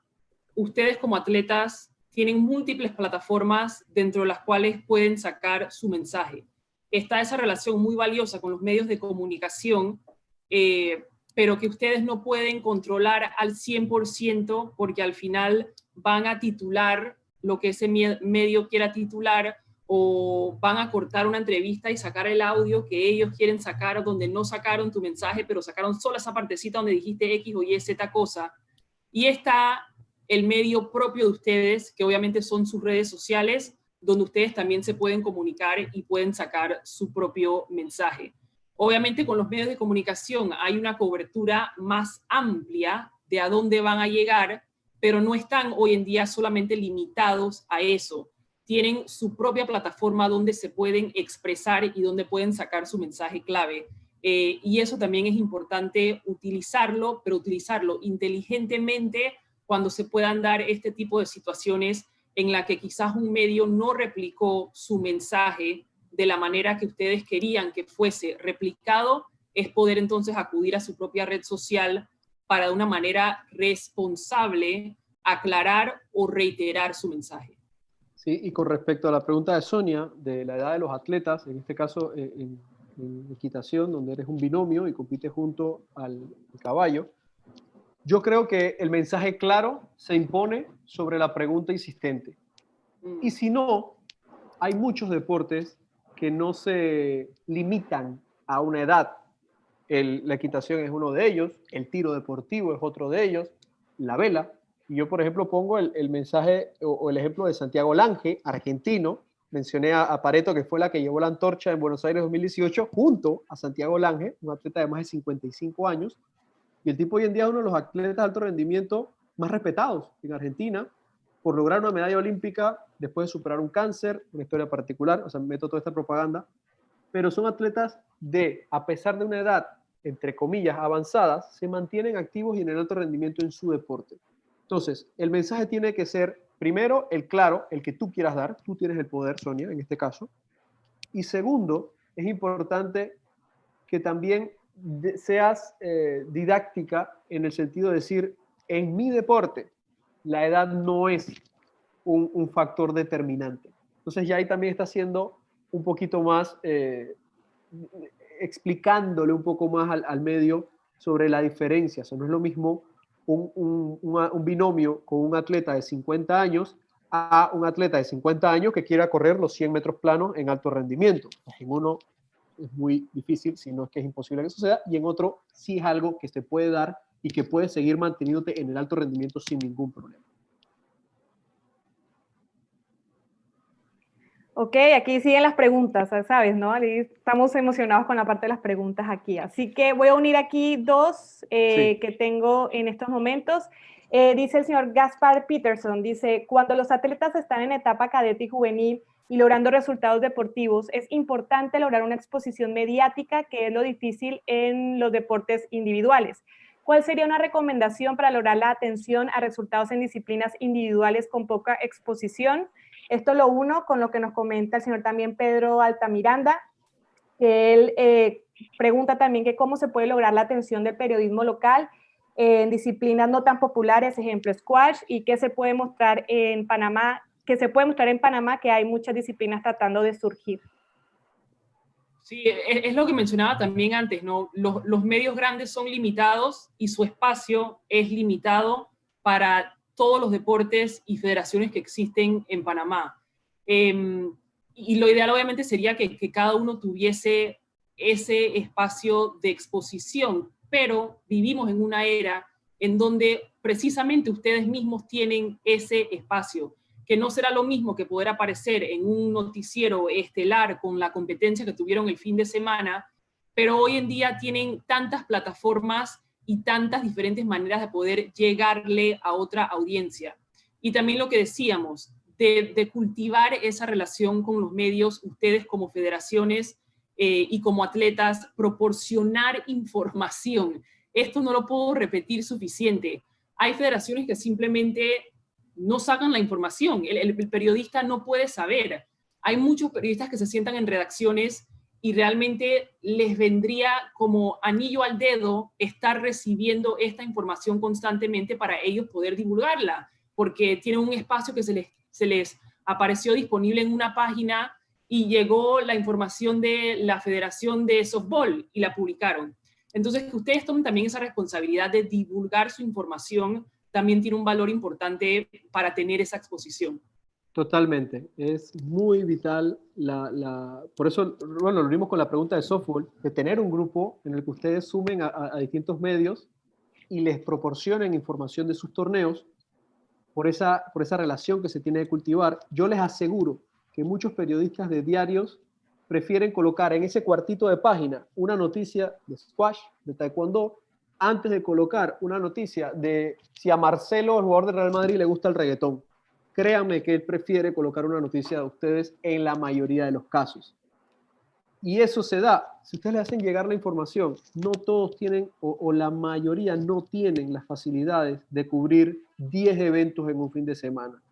ustedes como atletas tienen múltiples plataformas dentro de las cuales pueden sacar su mensaje. Está esa relación muy valiosa con los medios de comunicación, pero que ustedes no pueden controlar al 100% porque al final van a titular lo que ese medio quiera titular o van a cortar una entrevista y sacar el audio que ellos quieren sacar donde no sacaron tu mensaje, pero sacaron solo esa partecita donde dijiste X o Y, Z cosa. Y está el medio propio de ustedes, que obviamente son sus redes sociales, donde ustedes también se pueden comunicar y pueden sacar su propio mensaje. Obviamente con los medios de comunicación hay una cobertura más amplia de a dónde van a llegar, pero no están hoy en día solamente limitados a eso. Tienen su propia plataforma donde se pueden expresar y donde pueden sacar su mensaje clave. Y eso también es importante utilizarlo, pero utilizarlo inteligentemente, cuando se puedan dar este tipo de situaciones en la que quizás un medio no replicó su mensaje de la manera que ustedes querían que fuese replicado, es poder entonces acudir a su propia red social para de una manera responsable aclarar o reiterar su mensaje. Sí, y con respecto a la pregunta de Sonia, de la edad de los atletas, en este caso en equitación, donde eres un binomio y compites junto al caballo, yo creo que el mensaje claro se impone sobre la pregunta insistente. Y si no, hay muchos deportes que no se limitan a una edad. La equitación es uno de ellos, el tiro deportivo es otro de ellos, la vela. Y yo, por ejemplo, pongo el mensaje o el ejemplo de Santiago Lange, argentino. Mencioné a Pareto, que fue la que llevó la antorcha en Buenos Aires 2018, junto a Santiago Lange, un atleta de más de 55 años. Y el tipo hoy en día es uno de los atletas de alto rendimiento más respetados en Argentina por lograr una medalla olímpica después de superar un cáncer, una historia particular, o sea, meto toda esta propaganda, pero son atletas a pesar de una edad, entre comillas, avanzadas, se mantienen activos y en el alto rendimiento en su deporte. Entonces, el mensaje tiene que ser, primero, el claro, el que tú quieras dar, tú tienes el poder, Sonia, en este caso, y segundo, es importante que también seas didáctica en el sentido de decir, en mi deporte, la edad no es un factor determinante. Entonces ya ahí también está siendo un poquito más, explicándole un poco más al medio sobre la diferencia. O sea, no es lo mismo un binomio con un atleta de 50 años a un atleta de 50 años que quiera correr los 100 metros planos en alto rendimiento. En uno es muy difícil, si no es que es imposible que suceda, y en otro sí es algo que se puede dar y que puedes seguir manteniéndote en el alto rendimiento sin ningún problema. Ok, aquí siguen las preguntas, ¿sabes? ¿No? Estamos emocionados con la parte de las preguntas aquí. Así que voy a unir aquí dos que tengo en estos momentos. Dice el señor Gaspar Peterson, dice, cuando los atletas están en etapa cadete y juvenil y logrando resultados deportivos, es importante lograr una exposición mediática, que es lo difícil en los deportes individuales. ¿Cuál sería una recomendación para lograr la atención a resultados en disciplinas individuales con poca exposición? Esto lo uno con lo que nos comenta el señor también Pedro Altamiranda, que él pregunta también que cómo se puede lograr la atención del periodismo local en disciplinas no tan populares, ejemplo squash, y qué se puede mostrar en Panamá, que hay muchas disciplinas tratando de surgir. Sí, es lo que mencionaba también antes, ¿no? Los medios grandes son limitados y su espacio es limitado para todos los deportes y federaciones que existen en Panamá. Y lo ideal obviamente sería que cada uno tuviese ese espacio de exposición, pero vivimos en una era en donde precisamente ustedes mismos tienen ese espacio, que no será lo mismo que poder aparecer en un noticiero estelar con la competencia que tuvieron el fin de semana, pero hoy en día tienen tantas plataformas y tantas diferentes maneras de poder llegarle a otra audiencia. Y también lo que decíamos, de cultivar esa relación con los medios, ustedes como federaciones y como atletas, proporcionar información. Esto no lo puedo repetir suficiente. Hay federaciones que simplemente no sacan la información. El periodista no puede saber. Hay muchos periodistas que se sientan en redacciones y realmente les vendría como anillo al dedo estar recibiendo esta información constantemente para ellos poder divulgarla, porque tienen un espacio que se les apareció disponible en una página y llegó la información de la Federación de Softball y la publicaron. Entonces, que ustedes tomen también esa responsabilidad de divulgar su información también tiene un valor importante para tener esa exposición. Totalmente, es muy vital por eso, bueno, lo unimos con la pregunta de softball, de tener un grupo en el que ustedes sumen a distintos medios y les proporcionen información de sus torneos por esa relación que se tiene que cultivar. Yo les aseguro que muchos periodistas de diarios prefieren colocar en ese cuartito de página una noticia de squash, de taekwondo, antes de colocar una noticia de si a Marcelo, el jugador del Real Madrid, le gusta el reggaetón. Créanme que él prefiere colocar una noticia de ustedes en la mayoría de los casos. Y eso se da, si ustedes le hacen llegar la información, no todos tienen, o la mayoría no tienen las facilidades de cubrir 10 eventos en un fin de semana.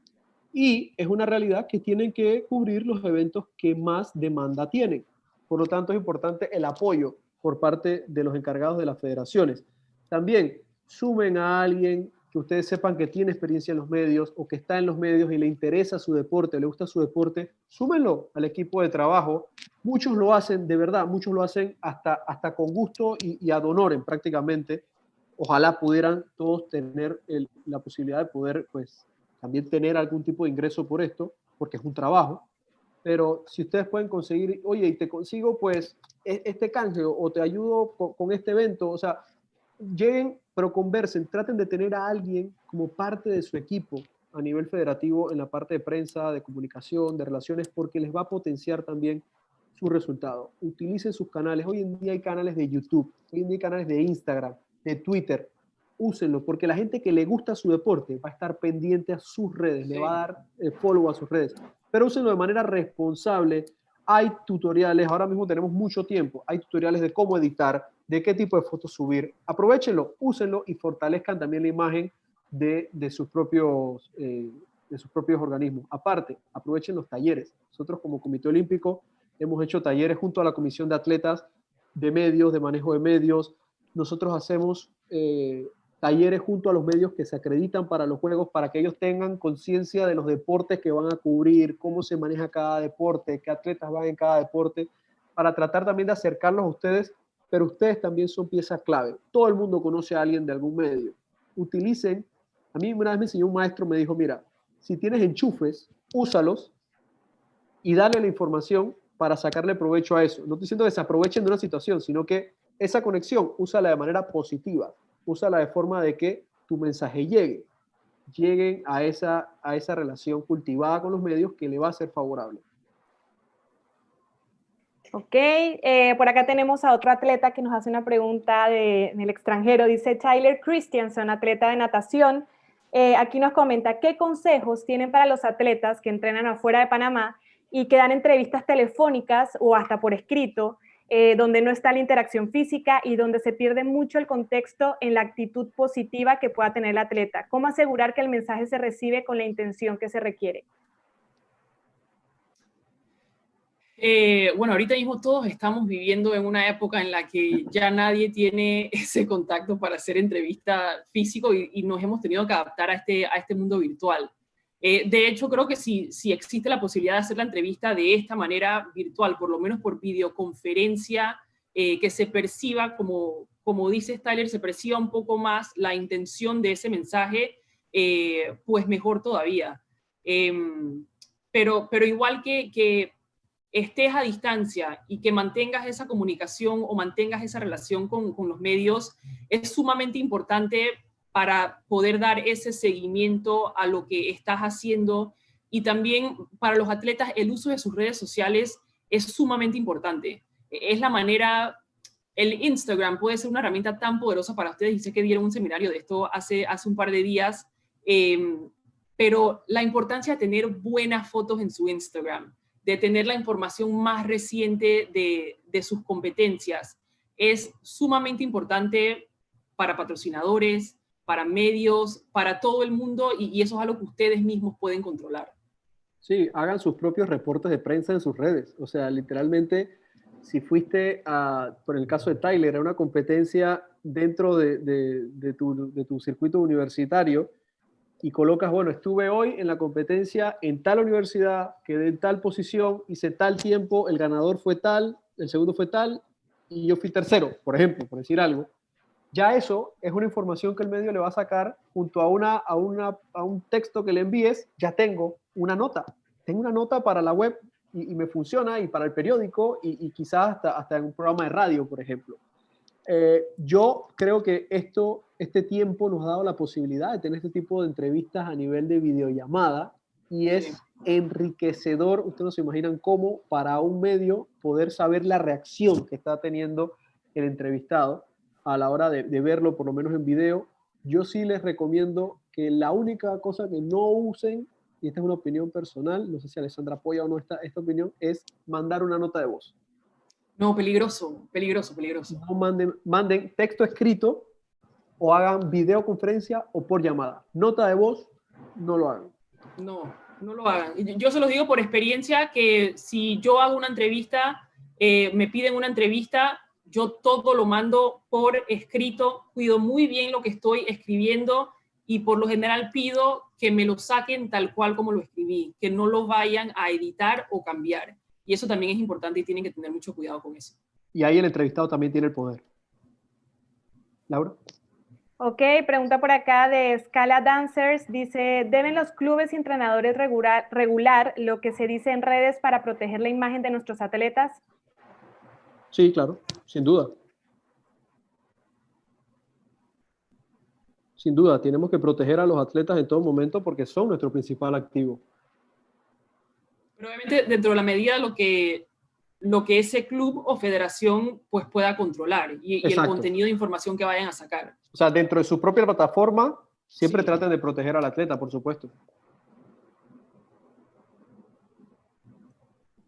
Y es una realidad que tienen que cubrir los eventos que más demanda tienen. Por lo tanto, es importante el apoyo por parte de los encargados de las federaciones. También sumen a alguien que ustedes sepan que tiene experiencia en los medios o que está en los medios y le interesa su deporte, le gusta su deporte, súmenlo al equipo de trabajo. Muchos lo hacen, de verdad, muchos lo hacen hasta con gusto y ad honorem prácticamente. Ojalá pudieran todos tener la posibilidad de poder, pues, también tener algún tipo de ingreso por esto, porque es un trabajo. Pero si ustedes pueden conseguir, oye, y te consigo pues este canje o te ayudo con este evento, o sea, lleguen, pero conversen, traten de tener a alguien como parte de su equipo a nivel federativo en la parte de prensa, de comunicación, de relaciones, porque les va a potenciar también su resultado. Utilicen sus canales. Hoy en día hay canales de YouTube, hoy en día hay canales de Instagram, de Twitter. Úsenlo, porque la gente que le gusta su deporte va a estar pendiente a sus redes, le va a dar follow a sus redes. Pero úsenlo de manera responsable. Hay tutoriales, ahora mismo tenemos mucho tiempo, hay tutoriales de cómo editar, de qué tipo de fotos subir. Aprovechenlo, úsenlo y fortalezcan también la imagen de sus propios organismos. Aparte, aprovechen los talleres. Nosotros como Comité Olímpico hemos hecho talleres junto a la Comisión de Atletas de medios, de manejo de medios. Nosotros hacemos talleres junto a los medios que se acreditan para los Juegos, para que ellos tengan conciencia de los deportes que van a cubrir, cómo se maneja cada deporte, qué atletas van en cada deporte, para tratar también de acercarlos a ustedes, pero ustedes también son pieza clave. Todo el mundo conoce a alguien de algún medio. Utilicen, a mí una vez me enseñó un maestro, me dijo, mira, si tienes enchufes, úsalos y dale la información para sacarle provecho a eso. No estoy diciendo que se aprovechen de una situación, sino que esa conexión, úsala de manera positiva. Úsala de forma de que tu mensaje lleguen a esa relación cultivada con los medios que le va a ser favorable. Ok, por acá tenemos a otro atleta que nos hace una pregunta en el extranjero. Dice Tyler Christiansen, atleta de natación. Aquí nos comenta, ¿qué consejos tienen para los atletas que entrenan afuera de Panamá y que dan entrevistas telefónicas o hasta por escrito, donde no está la interacción física y donde se pierde mucho el contexto en la actitud positiva que pueda tener el atleta? ¿Cómo asegurar que el mensaje se recibe con la intención que se requiere? Bueno, ahorita mismo todos estamos viviendo en una época en la que ya nadie tiene ese contacto para hacer entrevista físico y nos hemos tenido que adaptar a este mundo virtual. De hecho, creo que si existe la posibilidad de hacer la entrevista de esta manera virtual, por lo menos por videoconferencia, que se perciba, como dice Tyler, se perciba un poco más la intención de ese mensaje, pues mejor todavía. Pero igual que estés a distancia y que mantengas esa comunicación o mantengas esa relación con los medios, es sumamente importante para poder dar ese seguimiento a lo que estás haciendo, y también para los atletas el uso de sus redes sociales es sumamente importante. Es la manera, el Instagram puede ser una herramienta tan poderosa para ustedes, y sé que dieron un seminario de esto hace un par de días, pero la importancia de tener buenas fotos en su Instagram, de tener la información más reciente de sus competencias, es sumamente importante para patrocinadores, para medios, para todo el mundo, y eso es algo que ustedes mismos pueden controlar. Sí, hagan sus propios reportes de prensa en sus redes. O sea, literalmente, si fuiste por el caso de Tyler, a una competencia dentro de tu circuito universitario, y colocas, bueno, estuve hoy en la competencia en tal universidad, quedé en tal posición, hice tal tiempo, el ganador fue tal, el segundo fue tal, y yo fui tercero, por ejemplo, por decir algo. Ya eso es una información que el medio le va a sacar junto a un texto que le envíes. Ya tengo una nota para la web y me funciona, y para el periódico, y quizás hasta en un programa de radio, por ejemplo. Yo creo que este tiempo nos ha dado la posibilidad de tener este tipo de entrevistas a nivel de videollamada, y es enriquecedor. Ustedes no se imaginan cómo para un medio poder saber la reacción que está teniendo el entrevistado a la hora de verlo, por lo menos en video. Yo sí les recomiendo que la única cosa que no usen, y esta es una opinión personal, no sé si Alessandra apoya o no esta opinión, es mandar una nota de voz. No, peligroso, peligroso, peligroso. No manden texto escrito o hagan videoconferencia o por llamada. Nota de voz, no lo hagan. No, no lo hagan. Yo se los digo por experiencia que si yo hago una entrevista, me piden una entrevista, yo todo lo mando por escrito, cuido muy bien lo que estoy escribiendo y por lo general pido que me lo saquen tal cual como lo escribí, que no lo vayan a editar o cambiar. Y eso también es importante y tienen que tener mucho cuidado con eso. Y ahí el entrevistado también tiene el poder. Laura. Ok, pregunta por acá de Scala Dancers. Dice, ¿deben los clubes y entrenadores regular lo que se dice en redes para proteger la imagen de nuestros atletas? Sí, claro, sin duda. Sin duda, tenemos que proteger a los atletas en todo momento porque son nuestro principal activo. Pero obviamente dentro de la medida lo que ese club o federación pues pueda controlar y el contenido de información que vayan a sacar. O sea, dentro de su propia plataforma, siempre Sí. traten de proteger al atleta, por supuesto.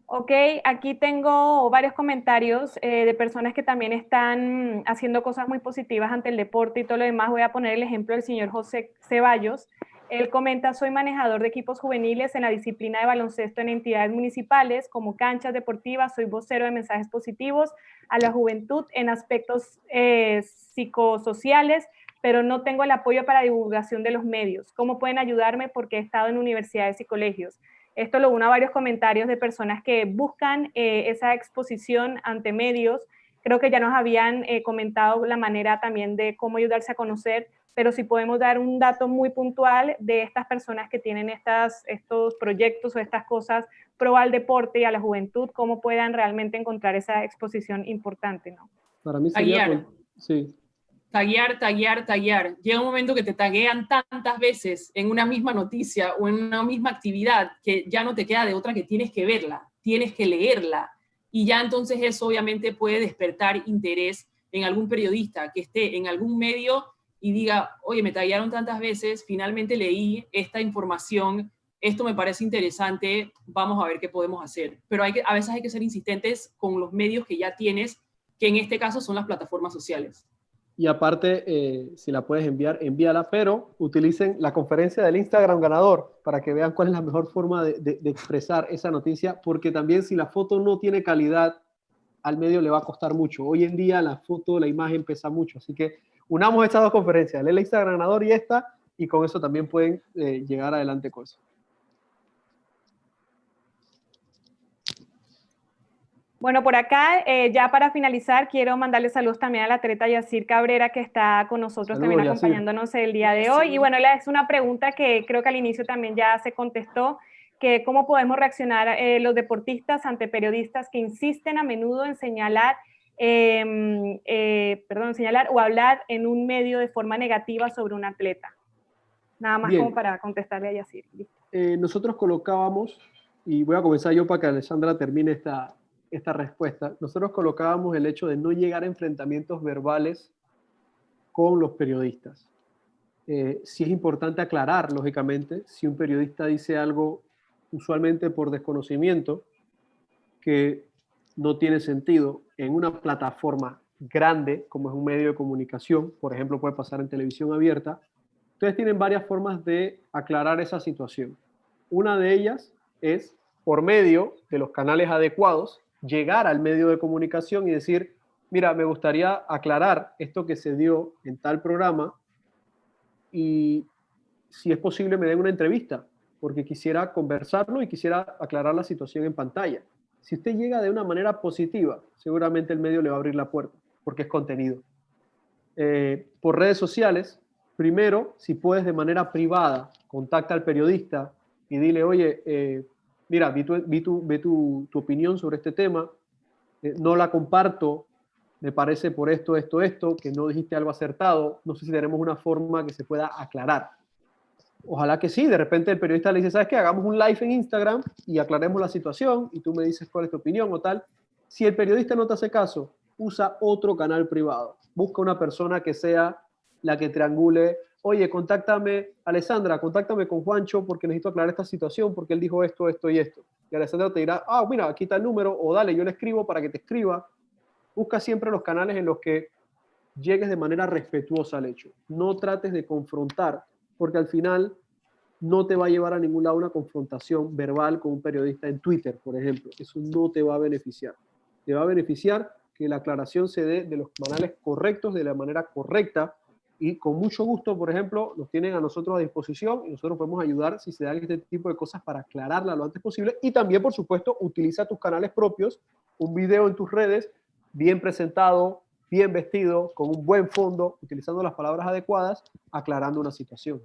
Ok, aquí tengo varios comentarios de personas que también están haciendo cosas muy positivas ante el deporte y todo lo demás. Voy a poner el ejemplo del señor José Ceballos. Él comenta, soy manejador de equipos juveniles en la disciplina de baloncesto en entidades municipales como canchas deportivas, soy vocero de mensajes positivos a la juventud en aspectos psicosociales, pero no tengo el apoyo para divulgación de los medios. ¿Cómo pueden ayudarme? Porque he estado en universidades y colegios. Esto lo uno a varios comentarios de personas que buscan esa exposición ante medios. Creo que ya nos habían comentado la manera también de cómo ayudarse a conocer, pero si podemos dar un dato muy puntual de estas personas que tienen estos proyectos o estas cosas pro al deporte y a la juventud, cómo puedan realmente encontrar esa exposición importante, ¿no? Para mí sería... Sí. Taguear. Llega un momento que te taguean tantas veces en una misma noticia o en una misma actividad que ya no te queda de otra que tienes que verla, tienes que leerla. Y ya entonces eso obviamente puede despertar interés en algún periodista que esté en algún medio y diga, oye, me taguearon tantas veces, finalmente leí esta información, esto me parece interesante, vamos a ver qué podemos hacer. Pero a veces hay que ser insistentes con los medios que ya tienes, que en este caso son las plataformas sociales. Y aparte, si la puedes enviar, envíala, pero utilicen la conferencia del Instagram ganador para que vean cuál es la mejor forma de expresar esa noticia, porque también si la foto no tiene calidad, al medio le va a costar mucho. Hoy en día la foto, la imagen pesa mucho, así que unamos estas dos conferencias, el Instagram ganador y esta, y con eso también pueden llegar adelante con eso. Bueno, por acá, ya para finalizar, quiero mandarle saludos también a la atleta Yacir Cabrera, que está con nosotros Saludos, también Yacir, acompañándonos el día de hoy. Y bueno, es una pregunta que creo que al inicio también ya se contestó, que cómo podemos reaccionar los deportistas ante periodistas que insisten a menudo en señalar o hablar en un medio de forma negativa sobre un atleta. Nada más bien, como para contestarle a Yacir. Nosotros colocábamos, y voy a comenzar yo para que Alessandra termine esta respuesta, nosotros colocábamos el hecho de no llegar a enfrentamientos verbales con los periodistas. Sí es importante aclarar, lógicamente, si un periodista dice algo usualmente por desconocimiento que no tiene sentido en una plataforma grande como es un medio de comunicación, por ejemplo puede pasar en televisión abierta. Ustedes tienen varias formas de aclarar esa situación. Una de ellas es por medio de los canales adecuados llegar al medio de comunicación y decir, mira, me gustaría aclarar esto que se dio en tal programa y si es posible me den una entrevista, porque quisiera conversarlo y quisiera aclarar la situación en pantalla. Si usted llega de una manera positiva, seguramente el medio le va a abrir la puerta, porque es contenido. Por redes sociales, primero, si puedes de manera privada, contacta al periodista y dile, oye, mira, vi tu opinión sobre este tema, no la comparto, me parece por esto, que no dijiste algo acertado, no sé si tenemos una forma que se pueda aclarar. Ojalá que sí, de repente el periodista le dice, ¿sabes qué? Hagamos un live en Instagram y aclaremos la situación y tú me dices cuál es tu opinión o tal. Si el periodista no te hace caso, usa otro canal privado. Busca una persona que sea la que triangule, oye, contáctame, Alessandra, contáctame con Juancho porque necesito aclarar esta situación porque él dijo esto y esto. Y Alessandra te dirá, mira, aquí está el número, o dale, yo le escribo para que te escriba. busca siempre los canales en los que llegues de manera respetuosa al hecho. No trates de confrontar, porque al final no te va a llevar a ningún lado una confrontación verbal con un periodista en Twitter, por ejemplo. Eso no te va a beneficiar. Te va a beneficiar que la aclaración se dé de los canales correctos, de la manera correcta, y con mucho gusto, por ejemplo, nos tienen a nosotros a disposición y nosotros podemos ayudar si se dan este tipo de cosas para aclararla lo antes posible. Y también, por supuesto, utiliza tus canales propios, un video en tus redes, bien presentado, bien vestido, con un buen fondo, utilizando las palabras adecuadas, aclarando una situación.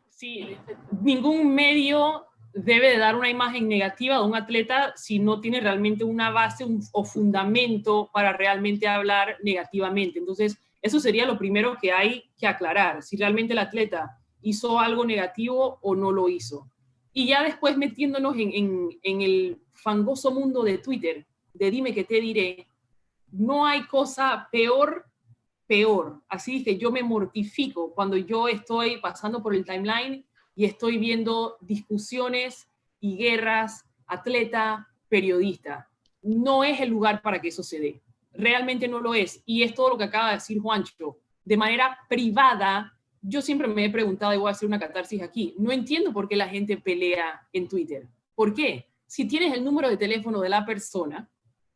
Sí, ningún medio debe de dar una imagen negativa de un atleta si no tiene realmente una base o fundamento para realmente hablar negativamente. Entonces, eso sería lo primero que hay que aclarar, si realmente el atleta hizo algo negativo o no lo hizo. Y ya después metiéndonos en el fangoso mundo de Twitter, de dime que te diré, no hay cosa peor. Así que yo me mortifico cuando yo estoy pasando por el timeline y estoy viendo discusiones y guerras, atleta, periodista. No es el lugar para que eso se dé. Realmente no lo es. Y es todo lo que acaba de decir Juancho. De manera privada, yo siempre me he preguntado, y voy a hacer una catarsis aquí, no entiendo por qué la gente pelea en Twitter. ¿Por qué? Si tienes el número de teléfono de la persona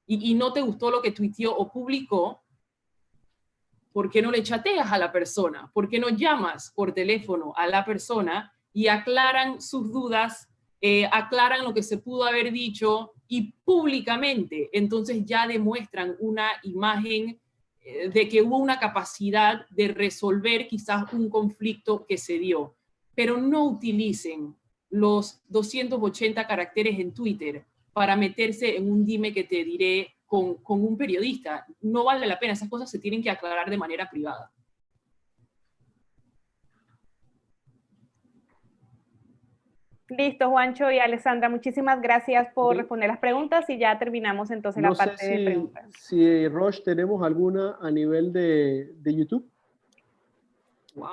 y no te gustó lo que tuiteó o publicó, ¿por qué no le chateas a la persona? ¿Por qué no llamas por teléfono a la persona y aclaran sus dudas, aclaran lo que se pudo haber dicho y públicamente? Entonces ya demuestran una imagen de que hubo una capacidad de resolver quizás un conflicto que se dio. Pero no utilicen los 280 caracteres en Twitter para meterse en un dime que te diré con un periodista. No vale la pena, esas cosas se tienen que aclarar de manera privada. Listo, Juancho y Alessandra, muchísimas gracias por responder las preguntas y ya terminamos entonces la parte de preguntas. Si Roche, tenemos alguna a nivel de YouTube. Wow.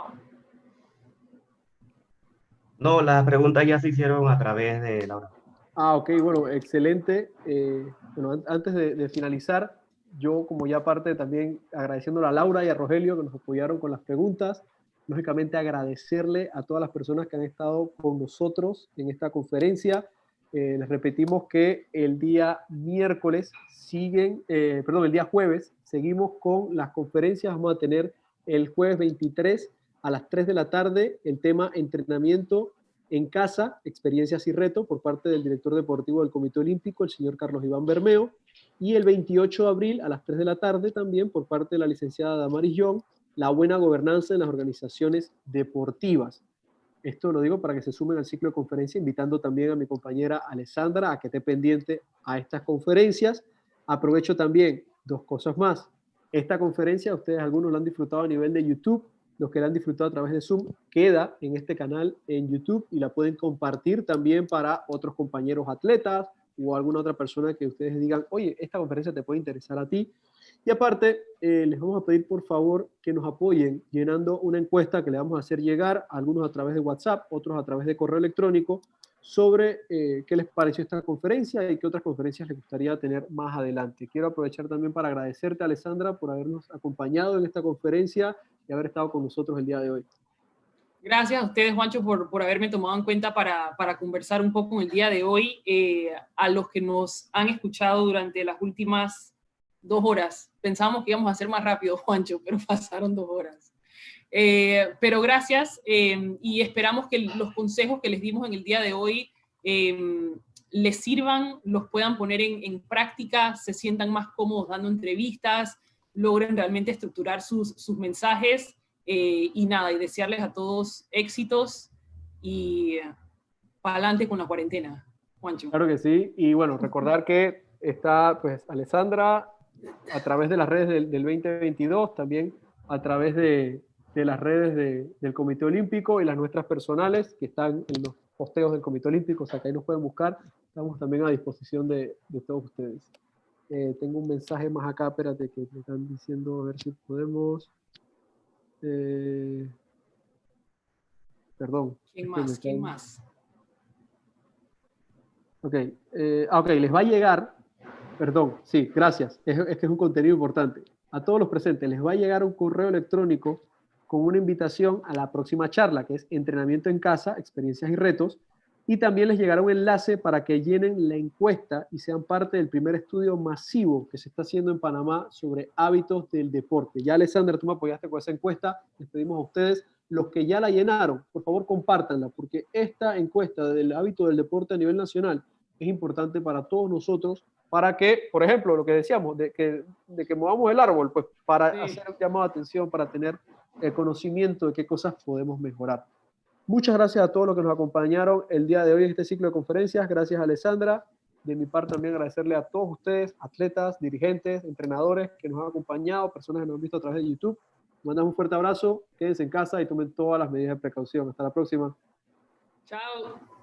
No, las preguntas ya se hicieron a través de Laura. Ok, bueno, excelente. Bueno, antes de finalizar, yo como ya parte también agradeciéndole a Laura y a Rogelio que nos apoyaron con las preguntas, lógicamente agradecerle a todas las personas que han estado con nosotros en esta conferencia. Les repetimos que el día miércoles el día jueves seguimos con las conferencias. Vamos a tener el jueves 23 a las 3 de la tarde el tema entrenamiento en casa, experiencias y retos, por parte del director deportivo del Comité Olímpico, el señor Carlos Iván Bermeo, y el 28 de abril a las 3 de la tarde también por parte de la licenciada Damaris Young, la buena gobernanza en las organizaciones deportivas. Esto lo digo para que se sumen al ciclo de conferencia, invitando también a mi compañera Alessandra a que esté pendiente a estas conferencias. Aprovecho también dos cosas más. Esta conferencia, ustedes algunos la han disfrutado a nivel de YouTube, los que la han disfrutado a través de Zoom, queda en este canal en YouTube y la pueden compartir también para otros compañeros atletas o alguna otra persona que ustedes digan, oye, esta conferencia te puede interesar a ti. Y aparte, les vamos a pedir por favor que nos apoyen llenando una encuesta que le vamos a hacer llegar, a algunos a través de WhatsApp, otros a través de correo electrónico, sobre qué les pareció esta conferencia y qué otras conferencias les gustaría tener más adelante. Quiero aprovechar también para agradecerte, Alessandra, por habernos acompañado en esta conferencia y haber estado con nosotros el día de hoy. Gracias a ustedes, Juancho, por haberme tomado en cuenta para conversar un poco en el día de hoy. A los que nos han escuchado durante las últimas 2 horas. Pensábamos que íbamos a hacer más rápido, Juancho, pero pasaron 2 horas. Pero gracias y esperamos que los consejos que les dimos en el día de hoy les sirvan, los puedan poner en práctica, se sientan más cómodos dando entrevistas, logren realmente estructurar sus mensajes y nada, y desearles a todos éxitos y para adelante con la cuarentena, Juancho. Claro que sí, y bueno, recordar que está pues Alessandra a través de las redes del 2022, también a través de las redes del Comité Olímpico y las nuestras personales que están en los posteos del Comité Olímpico, o sea que ahí nos pueden buscar, estamos también a disposición de todos ustedes. Tengo un mensaje más acá, espérate, que me están diciendo, a ver si podemos... perdón. ¿Quién más? ¿Quién más? Ok, ok, les va a llegar Perdón, sí, gracias. Es que es un contenido importante. A todos los presentes les va a llegar un correo electrónico con una invitación a la próxima charla, que es Entrenamiento en Casa, Experiencias y Retos, y también les llegará un enlace para que llenen la encuesta y sean parte del primer estudio masivo que se está haciendo en Panamá sobre hábitos del deporte. Ya, Alessandra, tú me apoyaste con esa encuesta, les pedimos a ustedes, los que ya la llenaron, por favor compártanla, porque esta encuesta del hábito del deporte a nivel nacional es importante para todos nosotros, para que, por ejemplo, lo que decíamos, de que movamos el árbol, pues para hacer un llamado de atención, para tener el conocimiento de qué cosas podemos mejorar. Muchas gracias a todos los que nos acompañaron el día de hoy en este ciclo de conferencias. Gracias, Alessandra. De mi parte también agradecerle a todos ustedes, atletas, dirigentes, entrenadores que nos han acompañado, personas que nos han visto a través de YouTube. Mandamos un fuerte abrazo, quédense en casa y tomen todas las medidas de precaución. Hasta la próxima. Chao.